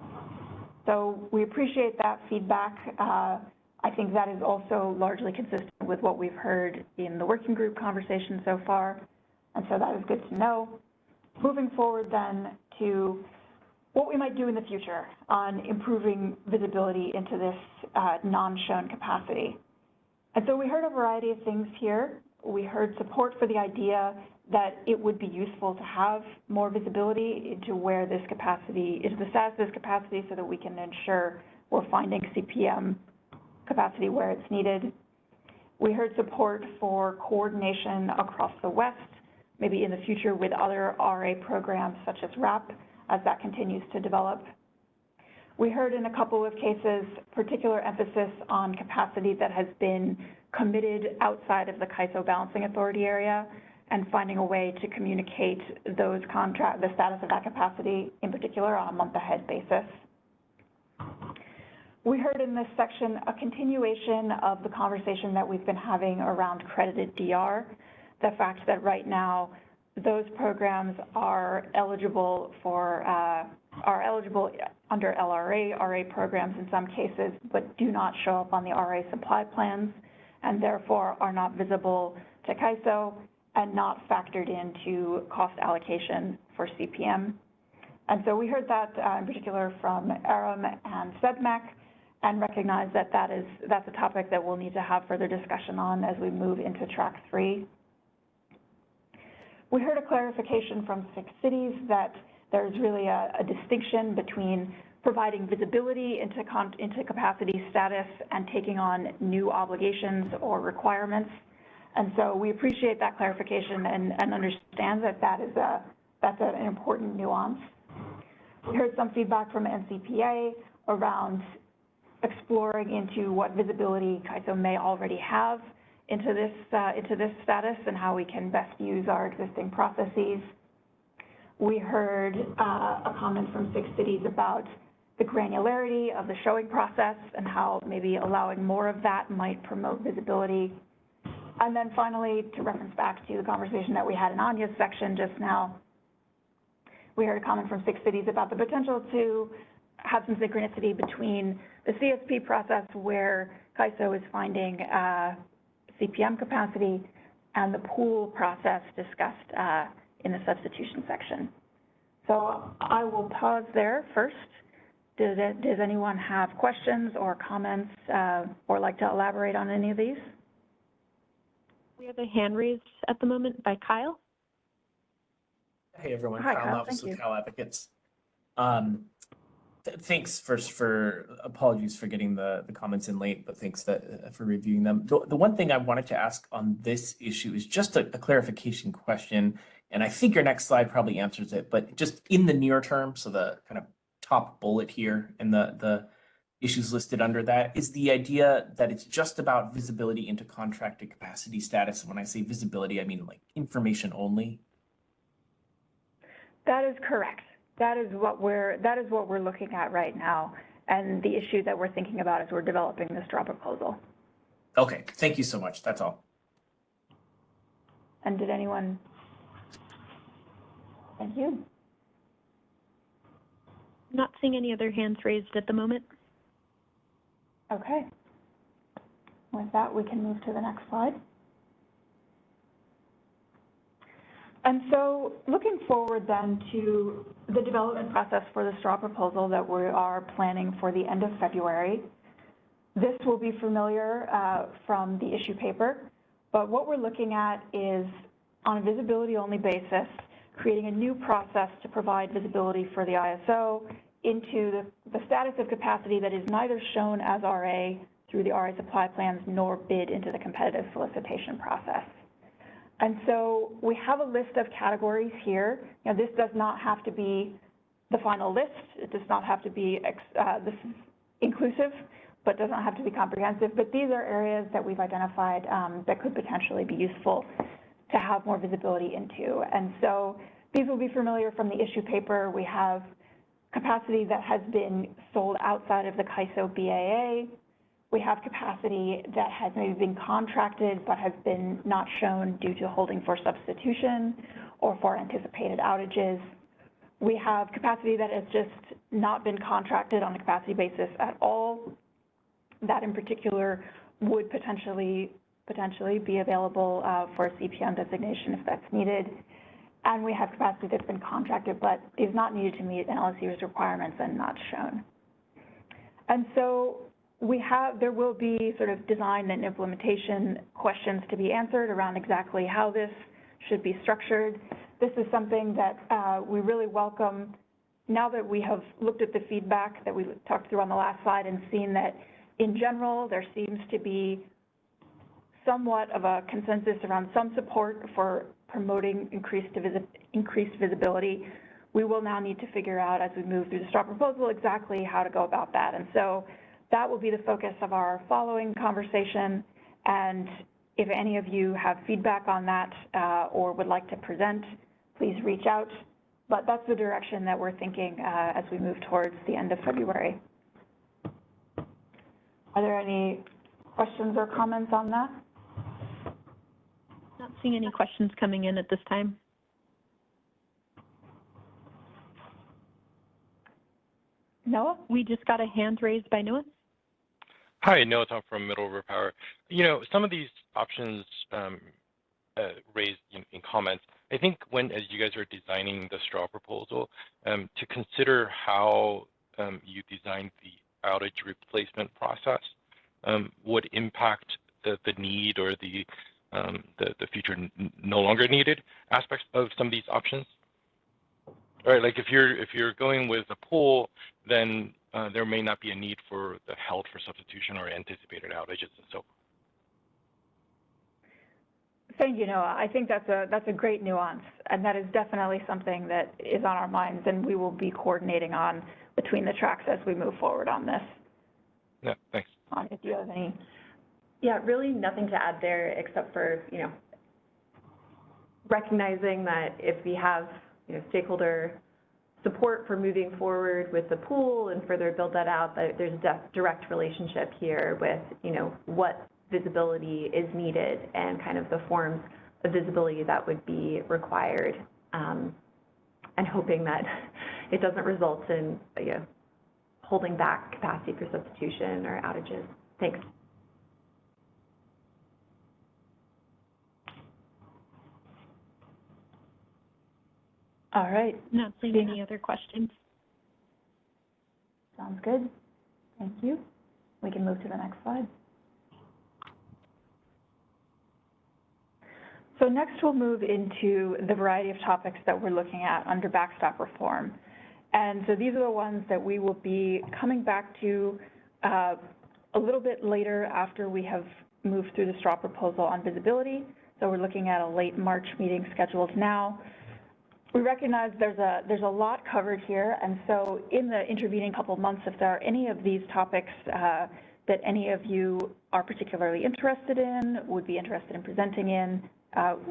S14: So we appreciate that feedback. I think that is also largely consistent with what we've heard in the working group conversation so far, and so that is good to know. Moving forward then to what we might do in the future on improving visibility into this non-shown capacity. And so we heard a variety of things here. We heard support for the idea that it would be useful to have more visibility into where this capacity is, the status of this capacity, so that we can ensure we're finding CPM capacity where it's needed. We heard support for coordination across the West, maybe in the future with other RA programs such as RAP, as that continues to develop. We heard in a couple of cases particular emphasis on capacity that has been committed outside of the CAISO balancing authority area, and finding a way to communicate the status of that capacity, in particular on a month-ahead basis. We heard in this section a continuation of the conversation that we've been having around credited DR, the fact that right now those programs are eligible under LRA, RA programs in some cases, but do not show up on the RA supply plans, and therefore are not visible to CAISO and not factored into cost allocation for CPM. And so we heard that in particular from ARAM and SEDMAC, and recognize that that's a topic that we'll need to have further discussion on as we move into track 3. We heard a clarification from 6 cities that there's really a distinction between providing visibility into capacity status and taking on new obligations or requirements. And so we appreciate that clarification and understand that that's an important nuance. We heard some feedback from NCPA around exploring into what visibility CAISO may already have into this status and how we can best use our existing processes. We heard a comment from 6 cities about the granularity of the showing process and how maybe allowing more of that might promote visibility. And then finally, to reference back to the conversation that we had in Anya's section just now, we heard a comment from 6 cities about the potential to have some synchronicity between the CSP process where CAISO is finding CPM capacity and the pool process discussed in the substitution section. So I will pause there first. Does anyone have questions or comments or like to elaborate on any of these?
S10: We have a hand raised at the moment by Kyle.
S15: Hey everyone,
S14: Hi,
S15: Kyle
S14: Kyle.
S15: Novice
S14: Thank
S15: with
S14: you.
S15: Cal Advocates. Thanks first for apologies for getting the comments in late, but thanks for reviewing them. The one thing I wanted to ask on this issue is just a clarification question, and I think your next slide probably answers it, but just in the near term, so the kind of top bullet here and the issues listed under that, is the idea that it's just about visibility into contracted capacity status. And when I say visibility, I mean like information only.
S14: That is correct. That is what we're looking at right now, and the issue that we're thinking about as we're developing this draw proposal.
S15: Okay, thank you so much. That's all.
S14: And did anyone? Thank you.
S10: Not seeing any other hands raised at the moment.
S14: Okay. With that, we can move to the next slide. And so looking forward then to the development process for the straw proposal that we are planning for the end of February. This will be familiar from the issue paper, but what we're looking at is on a visibility only basis, creating a new process to provide visibility for the ISO into the status of capacity that is neither shown as RA through the RA supply plans nor bid into the competitive solicitation process. And so we have a list of categories here. Now, this does not have to be the final list. It does not have to be this is inclusive, but does not have to be comprehensive. But these are areas that we've identified that could potentially be useful to have more visibility into. And so these will be familiar from the issue paper. We have capacity that has been sold outside of the CAISO BAA. We have capacity that has maybe been contracted but has been not shown due to holding for substitution or for anticipated outages. We have capacity that has just not been contracted on a capacity basis at all. That in particular would potentially be available for a CPM designation if that's needed. And we have capacity that's been contracted but is not needed to meet NLSU's requirements and not shown. And so there will be sort of design and implementation questions to be answered around exactly how this should be structured. This is something that we really welcome now that we have looked at the feedback that we talked through on the last slide and seen that in general there seems to be somewhat of a consensus around some support for promoting increased visibility. We will now need to figure out as we move through the straw proposal exactly how to go about that. And so that will be the focus of our following conversation. And if any of you have feedback on that or would like to present, please reach out. But that's the direction that we're thinking as we move towards the end of February. Are there any questions or comments on that?
S10: Not seeing any questions coming in at this time.
S14: Noah?
S10: We just got a hand raised by Noah.
S12: Hi, Noah Tom from Middle River Power. You know, some of these options raised in comments, I think as you guys are designing the straw proposal, to consider how you designed the outage replacement process would impact the need or the future no longer needed aspects of some of these options. All right, like if you're going with a pool, then there may not be a need for the held for substitution or anticipated outages and so forth.
S14: Thank you, Noah. I think that's a great nuance, and that is definitely something that is on our minds, and we will be coordinating on between the tracks as we move forward on this.
S12: Yeah, thanks.
S14: If you have any.
S1: Yeah, really nothing to add there except for, recognizing that if we have, stakeholder support for moving forward with the pool and further build that out, that there's a direct relationship here with, what visibility is needed and kind of the forms of visibility that would be required, and hoping that it doesn't result in, holding back capacity for substitution or outages. Thanks.
S14: All right.
S10: Not seeing any other questions.
S14: Sounds good. Thank you. We can move to the next slide. So next we'll move into the variety of topics that we're looking at under backstop reform. And so these are the ones that we will be coming back to a little bit later after we have moved through the straw proposal on visibility. So we're looking at a late March meeting scheduled now. We recognize there's a lot covered here, and so in the intervening couple of months, if there are any of these topics that any of you are particularly interested in, would be interested in presenting in,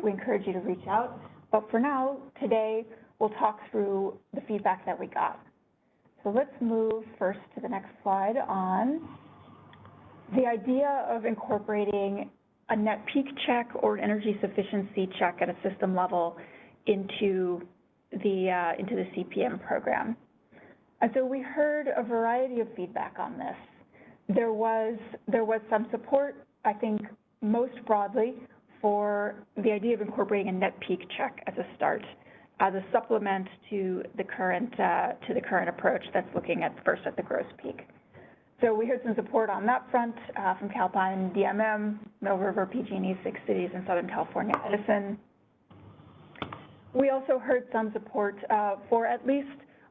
S14: we encourage you to reach out. But for now, today, we'll talk through the feedback that we got. So let's move first to the next slide on the idea of incorporating a net peak check or an energy sufficiency check at a system level into the CPM program. And so we heard a variety of feedback on this. There was some support, I think, most broadly for the idea of incorporating a net peak check as a start, as a supplement to the current approach that's looking at first at the gross peak. So we heard some support on that front from Calpine, DMM, Middle River, PG&E, 6 cities in Southern California, Edison. We also heard some support for at least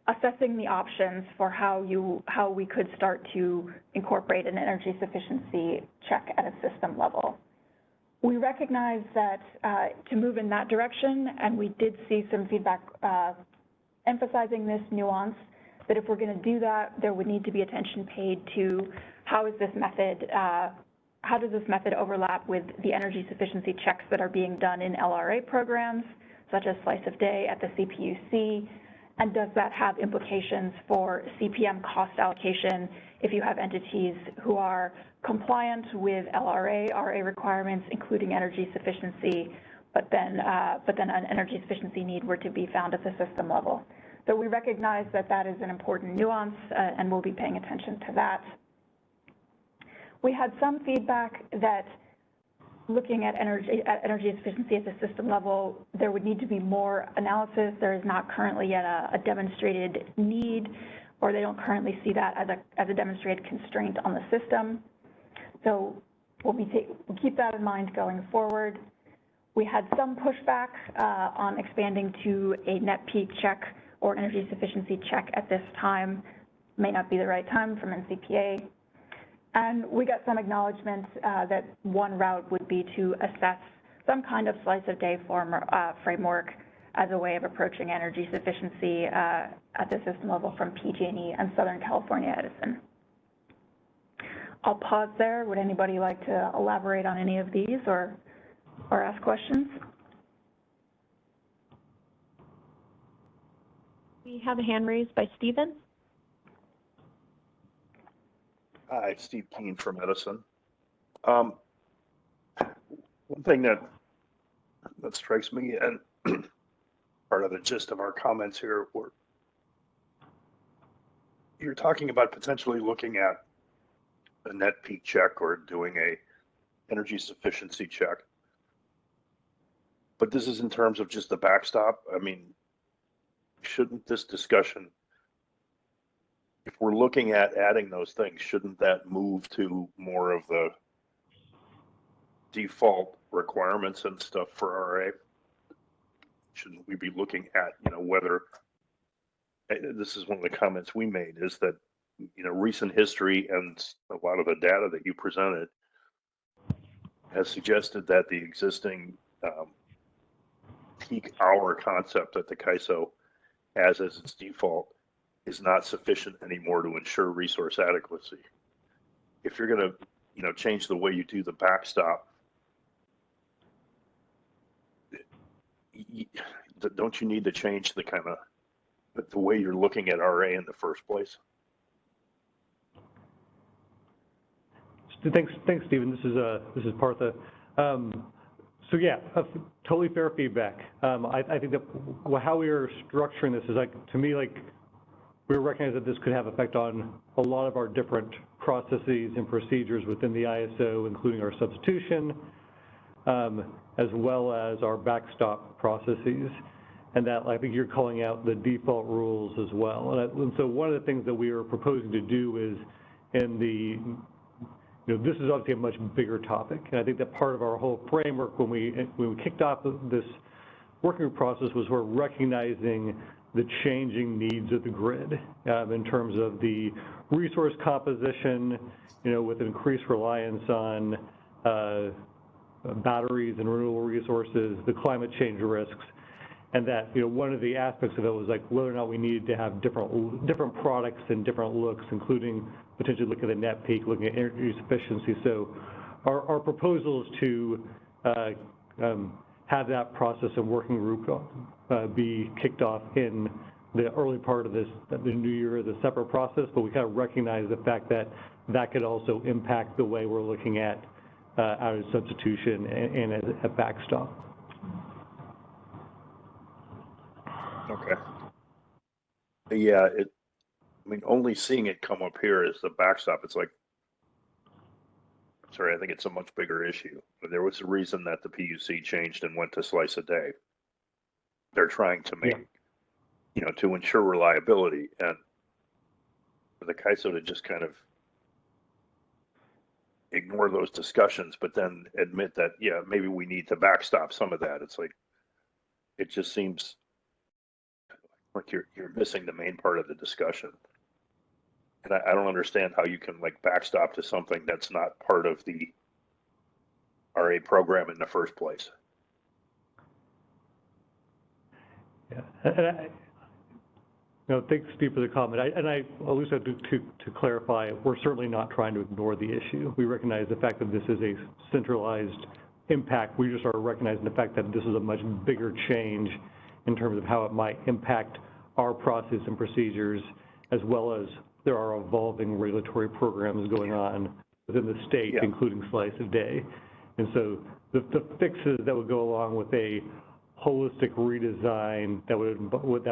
S14: assessing the options for how we could start to incorporate an energy sufficiency check at a system level. We recognize that to move in that direction, and we did see some feedback emphasizing this nuance, that if we're going to do that, there would need to be attention paid to how does this method overlap with the energy sufficiency checks that are being done in LRA programs, such as slice of day at the CPUC, and does that have implications for CPM cost allocation if you have entities who are compliant with LRA, RA requirements, including energy sufficiency, but then an energy sufficiency need were to be found at the system level. So we recognize that that is an important nuance, and we'll be paying attention to that. We had some feedback that looking at energy efficiency at the system level, there would need to be more analysis. There is not currently yet a demonstrated need, or they don't currently see that as a demonstrated constraint on the system. So we'll keep that in mind going forward. We had some pushback on expanding to a net peak check or energy sufficiency check at this time. May not be the right time from NCPA. And we got some acknowledgement that one route would be to assess some kind of slice of day framework as a way of approaching energy sufficiency at the system level from PG&E and Southern California Edison. I'll pause there. Would anybody like to elaborate on any of these or ask questions?
S10: We have a hand raised by Stephen.
S6: Hi, Steve Keene from Edison. One thing that strikes me, and part of the gist of our comments here, were you're talking about potentially looking at a net peak check or doing a energy sufficiency check. But this is in terms of just the backstop. I mean, shouldn't this discussion, if we're looking at adding those things, shouldn't that move to more of the default requirements and stuff for RA? Shouldn't we be looking at, whether, this is one of the comments we made, is that, recent history and a lot of the data that you presented has suggested that the existing peak hour concept that the CAISO has as its default is not sufficient anymore to ensure resource adequacy. If you're going to, change the way you do the backstop, don't you need to change the way you're looking at RA in the first place?
S2: Thanks, Stephen. This is Partha. So yeah, totally fair feedback. I think that how we are structuring this is to me, we recognize that this could have effect on a lot of our different processes and procedures within the ISO, including our substitution, as well as our backstop processes. And that I think you're calling out the default rules as well. And so one of the things that we are proposing to do is this is obviously a much bigger topic. And I think that part of our whole framework when we kicked off this working group process was we're recognizing the changing needs of the grid in terms of the resource composition, with increased reliance on batteries and renewable resources, the climate change risks, and that one of the aspects of it was whether or not we needed to have different products and different looks, including potentially looking at the net peak, looking at energy efficiency. So our proposal is to have that process and working group be kicked off in the early part of the new year as a separate process, but we kind of recognize the fact that that could also impact the way we're looking at outage substitution and as a backstop.
S6: Okay. Yeah, only seeing it come up here as the backstop, it's sorry, I think it's a much bigger issue. But there was a reason that the PUC changed and went to slice a day. They're trying to make, to ensure reliability, and for the CAISO to just kind of ignore those discussions, but then admit that, maybe we need to backstop some of that. It's it just seems like work, you're missing the main part of the discussion. And I don't understand how you can like backstop to something that's not part of the RA program in the first place.
S2: Yeah, and no, thanks, Steve, for the comment. At least to clarify, we're certainly not trying to ignore the issue. We recognize the fact that this is a centralized impact. We just are recognizing the fact that this is a much bigger change in terms of how it might impact our process and procedures, as well as there are evolving regulatory programs going on within the state, including slice of day. And so the fixes that would go along with a holistic redesign that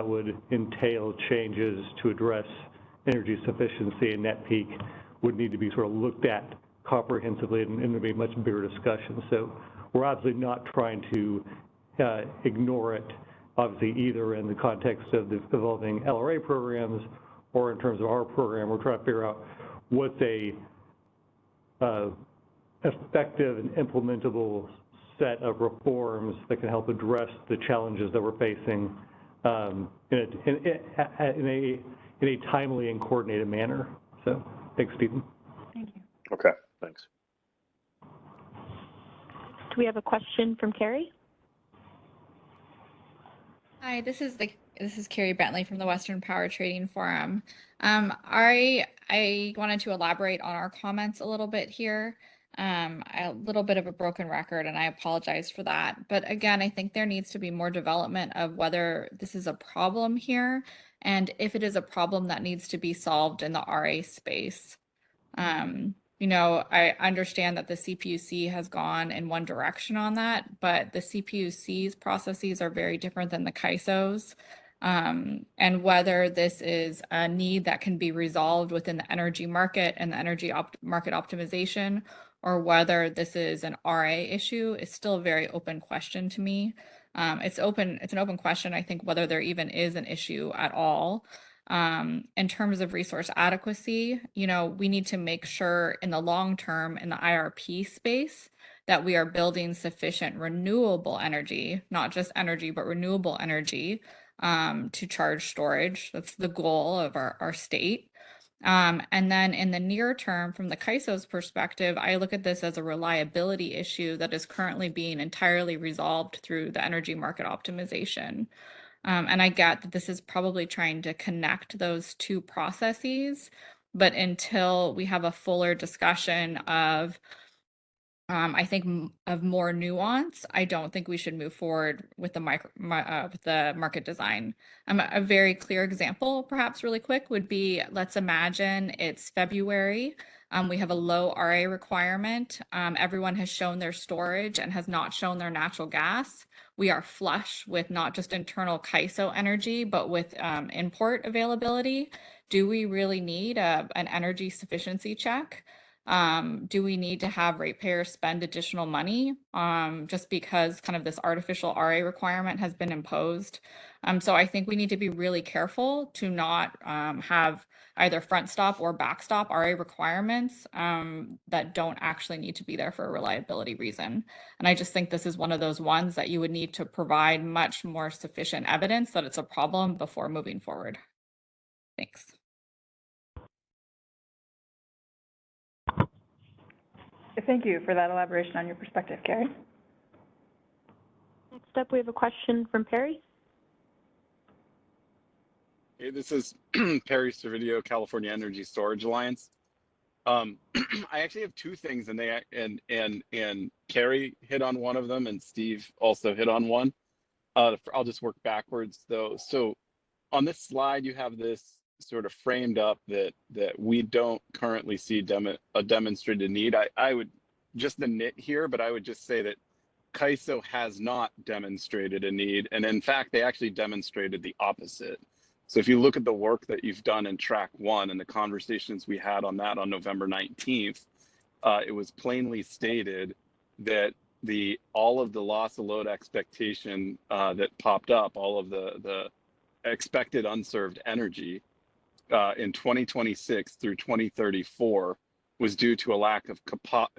S2: would entail changes to address energy sufficiency and net peak would need to be sort of looked at comprehensively, and there'd be a much bigger discussion. So we're obviously not trying to ignore it, obviously, either in the context of the evolving LRA programs or in terms of our program. We're trying to figure out what's a effective and implementable set of reforms that can help address the challenges that we're facing in a timely and coordinated manner. So thanks, Stephen.
S14: Thank you.
S6: Okay, thanks.
S10: Do we have a question from Carrie?
S4: Hi, this is Carrie Bentley from the Western Power Trading Forum. I wanted to elaborate on our comments a little bit here. A little bit of a broken record, and I apologize for that. But again, I think there needs to be more development of whether this is a problem here, and if it is a problem that needs to be solved in the RA space. I understand that the CPUC has gone in one direction on that, but the CPUC's processes are very different than the CAISO's. And whether this is a need that can be resolved within the energy market and the energy market optimization, or whether this is an RA issue is still a very open question to me. It's an open question, I think, whether there even is an issue at all. In terms of resource adequacy, we need to make sure in the long term in the IRP space that we are building sufficient renewable energy, not just energy, but renewable energy to charge storage. That's the goal of our state. And then in the near term, from the CAISO's perspective, I look at this as a reliability issue that is currently being entirely resolved through the energy market optimization. And I get that this is probably trying to connect those two processes, but until we have a fuller discussion of I think of more nuance, I don't think we should move forward with the market design. A very clear example, perhaps really quick, would be, let's imagine it's February. We have a low RA requirement. Everyone has shown their storage and has not shown their natural gas. We are flush with not just internal CAISO energy, but with import availability. Do we really need an energy sufficiency check? Do we need to have ratepayers spend additional money just because kind of this artificial RA requirement has been imposed? So I think we need to be really careful to not have either front stop or backstop RA requirements that don't actually need to be there for a reliability reason. And I just think this is one of those ones that you would need to provide much more sufficient evidence that it's a problem before moving forward. Thanks.
S14: Thank you for that elaboration on your perspective, Carrie.
S10: Next up, we have a question from Perry.
S13: Hey, this is Perry Servideo, California Energy Storage Alliance. I actually have two things, and Carrie hit on one of them, and Steve also hit on one. I'll just work backwards though. So on this slide, you have this sort of framed up that we don't currently see a demonstrated need. I would just the nit here, but I would just say that CAISO has not demonstrated a need, and in fact, they actually demonstrated the opposite. So if you look at the work that you've done in track 1 and the conversations we had on that on November 19th, it was plainly stated that all of the loss of load expectation that popped up, all of the expected unserved energy in 2026 through 2034 was due to a lack of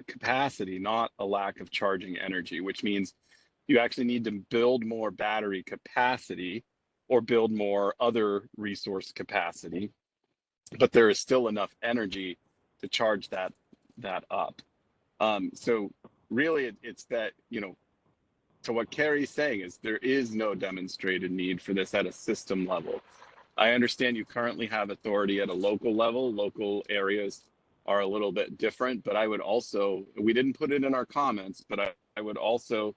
S13: capacity, not a lack of charging energy, which means you actually need to build more battery capacity or build more other resource capacity, but there is still enough energy to charge that up. So really it's that, you know, to what Carrie's saying is there is no demonstrated need for this at a system level. I understand you currently have authority at a local level. Local areas are a little bit different, but I would also, we didn't put it in our comments, but I would also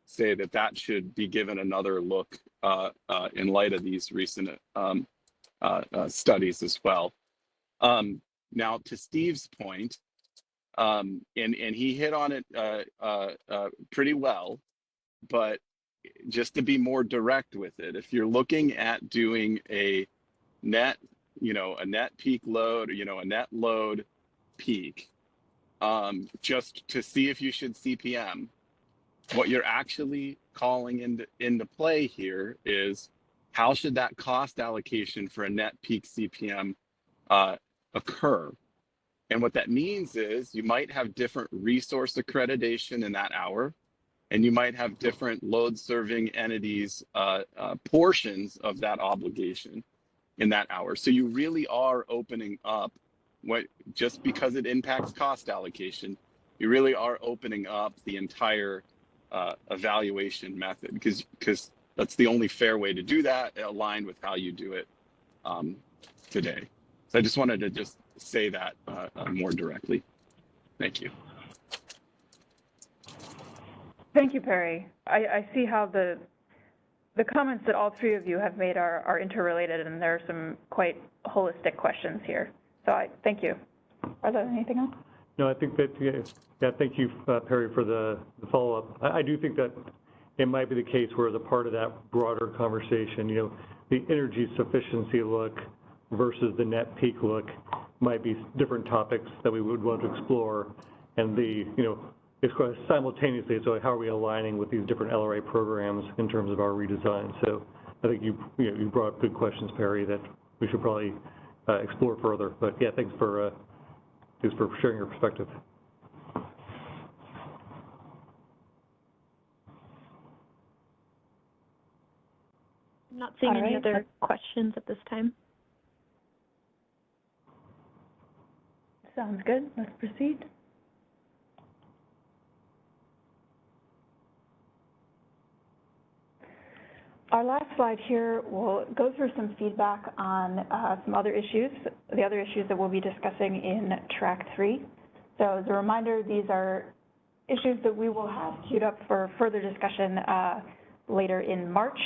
S13: say that that should be given another look in light of these recent studies as well. Now, to Steve's point, and he hit on it pretty well, but just to be more direct with it, if you're looking at doing a net, you know, a net peak load, you know, a net load peak, just to see if you should CPM, what you're actually calling into play here is how should that cost allocation for a net peak CPM occur? And what that means is you might have different resource accreditation in that hour, and you might have different load serving entities portions of that obligation in that hour. So you really are opening up what, just because it impacts cost allocation, you really are opening up the entire evaluation method, because that's the only fair way to do that, aligned with how you do it today. So I just wanted to just say that more directly. Thank you.
S14: Thank you, Perry. I see how the comments that all three of you have made are interrelated, and there are some quite holistic questions here. So I thank you. Are there anything else?
S2: No, I think that, yeah, thank you, Perry, for the follow-up. I do think that it might be the case where, as a part of that broader conversation, you know, the energy sufficiency look versus the net peak look might be different topics that we would want to explore. And the, you know, it's quite simultaneously, so how are we aligning with these different LRA programs in terms of our redesign? So I think you brought up good questions, Perry, that we should probably explore further. But yeah, thanks for sharing your perspective.
S10: I'm not seeing any other questions at this time.
S14: Sounds good. Let's proceed. Our last slide here will go through some feedback on some other issues, the other issues that we'll be discussing in track 3. So as a reminder, these are issues that we will have queued up for further discussion later in March,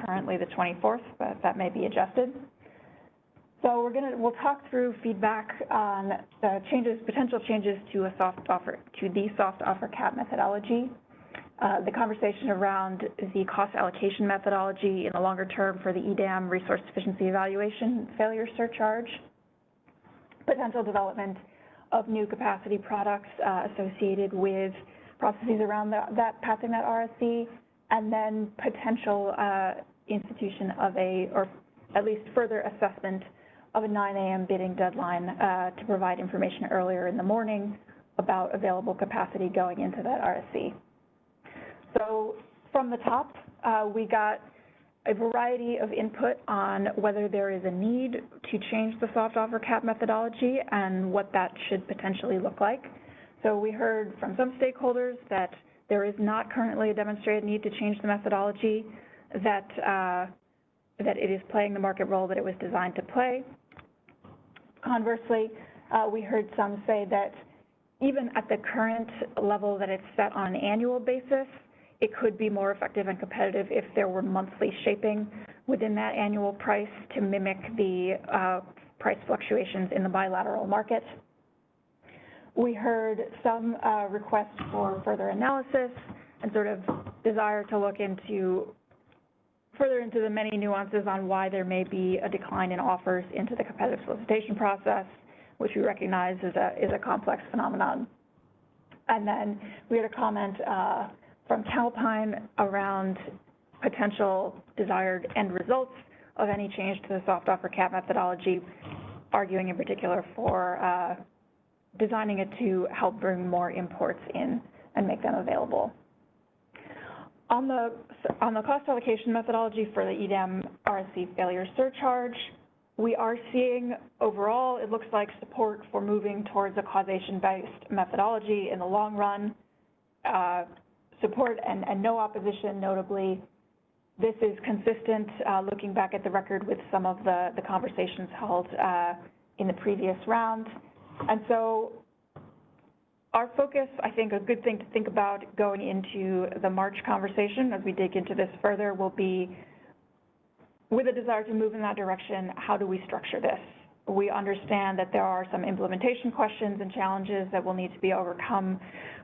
S14: currently the 24th, but that may be adjusted. So we'll talk through feedback on the potential changes to the soft offer cap methodology, the conversation around the cost allocation methodology in the longer term for the EDAM resource sufficiency evaluation failure surcharge, potential development of new capacity products associated with processes around passing that RSC, and then potential institution of or at least further assessment of a 9 a.m. bidding deadline to provide information earlier in the morning about available capacity going into that RSC. So from the top, we got a variety of input on whether there is a need to change the soft offer cap methodology and what that should potentially look like. So we heard from some stakeholders that there is not currently a demonstrated need to change the methodology, that it is playing the market role that it was designed to play. Conversely, we heard some say that even at the current level that it's set on an annual basis, it could be more effective and competitive if there were monthly shaping within that annual price to mimic the price fluctuations in the bilateral market. We heard some requests for further analysis and sort of desire to look further into the many nuances on why there may be a decline in offers into the competitive solicitation process, which we recognize is a complex phenomenon. And then we had a comment from Calpine around potential desired end results of any change to the soft offer cap methodology, arguing in particular for designing it to help bring more imports in and make them available. On the cost allocation methodology for the EDAM RSC failure surcharge, we are seeing overall, it looks like support for moving towards a causation-based methodology in the long run. Support and no opposition, notably. This is consistent, looking back at the record with some of the conversations held in the previous round. And so our focus, I think a good thing to think about going into the March conversation as we dig into this further will be, with a desire to move in that direction, how do we structure this? We understand that there are some implementation questions and challenges that will need to be overcome.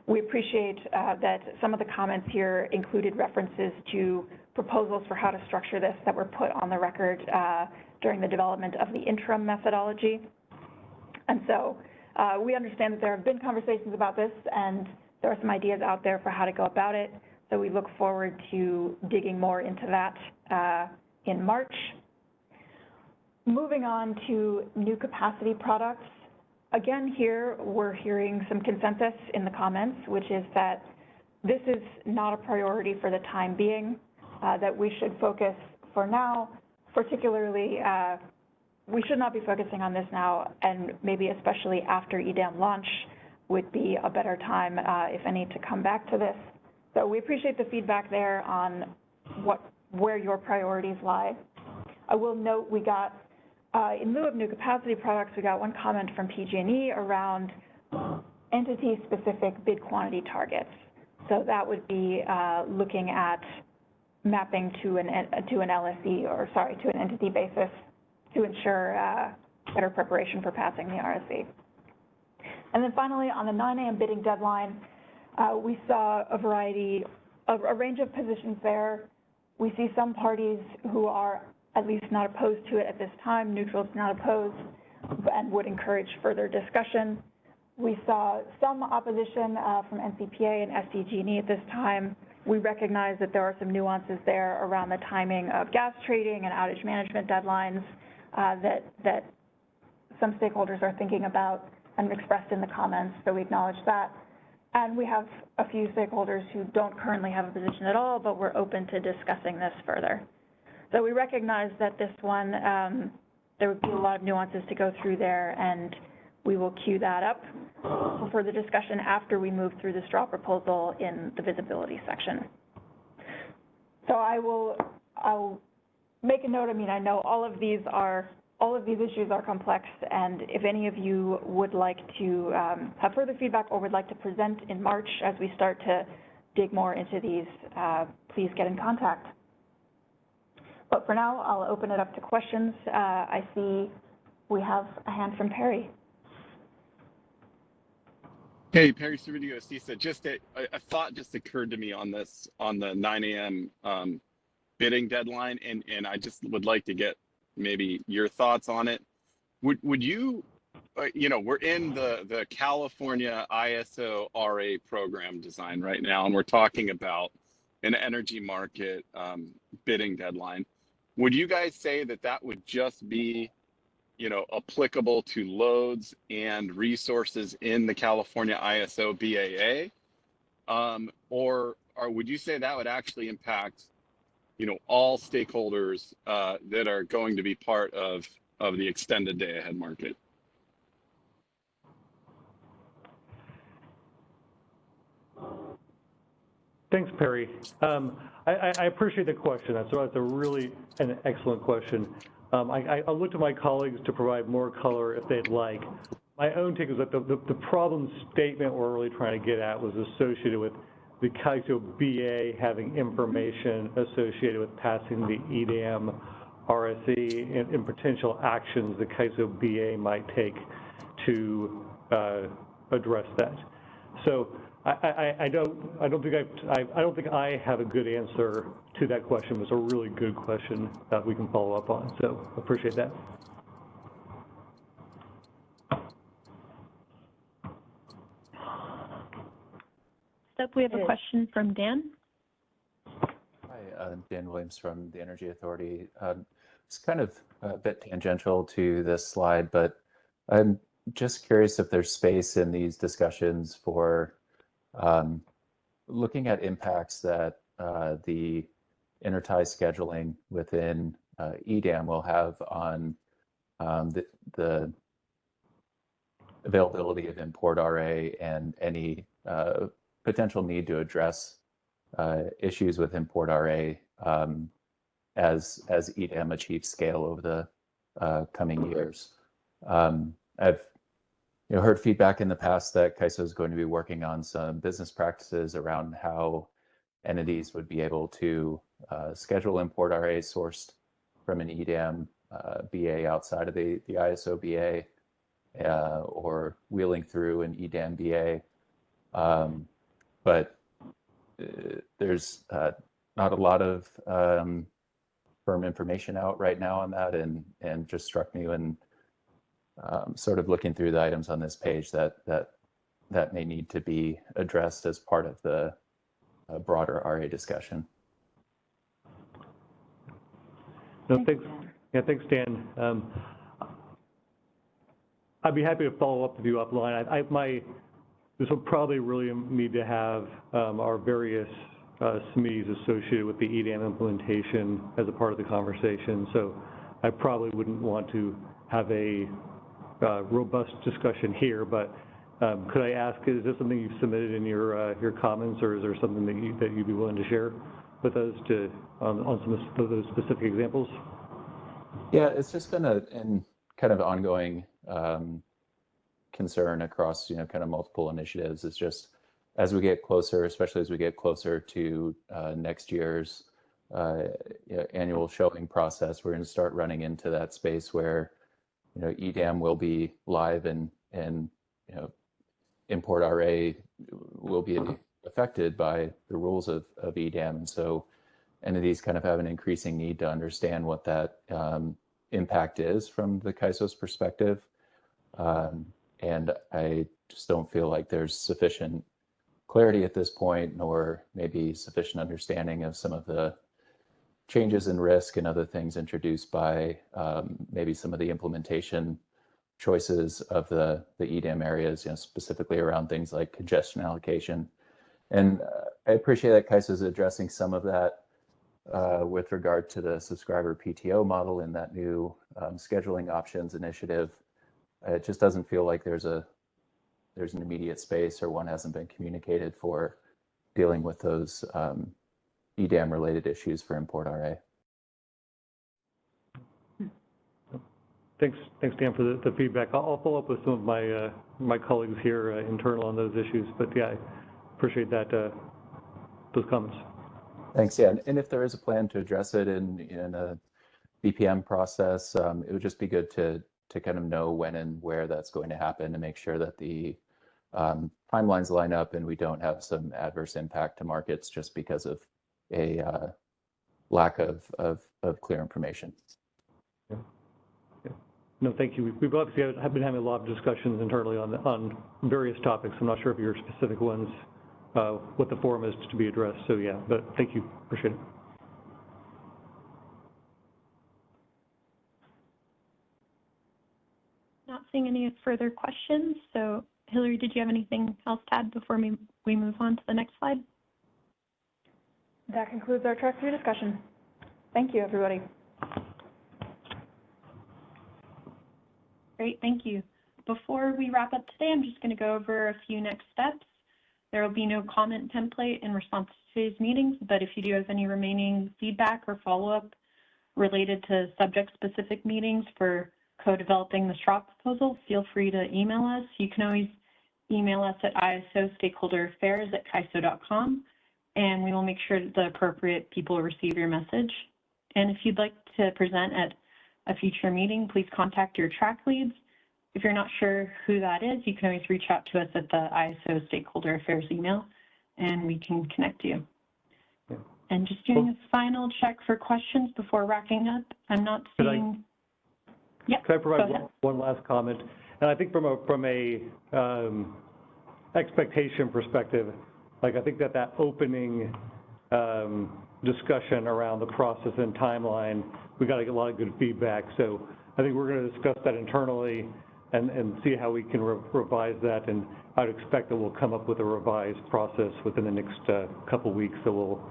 S14: We appreciate that some of the comments here included references to proposals for how to structure this that were put on the record during the development of the interim methodology. And so we understand that there have been conversations about this, and there are some ideas out there for how to go about it. So we look forward to digging more into that in March. Moving on to new capacity products. Again, here we're hearing some consensus in the comments, which is that this is not a priority for the time being, that we should focus for now, particularly we should not be focusing on this now, and maybe especially after EDAM launch would be a better time, if any, to come back to this. So we appreciate the feedback there on where your priorities lie. I will note we got, in lieu of new capacity products, we got one comment from PG&E around entity-specific bid quantity targets. So that would be looking at mapping to an LSE, or sorry, to an entity basis to ensure better preparation for passing the RSE. And then finally, on the 9 a.m. bidding deadline, we saw a range of positions there. We see some parties who are at least not opposed to it at this time, neutrals not opposed, and would encourage further discussion. We saw some opposition from NCPA and SDG&E at this time. We recognize that there are some nuances there around the timing of gas trading and outage management deadlines that some stakeholders are thinking about and expressed in the comments, so we acknowledge that. And we have a few stakeholders who don't currently have a position at all, but we're open to discussing this further. So we recognize that this one, there would be a lot of nuances to go through there, and we will queue that up for further discussion after we move through the straw proposal in the visibility section. So I'll make a note. I mean, I know all of these issues are complex, and if any of you would like to have further feedback or would like to present in March as we start to dig more into these, please get in contact. But for now, I'll open it up to questions. I see we have a hand from Perry.
S13: Hey, Perry Cervidio, CISA. Just a thought just occurred to me on this, on the 9 a.m. Bidding deadline, and I just would like to get maybe your thoughts on it. Would you, we're in the California ISO RA program design right now, and we're talking about an energy market bidding deadline. Would you guys say that that would just be, applicable to loads and resources in the California ISO BAA? Or would you say that would actually impact, all stakeholders that are going to be part of the extended day ahead market?
S2: Thanks, Perry. I appreciate the question. That's an excellent question. I look to my colleagues to provide more color if they'd like. My own take is that the problem statement we're really trying to get at was associated with the CAISO BA having information associated with passing the EDAM RSE and potential actions the CAISO BA might take to address that. So I don't think I have a good answer to that question. It's a really good question that we can follow up on. So appreciate that.
S10: Next up, we have a question from Dan.
S16: Hi, Dan Williams from the Energy Authority. It's kind of a bit tangential to this slide, but I'm just curious if there's space in these discussions for looking at impacts that the intertie scheduling within EDAM will have on the availability of import RA and any potential need to address issues with import RA as EDAM achieves scale over the coming years. I've heard feedback in the past that CAISO is going to be working on some business practices around how entities would be able to schedule import RA sourced from an EDAM BA outside of the ISO BA or wheeling through an EDAM BA. But there's not a lot of firm information out right now on that, and just struck me when sort of looking through the items on this page that may need to be addressed as part of the broader RA discussion.
S2: No, thanks. Yeah, thanks, Dan. I'd be happy to follow up with you offline. This will probably really need to have our various SMEs associated with the EDAM implementation as a part of the conversation. So I probably wouldn't want to have a robust discussion here, but could I ask, is this something you've submitted in your comments, or is there something that you'd be willing to share with us on some of those specific examples?
S16: Yeah, it's just been a kind of ongoing concern across kind of multiple initiatives. It's just as we get closer, especially as we get closer to next year's annual showing process, we're going to start running into that space where EDAM will be live and import RA will be affected by the rules of EDAM. And so entities kind of have an increasing need to understand what that impact is from the CAISO's perspective. And I just don't feel like there's sufficient clarity at this point, nor maybe sufficient understanding of some of the changes in risk and other things introduced by maybe some of the implementation choices of the EDAM areas, specifically around things like congestion allocation. And I appreciate that CAISO is addressing some of that with regard to the subscriber PTO model in that new scheduling options initiative. It just doesn't feel like there's an immediate space, or one hasn't been communicated for dealing with those EDAM related issues for import RA.
S2: Thanks, Dan, for the feedback. I'll follow up with some of my colleagues here internal on those issues. But yeah, I appreciate that those comments.
S16: Thanks. Yeah, and if there is a plan to address it in a BPM process, it would just be good to kind of know when and where that's going to happen, to make sure that the timelines line up and we don't have some adverse impact to markets just because of a lack of clear information.
S2: Yeah. No, thank you. We've obviously have been having a lot of discussions internally on various topics. I'm not sure if your specific ones, what the forum is to be addressed. So yeah, but thank you. Appreciate it.
S10: Not seeing any further questions. So Hillary, did you have anything else to add before we move on to the next slide?
S14: That concludes our track 3 discussion. Thank you, everybody.
S10: Great, thank you. Before we wrap up today, I'm just going to go over a few next steps. There will be no comment template in response to today's meetings, but if you do have any remaining feedback or follow-up related to subject-specific meetings for co-developing the straw proposal, feel free to email us. You can always email us at isostakeholderaffairs@caiso.com, and we will make sure that the appropriate people receive your message. And if you'd like to present at a future meeting, please contact your track leads. If you're not sure who that is, you can always reach out to us at the ISO Stakeholder Affairs email, and we can connect you.
S2: Yeah.
S10: And just doing a final check for questions before wrapping up. I'm not seeing.
S2: Can I provide one last comment? And I think from a expectation perspective, like I think that opening discussion around the process and timeline, we got to get a lot of good feedback. So I think we're going to discuss that internally and see how we can revise that. And I'd expect that we'll come up with a revised process within the next couple weeks that we'll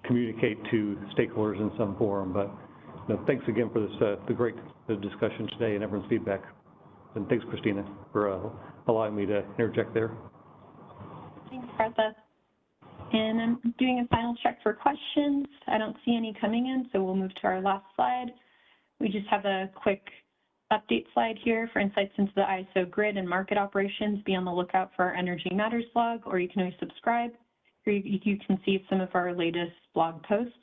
S2: communicate to stakeholders in some form. But thanks again for this the great discussion today and everyone's feedback. And thanks, Christina, for allowing me to interject there.
S10: Thanks, Martha. And I'm doing a final check for questions. I don't see any coming in, so we'll move to our last slide. We just have a quick update slide here for insights into the ISO grid and market operations. Be on the lookout for our Energy Matters blog, or you can always subscribe. Here you can see some of our latest blog posts.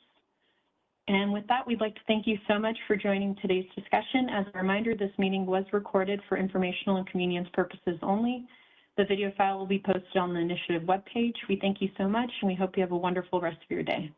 S10: And with that, we'd like to thank you so much for joining today's discussion. As a reminder, this meeting was recorded for informational and convenience purposes only. The video file will be posted on the initiative webpage. We thank you so much, and we hope you have a wonderful rest of your day.